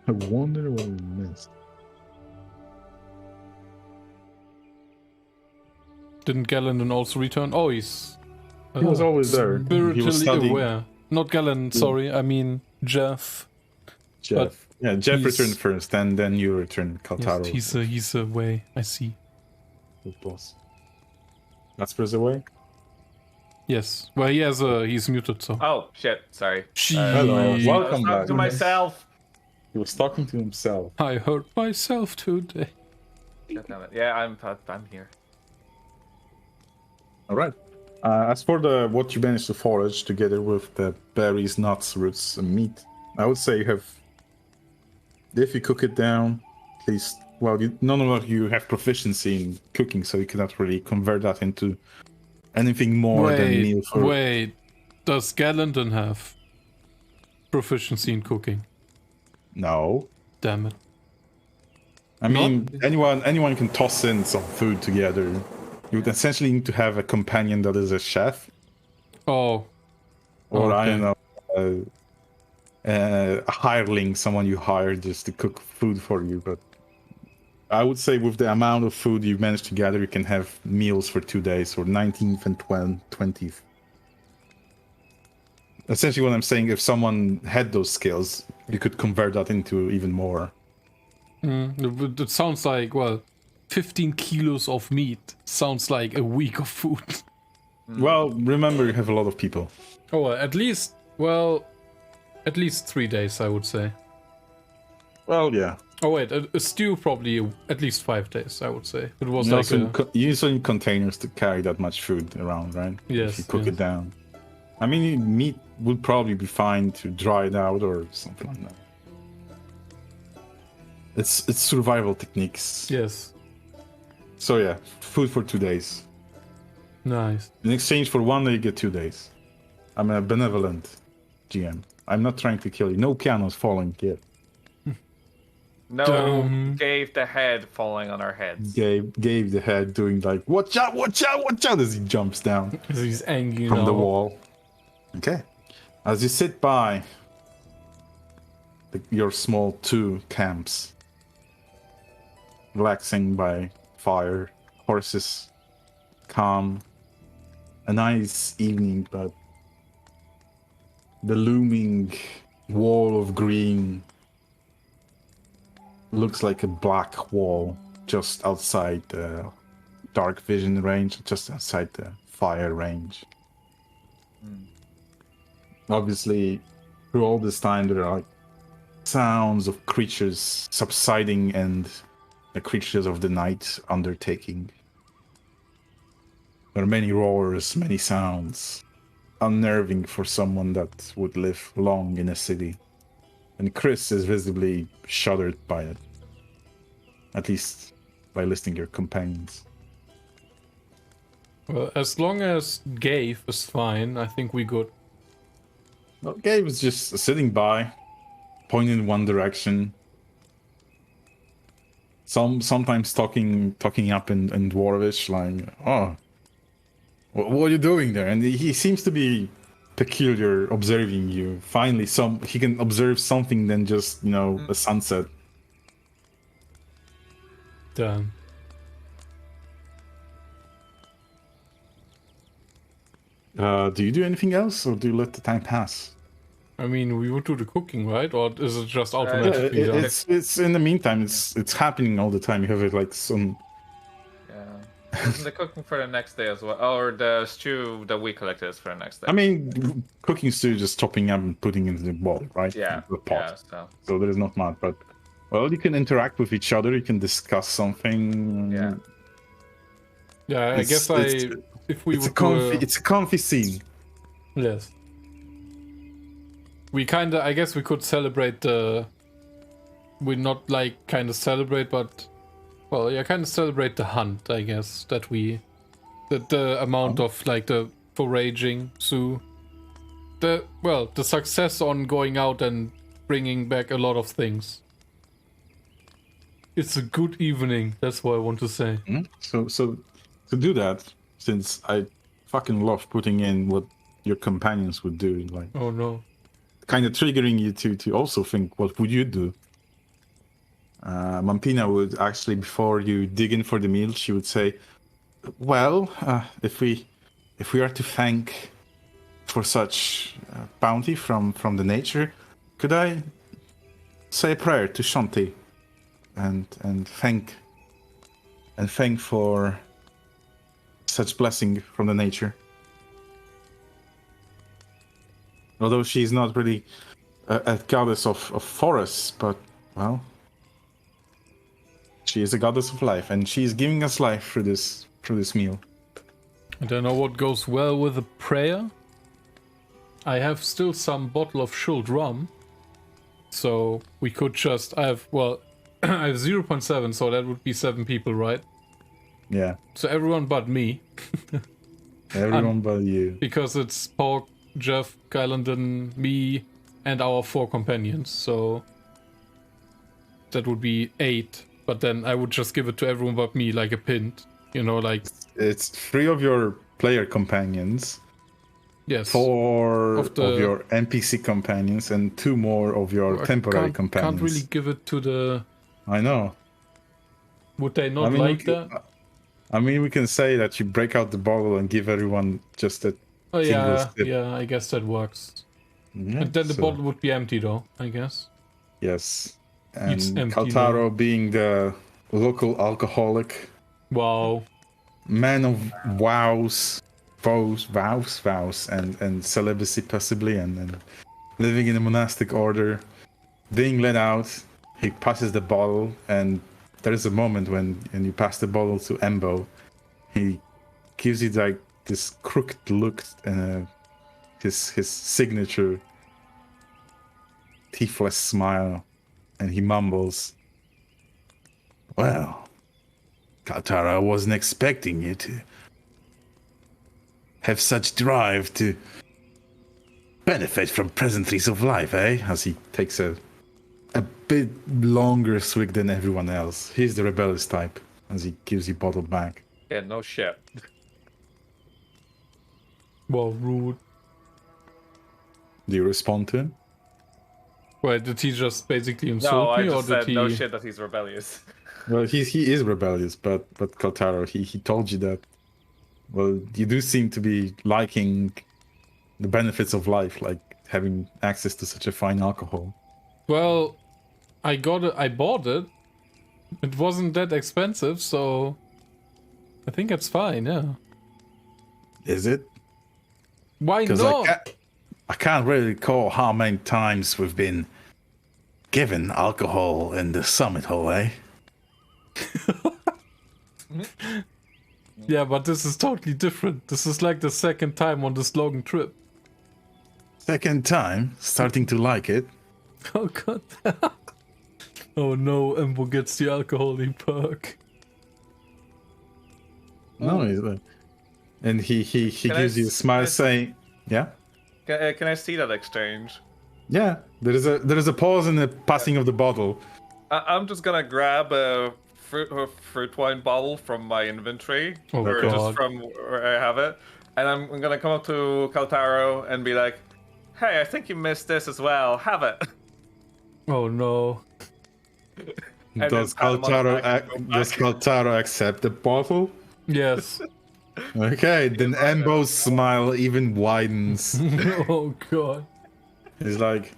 S2: I wonder what we missed.
S1: Didn't Galandon also return? Oh, he's...
S2: He was always there.
S1: Spiritually
S2: He was studying.
S1: aware. Not Galandon, sorry. I mean Jeff.
S2: Jeff. Yeah, Jeff
S1: he's-
S2: returned first, and then you returned Kaltaro.
S1: Yes, he's away. I see.
S2: Good boss. Jasper's away?
S1: Yes. Well, he's muted, so.
S3: Oh shit! Sorry.
S2: Hello,
S3: I was
S2: welcome
S3: talking
S2: back.
S3: to myself.
S2: He was talking to himself.
S1: I hurt myself today.
S3: God damn it. Yeah, I'm here.
S2: All right. As for what you managed to forage together with the berries, nuts, roots, and meat, I would say you have. If you cook it down, at least, well, none of you have proficiency in cooking, so you cannot really convert that into anything more than meal for.
S1: Wait. Does Galandon have proficiency in cooking?
S2: No.
S1: Damn it.
S2: I mean, anyone can toss in some food together. You would essentially need to have a companion that is a chef,
S1: Oh.
S2: or I
S1: Okay.
S2: don't know, a hireling, someone you hire just to cook food for you. But I would say with the amount of food you manage to gather, you can have meals for 2 days, or 19th and 20th. Essentially, what I'm saying, if someone had those skills, you could convert that into even more.
S1: It sounds like, well, 15 kilos of meat sounds like a week of food.
S2: Well, remember, you have a lot of people.
S1: Oh, at least 3 days, I would say.
S2: Well, yeah.
S1: Oh, wait, a stew probably at least 5 days, I would say. It was
S2: You
S1: like
S2: you also need containers to carry that much food around, right?
S1: Yes,
S2: If you cook
S1: yes.
S2: it down. I mean, meat would probably be fine to dry it out or something like that. It's survival techniques.
S1: Yes.
S2: So yeah, food for 2 days.
S1: Nice.
S2: In exchange for 1 day, you get 2 days. I'm a benevolent GM. I'm not trying to kill you. No pianos falling yet.
S3: No, gave the head falling on our heads.
S2: Gave the head doing like, watch out, watch out, watch out, as he jumps down
S1: He's angry
S2: from
S1: now.
S2: the wall. Okay. As you sit by your small 2 camps, relaxing by fire, horses, calm, a nice evening, but the looming wall of green looks like a black wall just outside the dark vision range, just outside the fire range. Obviously, through all this time, there are like sounds of creatures subsiding and the creatures of the night undertaking. There are many roars, many sounds, unnerving for someone that would live long in a city. And Chris is visibly shuddered by it. At least by listening to your companions.
S1: Well, as long as Gabe is fine, I think we good.
S2: Well, Gabe was just sitting by, pointing in one direction. Sometimes talking up in Dwarvish, like, oh, what are you doing there? And he seems to be peculiar, observing you. Finally, he can observe something than just, a sunset.
S1: Damn.
S2: Do you do anything else, or do you let the time pass?
S1: I mean, we would do the cooking, right? Or is it just automatically done?
S2: It's in the meantime. It's happening all the time. You have it like some.
S3: Yeah. Isn't the cooking for the next day as well? Or the stew that we collected is for the next day?
S2: I mean, cooking stew just chopping up and putting into the bowl, right?
S3: Yeah.
S2: The pot.
S3: Yeah,
S2: So there is not much, but well, you can interact with each other. You can discuss something.
S3: Yeah.
S1: Yeah, I guess if we
S2: It's
S1: would
S2: it's a comfy scene.
S1: yes. We I guess we could celebrate we not like kind of celebrate, but well, yeah, kind of celebrate the hunt, I guess, that the amount of like the foraging, so the success on going out and bringing back a lot of things. It's a good evening. That's what I want to say.
S2: So to do that, since I fucking love putting in what your companions would do, like
S1: Oh no.
S2: kind of triggering you to also think, what would you do? Mampina would actually, before you dig in for the meal, she would say, well, if we are to thank for such bounty from the nature, could I say a prayer to Shanti and thank for such blessing from the nature? Although she's not really a goddess of forests, but, well, she is a goddess of life, and she is giving us life through this meal.
S1: I don't know what goes well with a prayer. I have still some bottle of chilled rum. So we could just... I have 0.7, so that would be 7 people, right?
S2: Yeah.
S1: So everyone but me.
S2: Everyone but you.
S1: Because it's Pork, Jeff, Kylandon, me, and our 4 companions, so... That would be 8. But then I would just give it to everyone but me, like a pint. You know, like...
S2: It's 3 of your player companions.
S1: Yes.
S2: 4 of your NPC companions, and 2 more of your temporary companions.
S1: Can't really give it to the...
S2: I know.
S1: Would they not that?
S2: I mean, we can say that you break out the bottle and give everyone just a single sip.
S1: Yeah, I guess that works.
S2: Yeah,
S1: and then the bottle would be empty, though, I guess.
S2: Yes. And
S1: It's empty
S2: Kaltaro being the local alcoholic.
S1: Wow.
S2: Man of vows, and celibacy possibly, and living in a monastic order, being let out. He passes the bottle, and there is a moment when you pass the bottle to Embo. He gives you like this crooked look and his signature teethless smile, and he mumbles, "Well, Kaltara, I wasn't expecting you to have such drive to benefit from pleasantries of life, eh?" As he takes a bit longer swig than everyone else. He's the rebellious type, as he gives you bottle back.
S3: Yeah, no shit.
S1: Well, rude.
S2: Do you respond to him?
S1: Wait, did he just basically
S3: No,
S1: insult
S3: I
S1: me, or
S3: just
S1: did
S3: said
S1: he...
S3: no shit that he's rebellious.
S2: Well, he is rebellious, but Kaltaro, he told you that, well, you do seem to be liking the benefits of life, like having access to such a fine alcohol.
S1: Well, I bought it. It wasn't that expensive, so... I think it's fine, yeah.
S2: Is it?
S1: Why not?
S2: I can't really recall how many times we've been given alcohol in the summit hall, eh?
S1: Yeah, but this is totally different. This is like the second time on this long trip.
S2: Second time, starting to like it.
S1: Oh god. Oh no, Embo gets the alcoholic perk.
S2: No, he's like... And he gives you a smile saying, yeah?
S3: Can I see that exchange?
S2: Yeah, there is a pause in the passing of the bottle.
S3: I'm just gonna grab a fruit wine bottle from my inventory,
S1: Oh,
S3: or
S1: God.
S3: just from where I have it, and I'm gonna come up to Kaltaro and be like, "Hey, I think you missed this as well. Have it."
S1: Oh no.
S3: And
S2: Does
S3: then pat him on the back and go back.
S2: Kaltaro accept the bottle?
S1: Yes.
S2: Okay, then Embo's smile even widens.
S1: Oh god.
S2: He's like,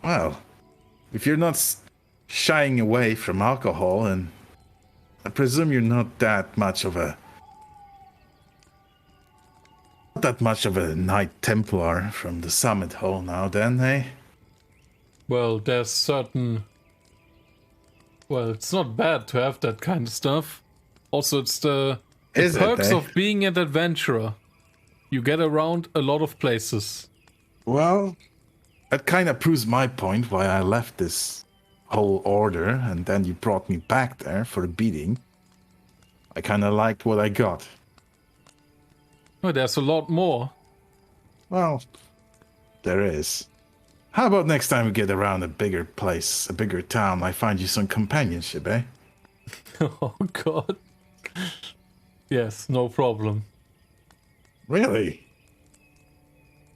S2: well, if you're not shying away from alcohol, and I presume you're not that much of a Knight Templar from the Summit Hall now, then, eh?
S1: Well, there's certain... Well, it's not bad to have that kind of stuff. Also, it's the
S2: Is it,
S1: perks
S2: eh?
S1: of being an adventurer. You get around a lot of places.
S2: Well, that kind of proves my point why I left this whole order, and then you brought me back there for a beating. I kind of liked what I got.
S1: Oh, there's a lot more.
S2: Well, There is. How about next time we get around a bigger place, a bigger town, I find you some companionship, eh?
S1: Oh god. Yes, no problem.
S2: Really?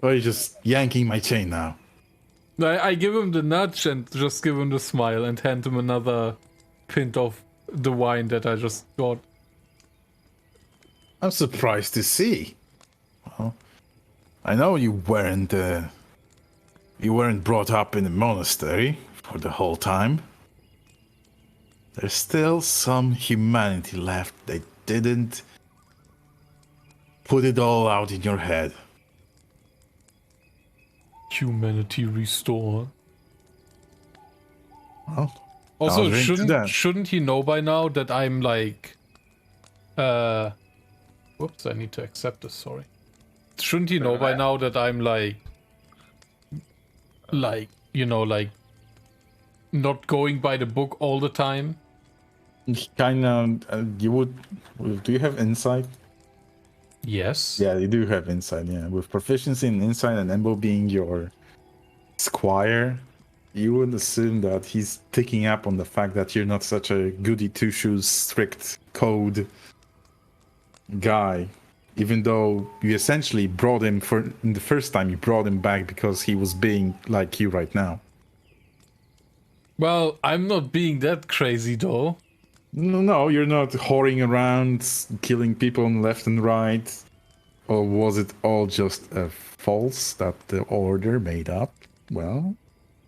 S2: Or are you just yanking my chain now?
S1: I give him the nudge and just give him the smile and hand him another pint of the wine that I just got.
S2: I'm surprised to see. Well, I know you weren't brought up in a monastery for the whole time. There's still some humanity left. They didn't put it all out in your head.
S1: Humanity restored.
S2: Well,
S1: Also,
S2: I'll drink to that.
S1: shouldn't he know by now that I'm like, whoops, I need to accept this, sorry. Shouldn't he know by now that I'm like, you know, like, not going by the book all the time?
S2: Kinda, you would. Do you have insight?
S1: Yes.
S2: Yeah, you do have insight, yeah. With proficiency in insight and Embo being your squire, you would assume that he's picking up on the fact that you're not such a goody two-shoes, strict code guy. Even though you essentially brought him in the first time, you brought him back because he was being like you right now.
S1: Well, I'm not being that crazy though.
S2: No, you're not whoring around, killing people left and right. Or was it all just a false that the order made up? Well,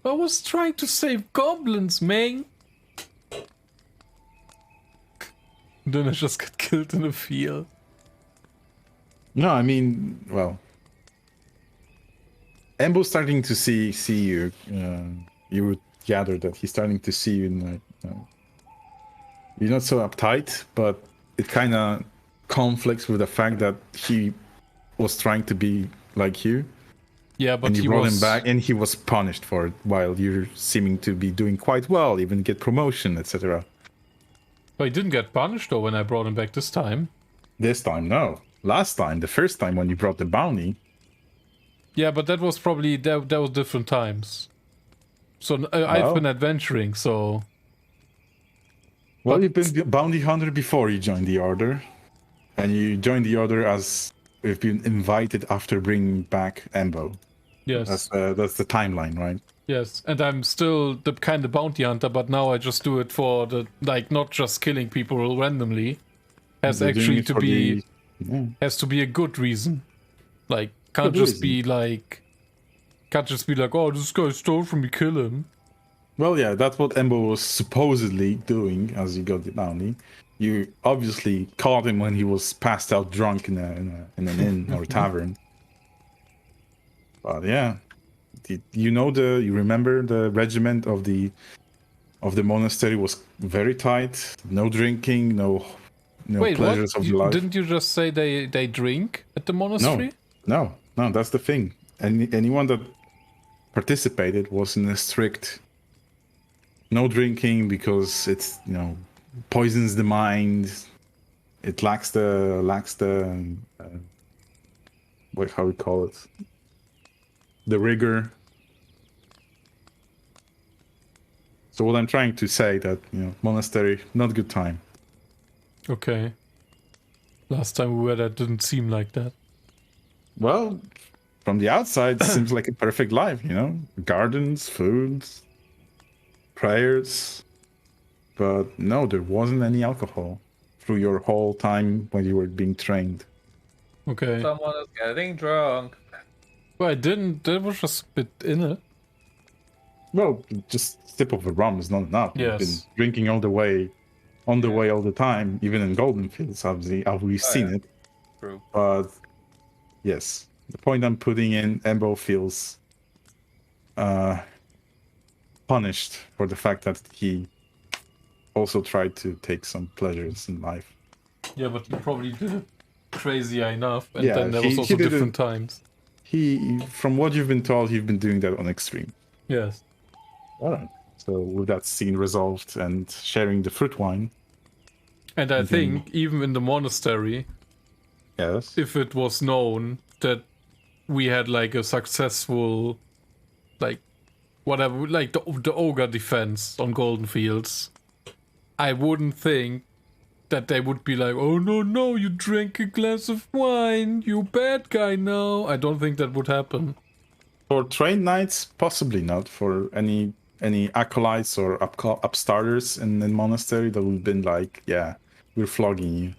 S1: I was trying to save goblins, man. Then I just got killed in a field.
S2: no, I mean, well, Embo's starting to see you. You would gather that he's starting to see you. You're not so uptight, but it kind of conflicts with the fact that he was trying to be like you.
S1: Yeah, but
S2: And you
S1: he
S2: brought
S1: was
S2: him back, and he was punished for it, while you're seeming to be doing quite well, even get promotion, etc.
S1: But he didn't get punished though when I brought him back this time.
S2: This time, no. Last time, the first time when you brought the bounty.
S1: Yeah, but that was probably that was different times. So I've
S2: Well.
S1: been adventuring, so
S2: Well,
S1: But-
S2: you've been a bounty hunter before you joined the order, and you joined the order as you've been invited after bringing back Embo.
S1: yes,
S2: That's the timeline, right?
S1: yes, and I'm still the kind of bounty hunter, but now I just do it for the like not just killing people randomly. Has
S2: You're doing
S1: actually
S2: it
S1: to
S2: for
S1: be
S2: Yeah.
S1: has to be a good reason. Like can't
S2: Good
S1: just be like oh, this guy stole from me, kill him.
S2: Well, yeah, that's what Embo was supposedly doing as you got the bounty. You obviously caught him when he was passed out drunk in an inn or tavern. But yeah, you remember the regiment of the monastery was very tight. No drinking, no
S1: Wait,
S2: pleasures
S1: what?
S2: of life.
S1: Didn't you just say they drink at the monastery?
S2: No, that's the thing. Anyone that participated was in a strict no drinking because it's poisons the mind. It lacks the how we call it, the rigor. So what I'm trying to say that monastery, not good time.
S1: Okay. Last time we were there, didn't seem like that.
S2: Well, from the outside, it seems like a perfect life, gardens, food, prayers. But no, there wasn't any alcohol through your whole time when you were being trained.
S1: Okay.
S3: Someone is getting drunk.
S1: Well, I didn't. There was just a bit in it.
S2: Well, just a sip of a rum is not enough. You've been
S1: Yes.
S2: drinking all the way, on the way all the time, even in Golden Fields, obviously. We've seen
S3: yeah.
S2: it.
S3: True.
S2: But yes, the point I'm putting in, Embo feels punished for the fact that he also tried to take some pleasures in life.
S1: Yeah, but he probably did it crazy enough, and
S2: Yeah,
S1: then there
S2: he-
S1: was
S2: he
S1: also
S2: didn't-
S1: different times.
S2: He, from what you've been told, he's been doing that on extreme.
S1: Yes.
S2: All right. So with that scene resolved and sharing the fruit wine,
S1: And I think even in the monastery,
S2: yes.
S1: if it was known that we had like a successful, like, whatever, like the ogre defense on Golden Fields, I wouldn't think that they would be like, oh no, you drank a glass of wine, you bad guy now. I don't think that would happen.
S2: For train knights, possibly not. For any acolytes or upstarters in the monastery, that would have been like, yeah, we're flogging you.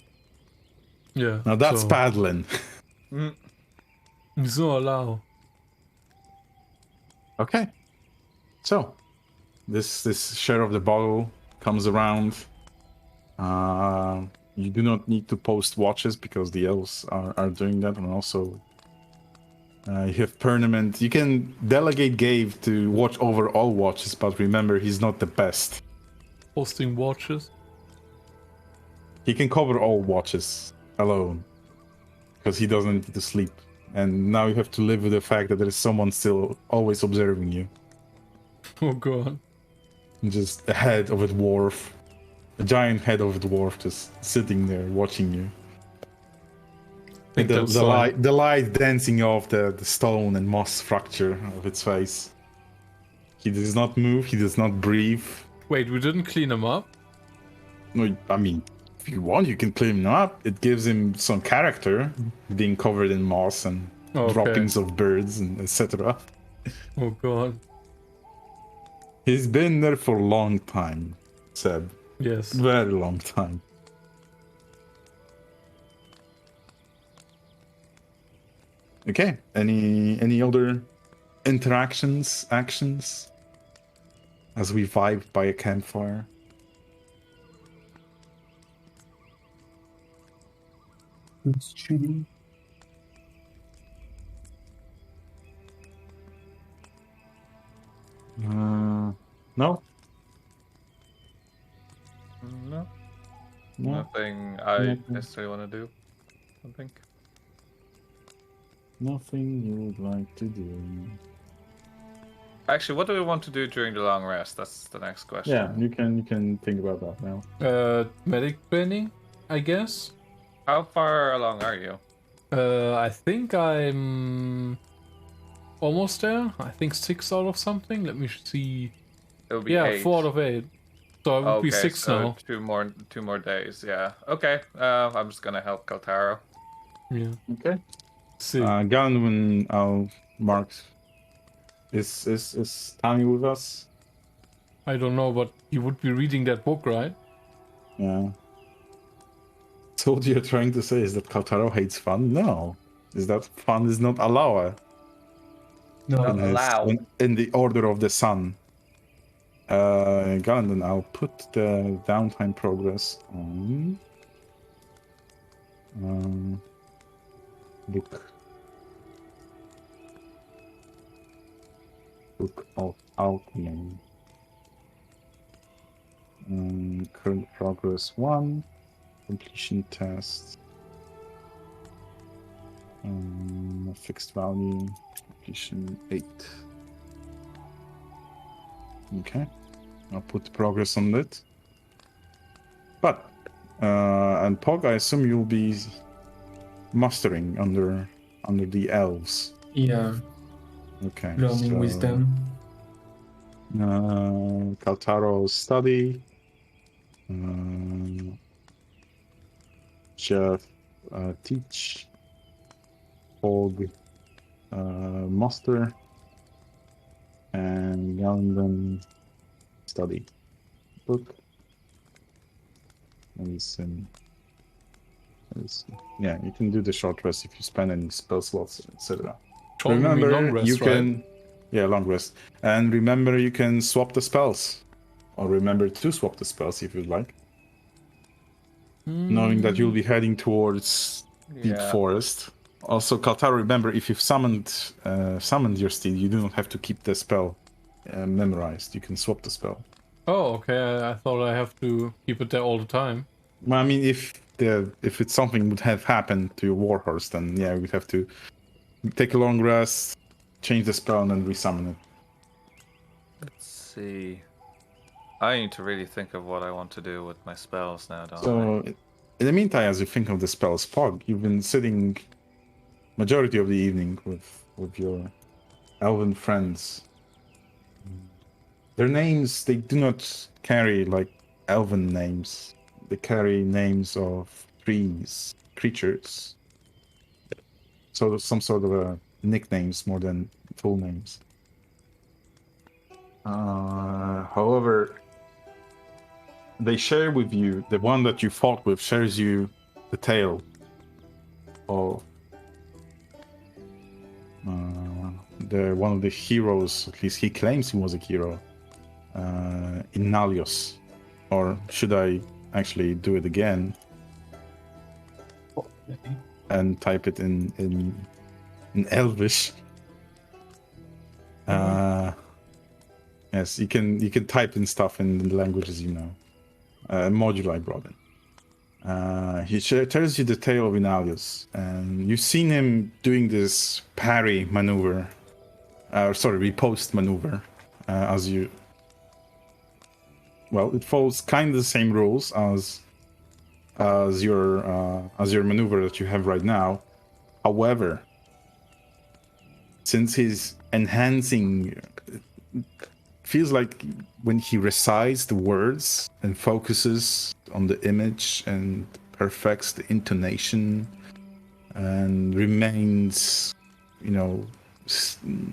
S1: Yeah.
S2: Now that's paddling.
S1: So allow.
S2: Okay. So, this share of the bottle comes around. You do not need to post watches because the elves are doing that, and also you have Permanent. You can delegate Gabe to watch over all watches, but remember, he's not the best.
S1: Posting watches?
S2: He can cover all watches alone because he doesn't need to sleep. And now you have to live with the fact that there is someone still always observing you.
S1: Oh god.
S2: Just a head of a dwarf. A giant head of a dwarf just sitting there watching you. The light dancing off the stone and moss structure of its face. He does not move, he does not breathe.
S1: Wait, we didn't clean him up?
S2: No, I mean, if you want, you can clean him up. It gives him some character, being covered in moss and droppings of birds and etc.
S1: Oh god.
S2: He's been there for a long time, Seb.
S1: Yes.
S2: Very long time. Okay. Any other interactions, actions? As we vibe by a campfire.
S5: It's shooting.
S2: No?
S3: No.
S2: No?
S3: Nothing I necessarily want to do, I think.
S2: Nothing you would like to do.
S3: Actually, what do we want to do during the long rest? That's the next question.
S2: Yeah, you can think about that now.
S1: Medic training, I guess.
S3: How far along are you?
S1: I think I'm almost there. I think 6 out of something. Let me see.
S3: It'll be
S1: 8. 4 out of 8. So I would be 6
S3: so
S1: now.
S3: Two more days. Yeah. Okay. I'm just gonna help Kaltaro.
S1: Yeah.
S2: Okay.
S1: See.
S2: Galvin, I'll mark. Is Tommy with us?
S1: I don't know, but you would be reading that book, right?
S2: Yeah. So what you're trying to say is that Kaltaro hates fun? No. Is that fun is not allowed?
S5: No,
S2: In the order of the sun. Galvin, I'll put the downtime progress on. Book of Alchemy. Current progress 1. Completion test. Fixed value. Completion 8. Okay. I'll put progress on it. But, and Pog, I assume you'll be mastering under the elves.
S5: yeah,
S2: Okay.
S5: learning wisdom.
S2: Kaltaro study. Jeff teach. Pog master. And Galvin study. Book. Medicine. Yeah, you can do the short rest if you spend any spell slots, etc. Remember,
S1: long rest,
S2: you
S1: right?
S2: can, yeah, long rest. And remember, you can swap the spells, or remember to swap the spells if you'd like. Knowing that you'll be heading towards deep forest. Also, Kaltaro, remember, if you've summoned your steed, you do not have to keep the spell memorized. You can swap the spell.
S1: Oh, okay. I thought I have to keep it there all the time.
S2: Well, I mean, if it's something would have happened to your warhorse, then yeah, we'd have to take a long rest, change the spell, and then resummon it.
S3: Let's see. I need to really think of what I want to do with my spells now, don't I?
S2: So, in the meantime, as you think of the spells, Pog, you've been sitting majority of the evening with your elven friends. Their names, they do not carry like elven names. They carry names of trees, creatures. So some sort of nicknames more than full names. However, they share with you, the one that you fought with shares you the tale of one of the heroes, at least he claims he was a hero, Inalios. Or should I actually do it again and type it in Elvish? Yes, you can type in stuff in the languages you know. Module I brought in. He tells you the tale of Inalios, and you've seen him doing this parry maneuver, riposte maneuver, as you. Well, it follows kind of the same rules as your maneuver that you have right now. However, since he's enhancing, feels like when he recites the words and focuses on the image and perfects the intonation and remains,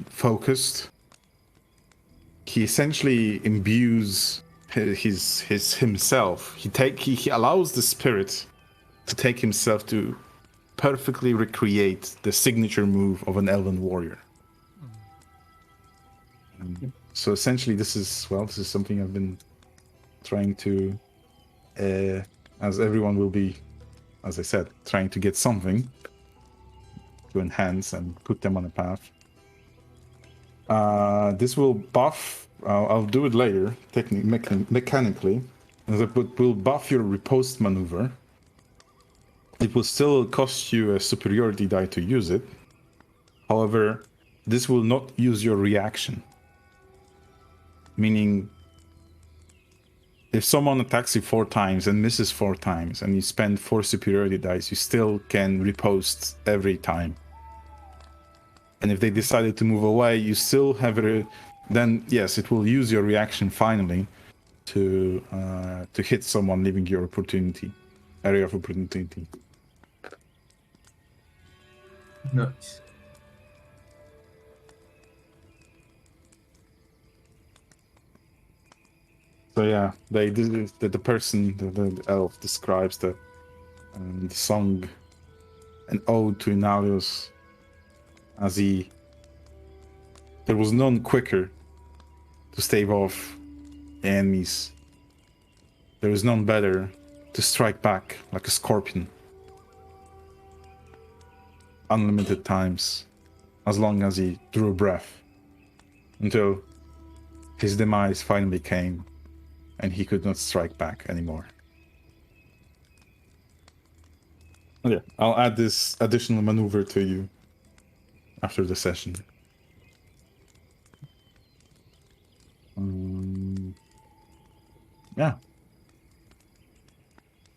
S2: focused, he essentially imbues his himself. He allows the spirit to take himself to perfectly recreate the signature move of an elven warrior. So essentially, this is something I've been trying to, as everyone will be, as I said, trying to get something to enhance and put them on a path. This will buff. I'll do it later, mechanically. But will buff your riposte maneuver. It will still cost you a superiority die to use it. However, this will not use your reaction. Meaning, if someone attacks you 4 times and misses 4 times, and you spend 4 superiority dice, you still can riposte every time. And if they decided to move away, you still have then yes, it will use your reaction finally to hit someone, leaving your area of opportunity.
S5: Nice.
S2: So yeah, the person, the elf describes the song, an ode to Inalios, as there was none quicker to stave off enemies. There is none better to strike back like a scorpion. Unlimited times, as long as he drew breath, until his demise finally came and he could not strike back anymore. Okay, I'll add this additional maneuver to you after the session. Yeah.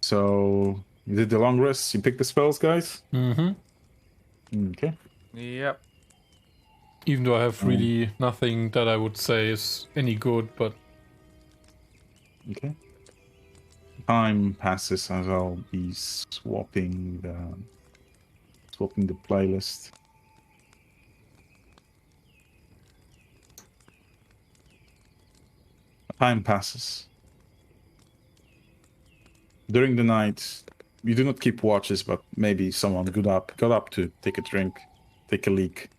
S2: So you did the long rest. You picked the spells, guys.
S1: Mm-hmm.
S2: Okay.
S3: Yep.
S1: Even though I have really nothing that I would say is any good, but
S2: okay. Time passes as I'll be swapping the playlist. Time passes. During the night, you do not keep watches, but maybe someone got up to take a drink, take a leak.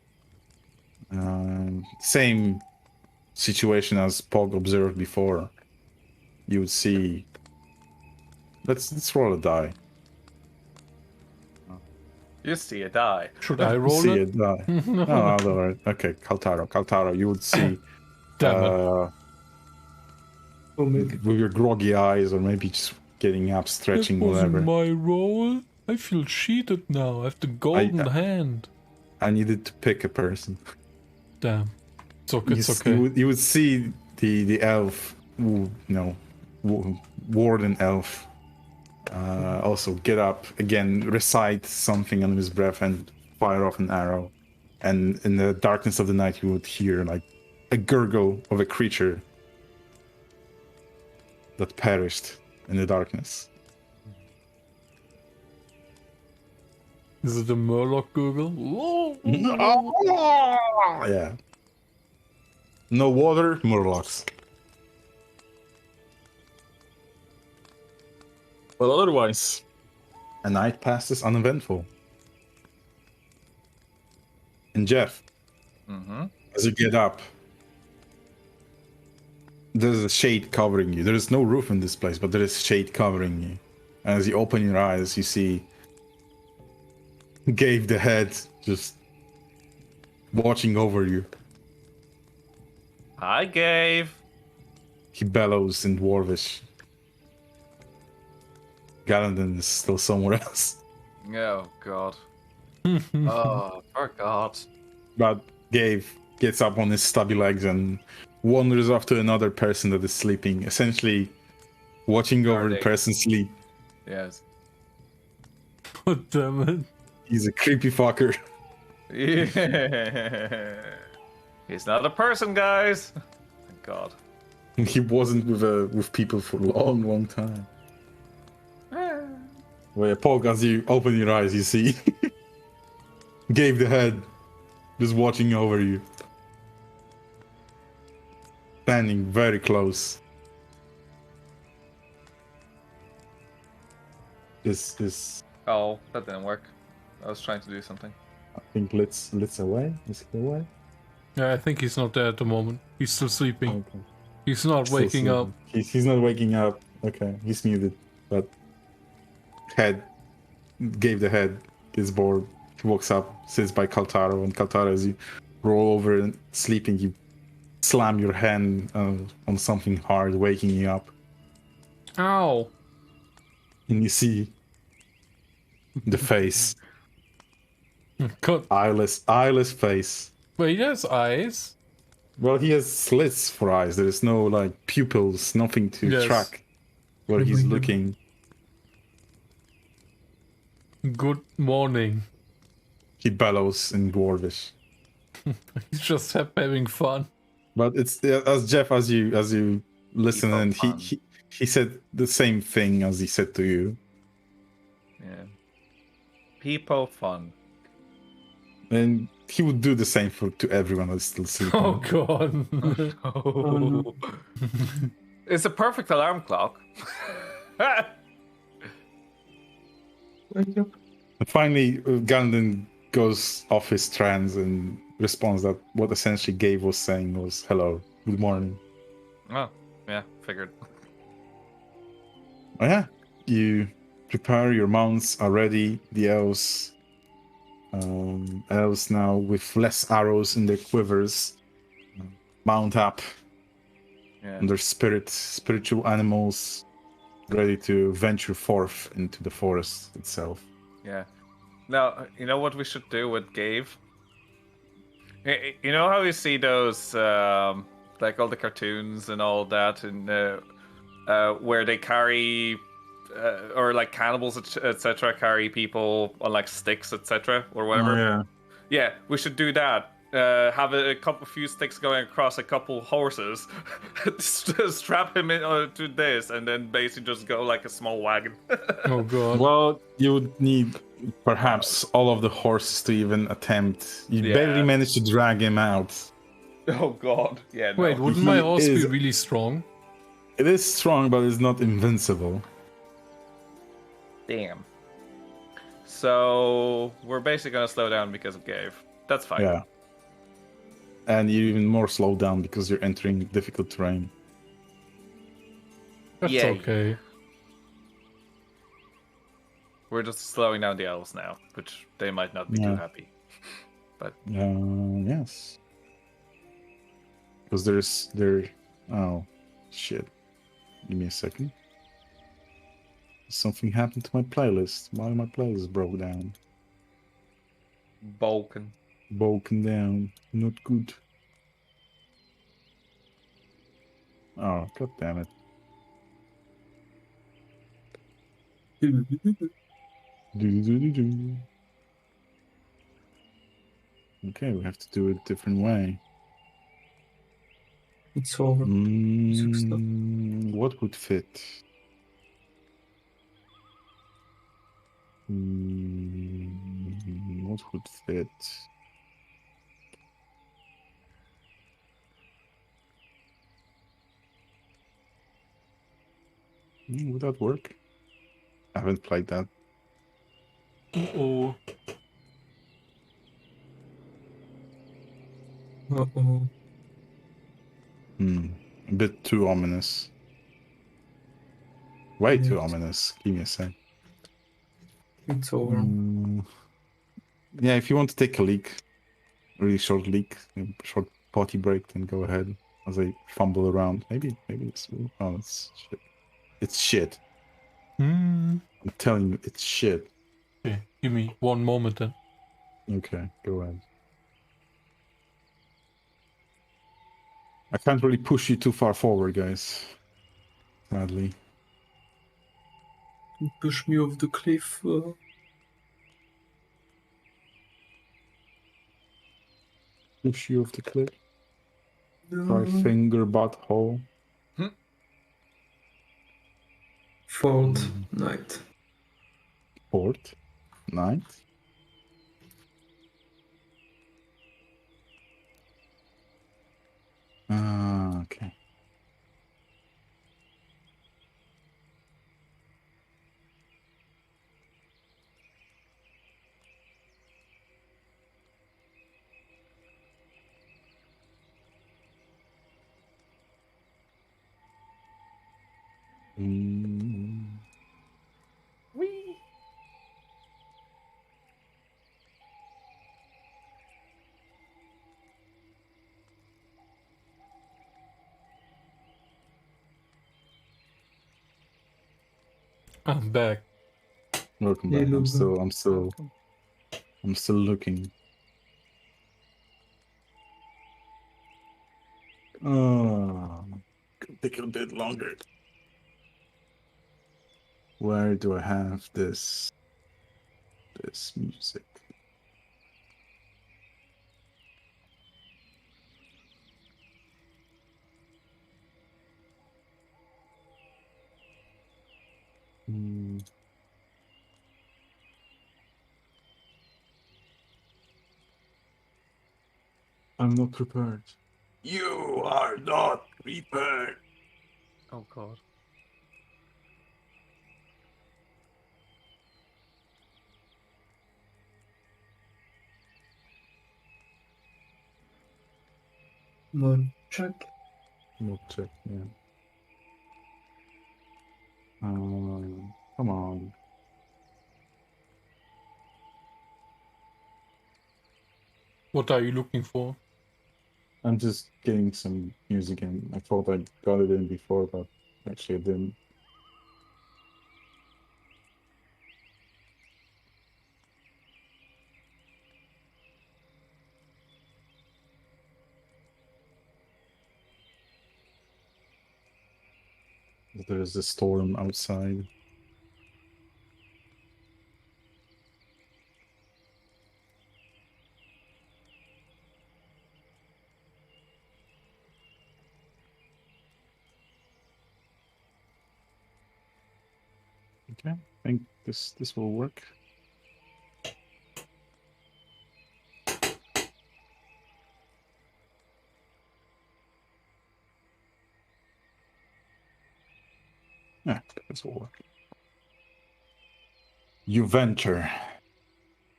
S2: Same situation as Pog observed before. You would see. Let's roll a die.
S3: You see a die.
S1: should I roll
S2: see
S1: it?
S2: a die. No, alright. Okay, Kaltaro, you would see.
S1: Damn it.
S2: With your groggy eyes, or maybe just getting up, stretching,
S1: That wasn't
S2: whatever.
S1: my role. I feel cheated now. I have the golden hand.
S2: I needed to pick a person.
S1: Damn. It's okay.
S2: You would see the elf, warden elf, also get up again, recite something under his breath, and fire off an arrow, and in the darkness of the night you would hear like a gurgle of a creature that perished in the darkness.
S1: Is it a Murloc gurgle?
S2: Yeah. No water, Murlocs. Well, otherwise, a night passes uneventful. And Jeff, as you get up, there's a shade covering you. There is no roof in this place, but there is shade covering you. And as you open your eyes, you see Gabe the Head just watching over you.
S3: Hi, Gabe.
S2: He bellows in Dwarvish. Galandon is still somewhere else.
S3: Oh, God. Oh, poor God.
S2: But Gabe gets up on his stubby legs and wanders off to another person that is sleeping, essentially watching over the person sleep.
S3: Yes.
S1: Oh, damn it.
S2: He's a creepy fucker.
S3: Yeah. He's not a person, guys. Thank God.
S2: He wasn't with people for a long time. Well, yeah, Paul, as you open your eyes, you see Gabe the Head just watching over you. Standing very close. This
S3: Oh, that didn't work. I was trying to do something.
S2: I think Lit's away. Is he away?
S1: Yeah, I think he's not there at the moment. He's still sleeping.
S2: Okay.
S1: He's not
S2: Still
S1: waking up.
S2: sleeping. He's not waking up. Okay, he's muted. But Gabe the Head is bored. He walks up, sits by Kaltaro, and Kaltaro, as you roll over and sleeping, you slam your hand on something hard, waking you up.
S1: Ow!
S2: And you see the face.
S1: God.
S2: Eyeless face.
S1: Wait, he has eyes?
S2: Well, he has slits for eyes. There is no, like, pupils, nothing to
S1: Yes.
S2: track where he's looking.
S1: Good morning.
S2: He bellows in Dwarvish.
S1: He's just having fun.
S2: But it's as Jeff, as you listen, and he said the same thing as he said to you.
S3: Yeah. People fun.
S2: And he would do the same to everyone that's still sleeping.
S1: Oh god.
S3: It's a perfect alarm clock.
S2: And finally, Gandon goes off his trance and responds that what essentially Gabe was saying was, "Hello, good morning."
S3: Oh, yeah, figured.
S2: Oh yeah, you prepare, your mounts are ready. The elves now with less arrows in their quivers mount up.
S3: Yeah.
S2: And their spiritual animals ready to venture forth into the forest itself.
S3: Yeah. Now, you know what we should do with Gabe? You know how you see those, like all the cartoons and all that, and where they carry, or like cannibals, etc., carry people on like sticks, etc., or whatever.
S2: Oh, yeah.
S3: Yeah, we should do that. Have a few sticks going across a couple horses, strap him in to this, and then basically just go like a small wagon.
S1: Oh god.
S2: Well, you would need perhaps all of the horses to even attempt. You
S3: Yeah.
S2: barely managed to drag him out.
S3: Oh god. Yeah. No.
S1: Wait, wouldn't my
S2: He
S1: horse be
S2: is-
S1: really strong?
S2: It is strong, but it's not invincible.
S3: Damn. So we're basically gonna slow down because of Gabe. That's fine.
S2: Yeah. And you're even more slowed down because you're entering difficult terrain.
S1: That's
S3: Yay.
S1: okay.
S3: We're just slowing down the elves now, which they might not be too
S2: Yeah.
S3: happy.
S2: Yes. Because oh, shit. Give me a second. Something happened to my playlist. Why my playlist broke down?
S3: Balkan.
S2: Broken down. Not good. Oh, god damn it. Do-do-do-do-do. Okay, we have to do it a different way.
S5: It's over.
S2: What would fit? What would fit? Would that work? I haven't played that.
S1: Uh-oh.
S5: Uh-oh.
S2: A bit too ominous. Way
S5: Yeah.
S2: too ominous. Give me a sec.
S5: It's over.
S2: Yeah, if you want to take a leak, really short leak, a short potty break, then go ahead as I fumble around. Maybe it's shit. It's shit. I'm telling you, it's shit.
S1: Okay, give me 1 moment then.
S2: Okay, go ahead. I can't really push you too far forward, guys. Sadly.
S5: Push me off the cliff.
S2: Push you off the cliff.
S5: No.
S2: Try finger butthole.
S5: Fourth night.
S2: Fourth night. Okay.
S1: I'm back.
S2: Welcome
S5: Hey,
S2: back. I'm
S5: Luba.
S2: still looking. Could take a bit longer. Where do I have this music? I'm not prepared. You are not prepared.
S3: Oh god.
S5: Mod check.
S2: Not check, yeah. Come on.
S1: What are you looking for?
S2: I'm just getting some music in. I thought I got it in before, but actually I didn't. There's a storm outside. Okay, I think this will work. Yeah, this will work. You venture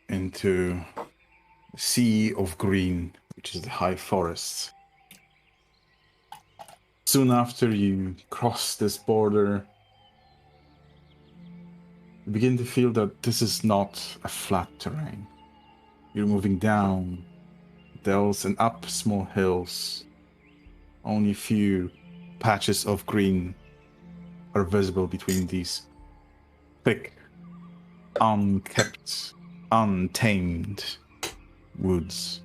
S2: into the sea of green, which is the high forest. Soon after you cross this border, you begin to feel that this is not a flat terrain. You're moving down dells and up small hills. Only a few patches of green are visible between these thick, unkept, untamed woods.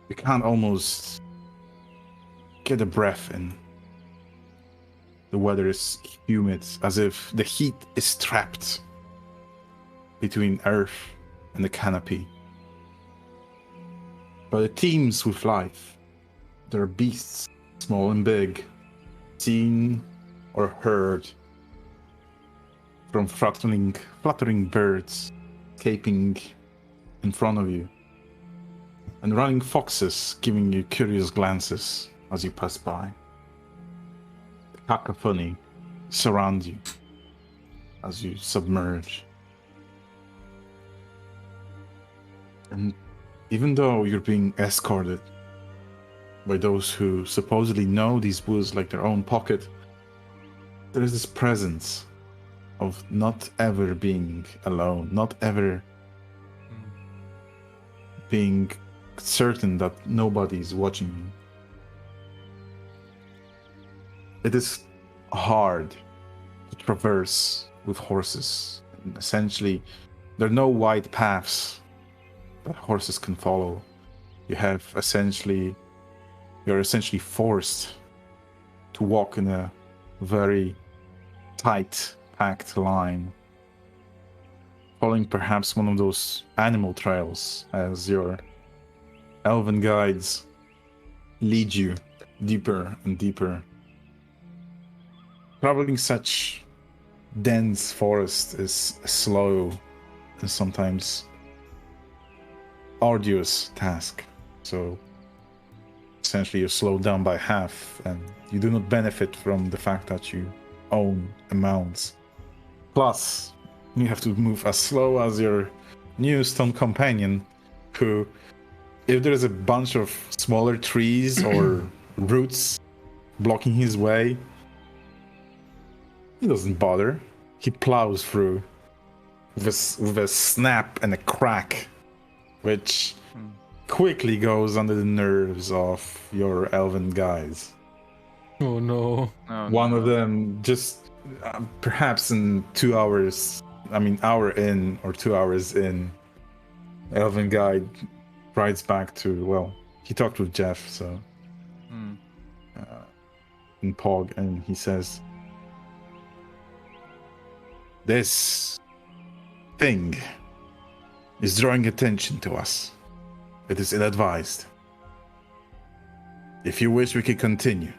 S2: You can't almost get a breath in. The weather is humid, as if the heat is trapped between earth and the canopy. But it teems with life. There are beasts, small and big, seen or heard, from fluttering birds escaping in front of you, and running foxes giving you curious glances as you pass by. The cacophony surrounds you as you submerge. And even though you're being escorted by those who supposedly know these woods like their own pocket, there is this presence of not ever being alone, not ever being certain that nobody is watching you. It is hard to traverse with horses. And essentially, there are no wide paths that horses can follow. You're essentially forced to walk in a very tight, packed line, following perhaps one of those animal trails as your elven guides lead you deeper and deeper. Traveling such dense forest is a slow and sometimes arduous task. So essentially you're slowed down by half, and you do not benefit from the fact that you own a mount. Plus, you have to move as slow as your new stone companion, who, if there's a bunch of smaller trees or roots blocking his way, he doesn't bother. He plows through with a snap and a crack, which quickly goes under the nerves of your elven guys.
S1: Oh no.
S2: One of them just perhaps in 2 hours, hour in or 2 hours in, elven guide rides back to, well, he talked with Jeff, so in Pog, and he says, "This thing is drawing attention to us. It is ill-advised. If you wish, we can continue.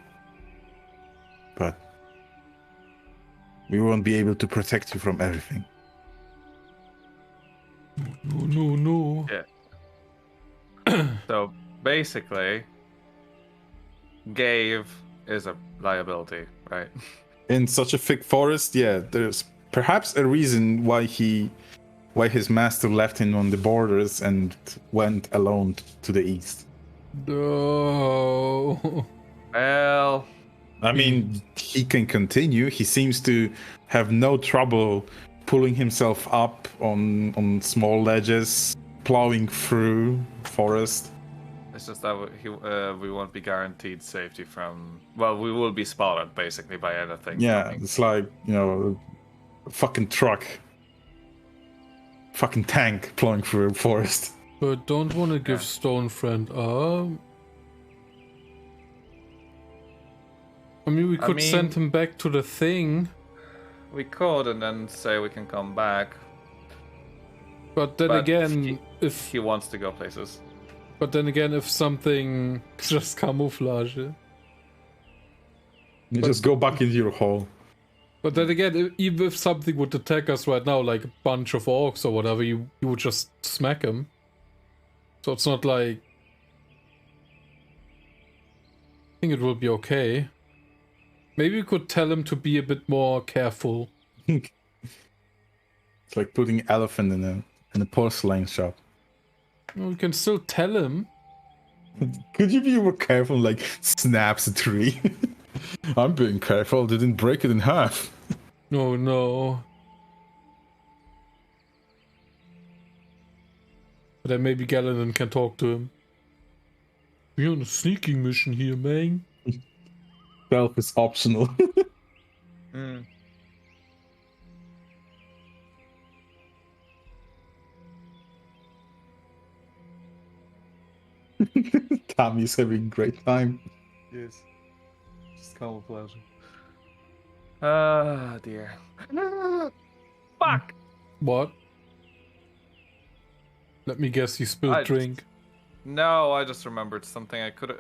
S2: But we won't be able to protect you from everything."
S1: No.
S3: Yeah. So basically, Gabe is a liability, right?
S2: In such a thick forest, yeah, there's perhaps a reason why his master left him on the borders and went alone to the east.
S1: No.
S3: Well,
S2: he can continue. He seems to have no trouble pulling himself up on small ledges, plowing through forest.
S3: it's just that we won't be guaranteed safety from. Well, we will be spotted basically by anything.
S2: Yeah,
S3: coming.
S2: it's like, a fucking truck, fucking tank plowing through a forest.
S1: But don't want to give Stonefriend up. We could send him back to the thing.
S3: We could, and then say we can come back.
S1: But then again,
S3: if he wants to go places.
S1: But then again, if something just camouflage.
S2: Just go back into your hole.
S1: But then again, even if something would attack us right now, like a bunch of orcs or whatever, you would just smack him. So it's not like... I think it will be okay. Maybe we could tell him to be a bit more careful.
S2: It's like putting an elephant in a porcelain shop.
S1: We can still tell him.
S2: Could you be more careful? Like, snaps a tree. I'm being careful. Didn't break it in half.
S1: No. But then maybe Galadin can talk to him. We're on a sneaking mission here, man.
S2: Stealth is optional. Tommy's having a great time.
S3: Yes. Just camouflage. Ah, dear. Fuck!
S1: What? Let me guess, you spilled drink.
S3: No, I just remembered something. I could.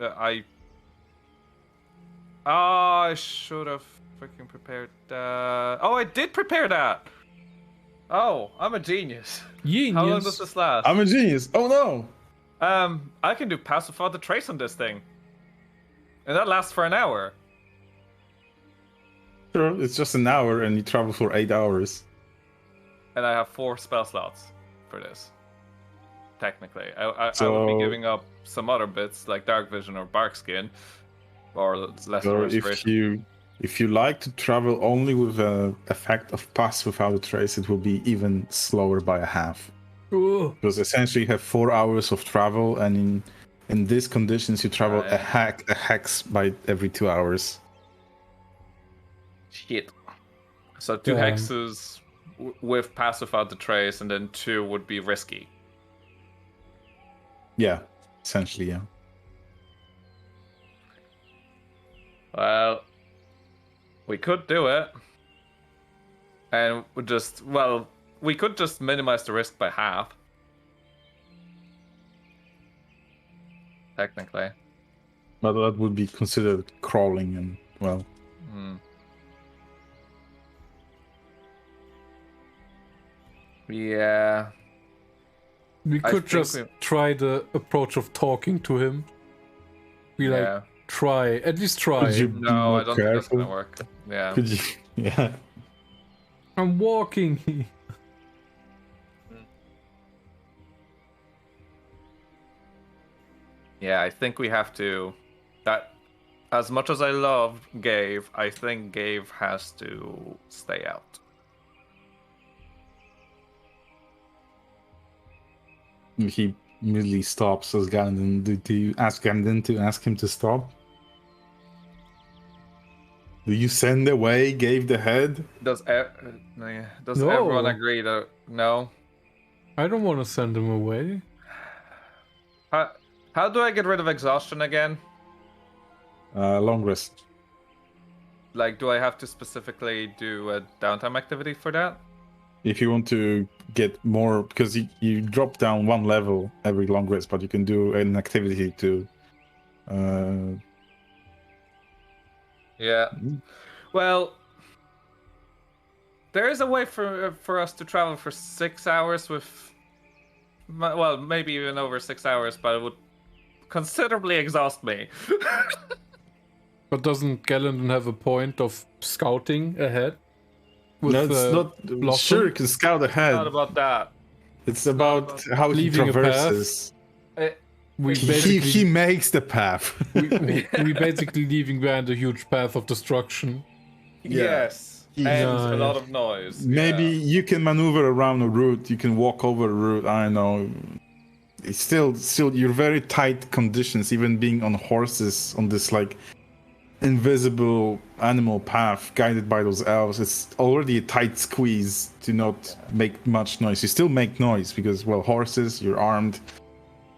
S3: I should have freaking prepared that. Oh, I did prepare that. Oh, I'm a genius.
S1: Genius.
S3: How long does this last?
S2: I'm a genius. Oh no.
S3: I can do pass without the trace on this thing, and that lasts for an hour.
S2: Sure, it's just an hour, and you travel for 8 hours.
S3: And I have 4 spell slots for this. Technically, I would be giving up some other bits like Dark Vision or Bark Skin, or less restoration.
S2: If you like to travel only with the effect of Pass Without a Trace, it will be even slower by a half.
S1: Ooh.
S2: Because essentially you have 4 hours of travel, and in these conditions you travel a hex by every 2 hours.
S3: Shit. So 2 hexes with Pass Without the Trace, and then 2 would be risky.
S2: Yeah, essentially, yeah.
S3: Well, we could do it. And we could just minimize the risk by half. Technically.
S2: But that would be considered crawling, and, well...
S3: Yeah.
S1: We could just try the approach of talking to him. Try. At least try.
S3: No, I don't think that's gonna work. Yeah.
S2: Could you? Yeah.
S1: I'm walking.
S3: Yeah, I think we have to... That, as much as I love Gave, I think Gave has to stay out.
S2: He immediately stops as Gandon. Do you ask Gandon to ask him to stop? Do you send away Gave the head?
S3: Does everyone agree that no?
S1: I don't want to send him away.
S3: How do I get rid of exhaustion again?
S2: Long rest.
S3: Like, do I have to specifically do a downtime activity for that?
S2: If you want to get more, because you drop down 1 level every long rest, but you can do an activity to.
S3: Yeah. Well, there is a way for us to travel for 6 hours with, well, maybe even over 6 hours, but it would considerably exhaust me.
S1: But doesn't Galandon have a point of scouting ahead?
S2: No, it's not.
S1: Blossom?
S2: Sure, you can scout ahead.
S3: It's not about that.
S2: It's about how he traverses. He makes the path.
S1: we basically leaving behind a huge path of destruction.
S3: Yes. And a lot of noise.
S2: Maybe you can maneuver around a route. You can walk over a route. I don't know. It's still you're very tight conditions, even being on horses on this like invisible animal path guided by those elves. It's already a tight squeeze to not make much noise. You still make noise because, well, horses, you're armed.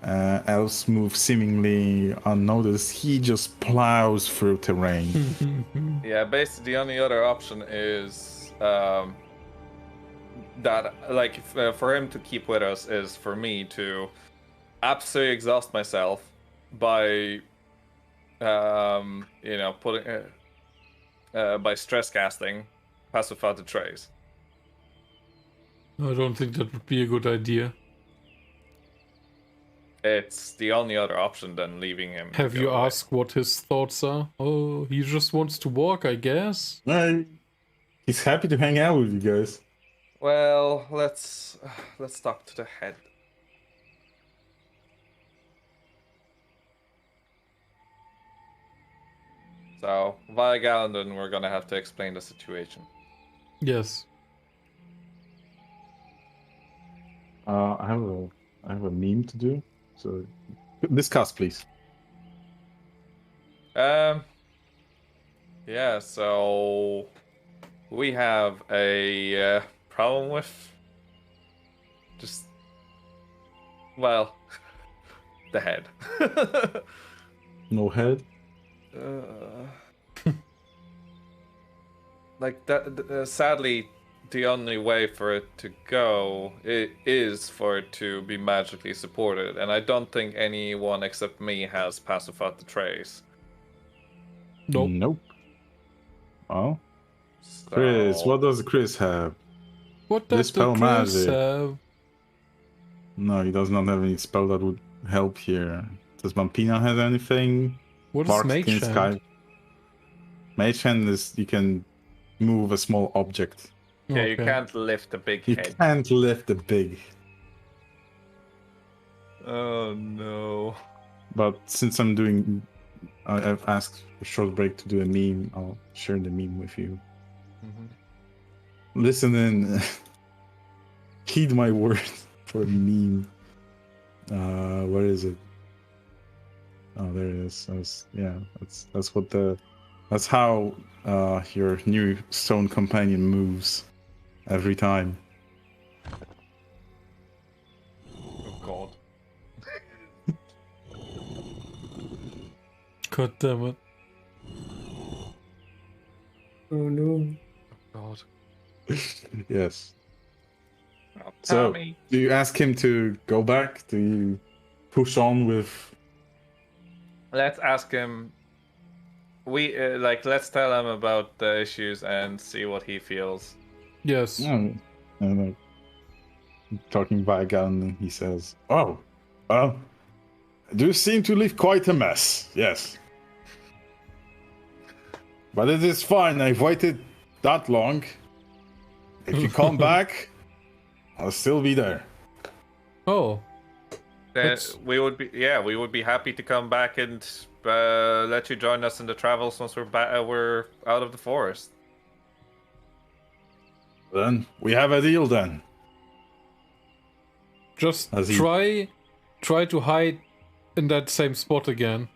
S2: Elves move seemingly unnoticed. He just plows through terrain.
S3: Yeah, basically the only other option is that, like, for him to keep with us is for me to absolutely exhaust myself by putting by stress casting Pass Without a Trace.
S1: I don't think that would be a good idea.
S3: It's the only other option than leaving him.
S1: Have you asked what his thoughts are? Oh, he just wants to walk, I guess.
S2: He's happy to hang out with you guys.
S3: Well, let's talk to the head. So, via Galandon, we're gonna have to explain the situation.
S1: Yes.
S2: I have a meme to do. So, discuss, please.
S3: Yeah. So, we have a problem with just, well, the head.
S2: No head.
S3: Like that. Sadly, the only way for it to go is for it to be magically supported, and I don't think anyone except me has pacified the trace.
S1: Nope.
S2: Nope. Oh,
S3: So...
S2: Chris, what does Chris have?
S1: What does the
S2: Dispel
S1: Chris
S2: magic.
S1: have?
S2: No, he does not have any spell that would help here. Does Vampina have anything?
S1: What is
S2: Bark
S1: Mage
S2: Skin
S1: Hand?
S2: Sky. Mage Hand is you can move a small object.
S3: Yeah, you
S1: Okay.
S3: can't lift a big
S2: You
S3: head.
S2: can't lift a big.
S3: Oh no.
S2: But since I'm doing, I've asked for short break to do a meme. I'll share the meme with you. Listen in. Heed my word for a meme. Where is it? Oh, there it is. That's how your new stone companion moves every time.
S3: Oh god.
S1: God damn it.
S5: Oh no.
S3: God.
S2: Yes.
S3: Oh,
S2: So,
S3: Tommy.
S2: do you ask him to go back? Do you push on with?
S3: Let's ask him. Let's tell him about the issues and see what he feels.
S1: Yes.
S2: I don't know. Talking back, and he says, "Oh, well, do seem to leave quite a mess. Yes, but it is fine. I've waited that long. If you come back, I'll still be there."
S1: Oh,
S3: Then
S1: That's-
S3: we would be happy to come back and let you join us in the travels once we're out of the forest.
S2: Then we have a deal. Then
S1: just
S2: As he-
S1: try to hide in that same spot again.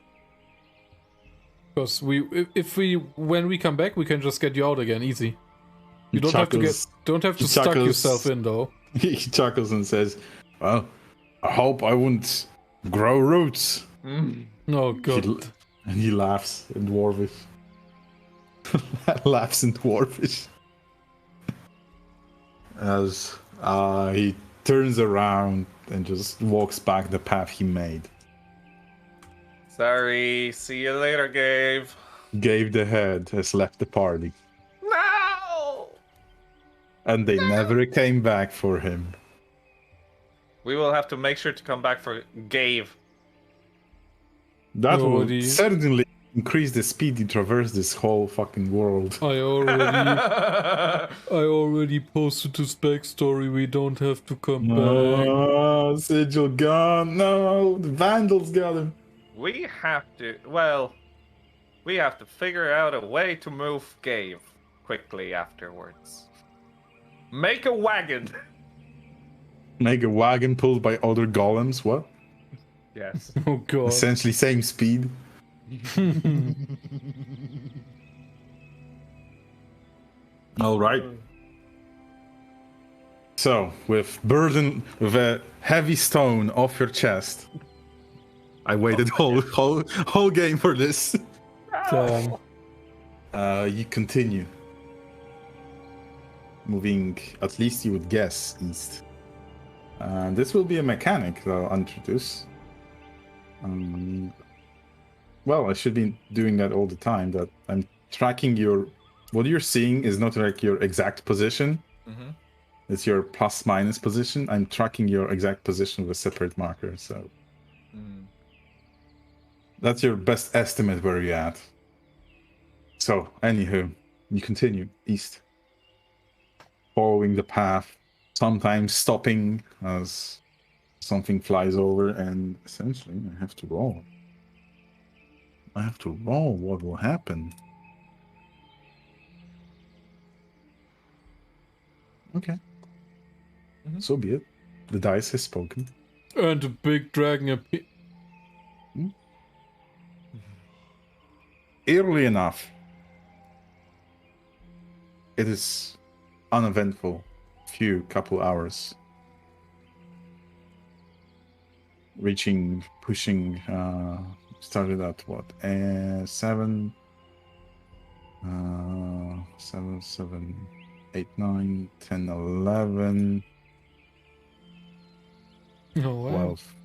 S1: Because when we come back, we can just get you out again, easy. You don't have to
S2: he
S1: stuck
S2: chuckles.
S1: yourself in though.
S2: He chuckles and says, "Well, I hope I won't grow roots."
S1: Oh god.
S2: And he laughs in Dwarvish. Laughs in Dwarvish. As he turns around and just walks back the path he made.
S3: Sorry, see you later, Gabe.
S2: Gave the head has left the party.
S3: No!
S2: And they never came back for him.
S3: We will have to make sure to come back for Gabe.
S2: That
S1: Already-
S2: will certainly increase the speed you traverse this whole fucking world.
S1: I already posted this backstory. We don't have to come back.
S2: No, Sigil gone. No, the Vandals got him.
S3: we have to figure out a way to move Gabe quickly afterwards. Make a wagon.
S2: Make a wagon pulled by other golems. What?
S3: Yes.
S1: Oh god.
S2: Essentially same speed. All right. So, with a heavy stone off your chest, I waited whole game for this.
S1: Damn.
S2: You continue, moving. At least you would guess east. This will be a mechanic that I'll introduce. Well, I should be doing that all the time. That I'm tracking what you're seeing is not like your exact position.
S3: Mm-hmm.
S2: It's your plus minus position. I'm tracking your exact position with a separate marker. So that's your best estimate where you're at. So, anywho, you continue east, following the path, sometimes stopping as something flies over, and essentially I have to roll. What will happen? Okay. So be it. The dice has spoken.
S1: And a big dragon
S2: Eerily enough, it is uneventful. Couple hours. Pushing, started at what? 7. 8, 9, 10, 11,
S1: Oh, wow.
S2: 12,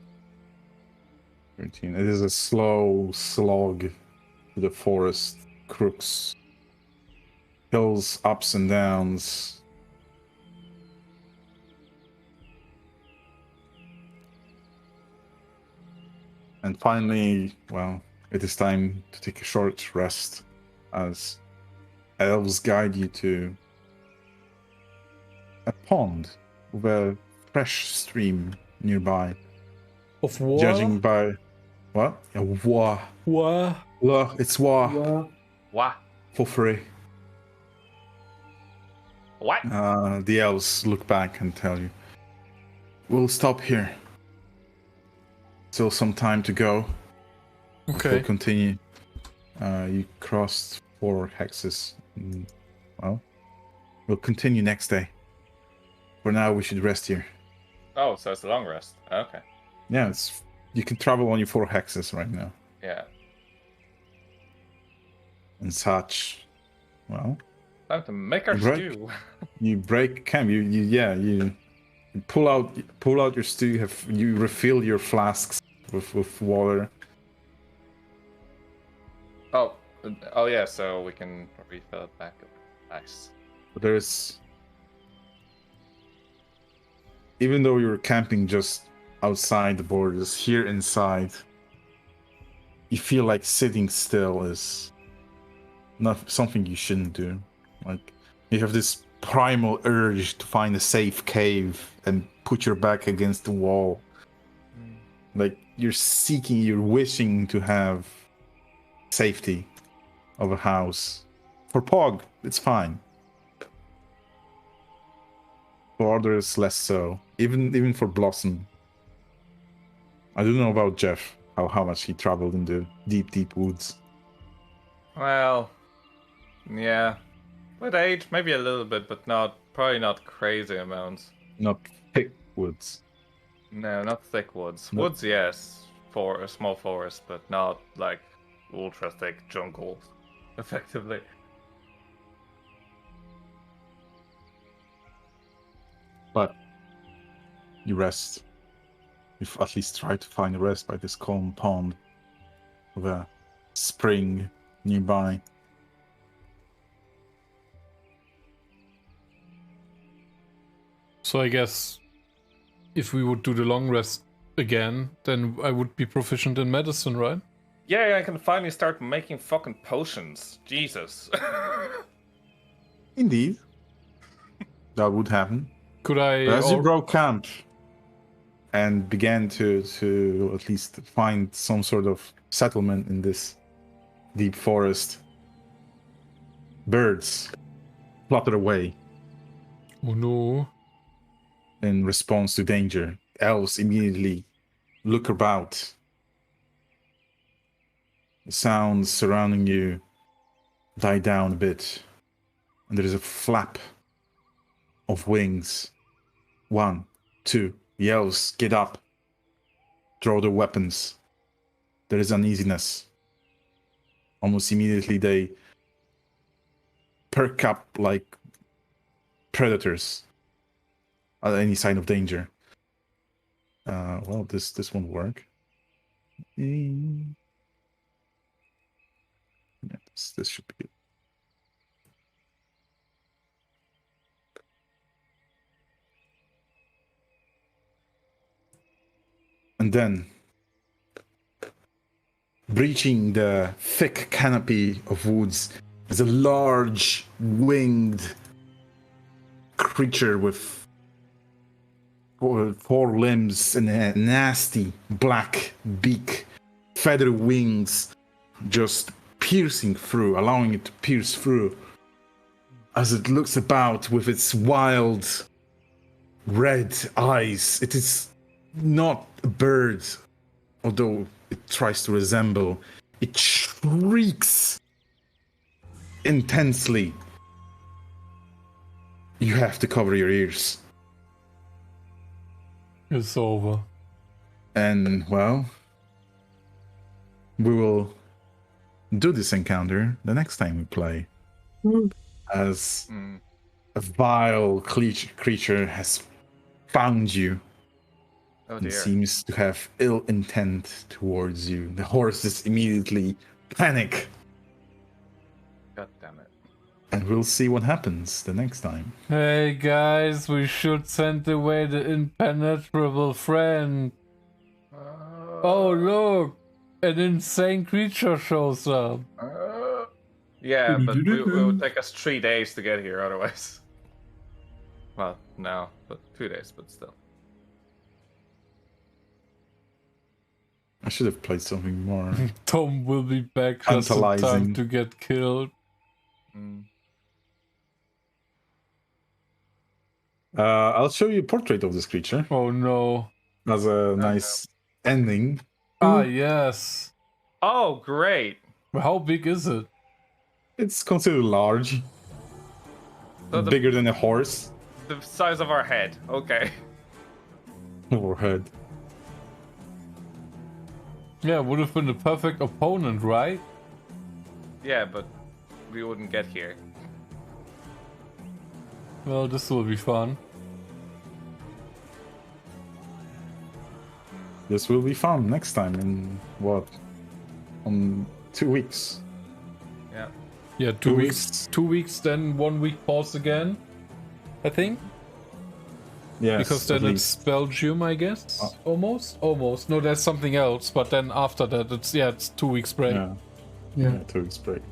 S2: 13. It is a slow slog through the forest, crooks, hills, ups and downs. And finally, well, it is time to take a short rest as elves guide you to a pond with a fresh stream nearby.
S1: Of war?
S2: Judging by what? Wa.
S1: War?
S2: Wa. It's wa.
S5: Yeah.
S3: What?
S2: For free.
S3: What?
S2: The elves look back and tell you, "We'll stop here. Still some time to go.
S1: Okay.
S2: We'll continue." You crossed 4 hexes. Well, we'll continue next day. For now, we should rest here.
S3: Oh, so it's a long rest. Okay.
S2: Yeah, you can travel on your 4 hexes right now.
S3: Yeah.
S2: And such. Well,
S3: Time to make our
S2: Right.
S3: stew.
S2: you break camp. You pull out your stew. You refill your flasks with water.
S3: Oh yeah, so we can refill it back up. Nice.
S2: But there's, even though you're camping just outside the borders, here inside, you feel like sitting still is not something you shouldn't do. Like, you have this primal urge to find a safe cave and put your back against the wall. Like, you're wishing to have safety of a house. For Pog, it's fine. For others, less so. Even for Blossom. I don't know about Jeff, how much he traveled in the deep woods.
S3: Well, yeah. With age, maybe a little bit, but probably not crazy amounts.
S2: Not thick woods.
S3: No, not thick woods.
S2: No.
S3: Woods, yes, for a small forest, but not like ultra thick jungle, effectively.
S2: But you rest. You've at least tried to find a rest by this calm pond with a spring nearby.
S1: So I guess if we would do the long rest again, then I would be proficient in medicine, right?
S3: Yeah, I can finally start making fucking potions. Jesus.
S2: Indeed. That would happen.
S1: Could I...
S2: But as you broke camp and began to at least find some sort of settlement in this deep forest, birds flutter away
S1: Oh no.
S2: in response to danger. Elves immediately look about. The sounds surrounding you die down a bit, and there is a flap of wings. 1, 2, the elves get up, draw their weapons. There is uneasiness. Almost immediately they perk up like predators at any sign of danger. Well, this won't work. Yeah, this should be good. And then, breaching the thick canopy of woods, is a large winged creature with 4 limbs and a nasty black beak, feather wings just piercing through, allowing it to pierce through as it looks about with its wild red eyes. It is not a bird, although it tries to resemble. It shrieks intensely. You have to cover your ears.
S1: It's over.
S2: And, well, we will do this encounter the next time we play. As a vile creature has found you
S3: Oh
S2: and
S3: dear.
S2: seems to have ill intent towards you. The horses immediately panic,
S3: God damn it.
S2: and we'll see what happens the next time.
S1: Hey guys, we should send away the impenetrable friend. Oh look, an insane creature shows up.
S3: Yeah, but it would take us 3 days to get here otherwise. Well, no, but 2 days, but still.
S2: I should have played something more.
S1: Tom will be back just in time
S2: Tantalizing.
S1: to get killed.
S3: Mm.
S2: I'll show you a portrait of this creature
S1: Oh no.
S2: as a nice ending.
S1: Ah, yes.
S3: Oh, great!
S1: How big is it?
S2: It's considered large,
S3: So
S2: bigger than a horse
S3: the size of our head. Okay.
S2: or head.
S1: Yeah, would have been the perfect opponent, right?
S3: Yeah, but we wouldn't get here.
S1: Well, this will be fun.
S2: This will be fun next time in what? On 2 weeks.
S3: Yeah.
S1: Yeah, 2 weeks. 2 weeks, then 1 week pause again. I think.
S2: Yes,
S1: Because then
S2: at
S1: it's
S2: least.
S1: Belgium, I guess. Almost. No, there's something else. But then after that, it's 2 weeks break.
S2: Yeah,
S5: Yeah.
S2: 2 weeks break.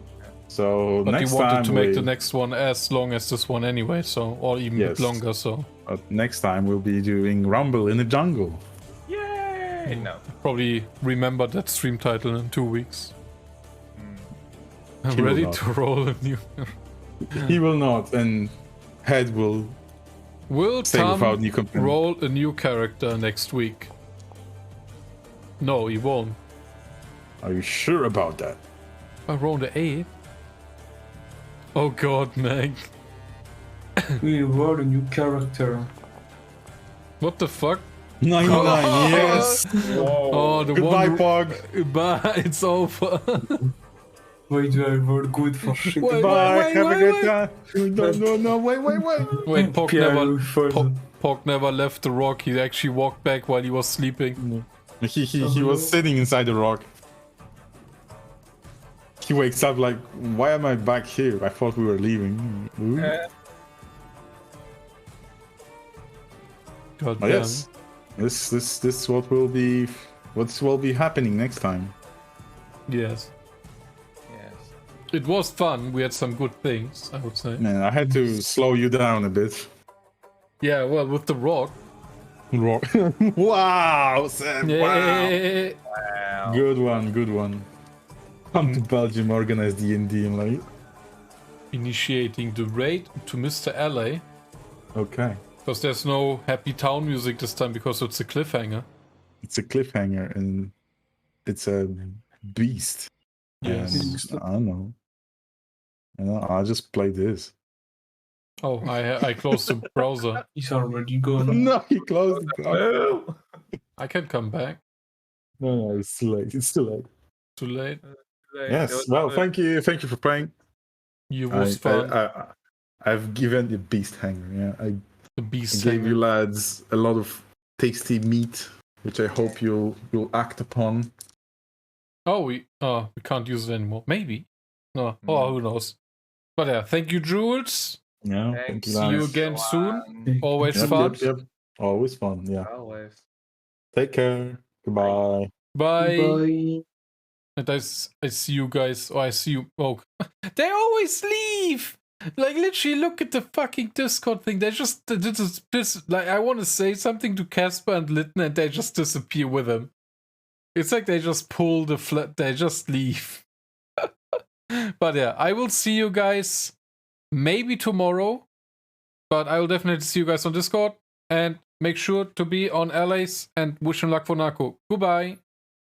S2: So
S1: But
S2: next
S1: you wanted
S2: time
S1: to make the next one as long as this one anyway, so or even a bit
S2: Yes.
S1: longer. So
S2: next time we'll be doing Rumble in the Jungle.
S3: Yay! No.
S1: probably remember that stream title in 2 weeks. I'm
S2: He will
S1: ready
S2: not.
S1: to roll a new.
S2: He will not, and Head will
S1: Will
S2: stay
S1: Tom
S2: without new companion.
S1: roll a new character next week? No, he won't.
S2: Are you sure about that?
S1: I rolled an 8. Oh god, Meg.
S5: We wrote a new character.
S1: What the fuck?
S2: 99, yes!
S1: Oh, the
S2: Goodbye,
S1: one.
S2: Pog!
S1: Bye, it's over.
S5: Wait, I wrote good for shit.
S1: Wait,
S2: Bye,
S1: wait,
S2: have
S1: wait,
S2: a good
S1: wait.
S2: time! No, wait.
S1: Wait, Pog
S5: Pierre
S1: never.
S5: will further.
S1: Pog never left the rock. He actually walked back while he was sleeping.
S2: He was sitting inside the rock. He wakes up like, why am I back here? I thought we were leaving. Ooh.
S1: God
S2: Oh,
S1: damn.
S2: yes. This what will be happening next time.
S1: Yes.
S3: Yes.
S1: It was fun. We had some good things, I would say.
S2: Man, I had to slow you down a bit.
S1: Yeah, well, with the rock.
S2: Rock. Wow, Sam! Wow.
S1: Yeah.
S3: Wow.
S2: Good one. Come to Belgium, organize D&D, and like,
S1: Initiating the raid to Mr. LA.
S2: okay.
S1: Because there's no happy town music this time because it's a cliffhanger.
S2: It's a cliffhanger and it's a beast.
S1: Yes.
S2: And I don't know. I'll just play this.
S1: Oh, I closed the browser.
S5: He's already gone.
S2: No, he closed it.
S3: Oh.
S1: I can come back.
S2: No, it's too late. It's too late.
S1: Too late.
S2: Yes. Well, thank you for playing.
S1: You was fun.
S2: I've given the beast hanger. Yeah,
S1: The
S2: I
S1: beast
S2: gave you
S1: hanger.
S2: lads a lot of tasty meat, which I hope you'll act upon.
S1: Oh, we can't use it anymore. Maybe. No. Oh, who knows? But yeah, thank you, Jules.
S2: Yeah.
S3: Thanks.
S2: Thank you,
S1: See you
S2: lads.
S1: again soon. Always
S2: Yep,
S1: fun.
S2: yep. Always fun. Yeah.
S3: Always.
S2: Take care. Goodbye.
S1: Bye.
S5: Bye.
S1: And I see you guys. Oh, I see you. Oh, they always leave. Like literally, look at the fucking Discord thing. They just this like I want to say something to Casper and Litten, and they just disappear with him. It's like they just pull the flat. They just leave. But yeah, I will see you guys maybe tomorrow. But I will definitely see you guys on Discord, and make sure to be on LAs and wish him luck for Narco. Goodbye.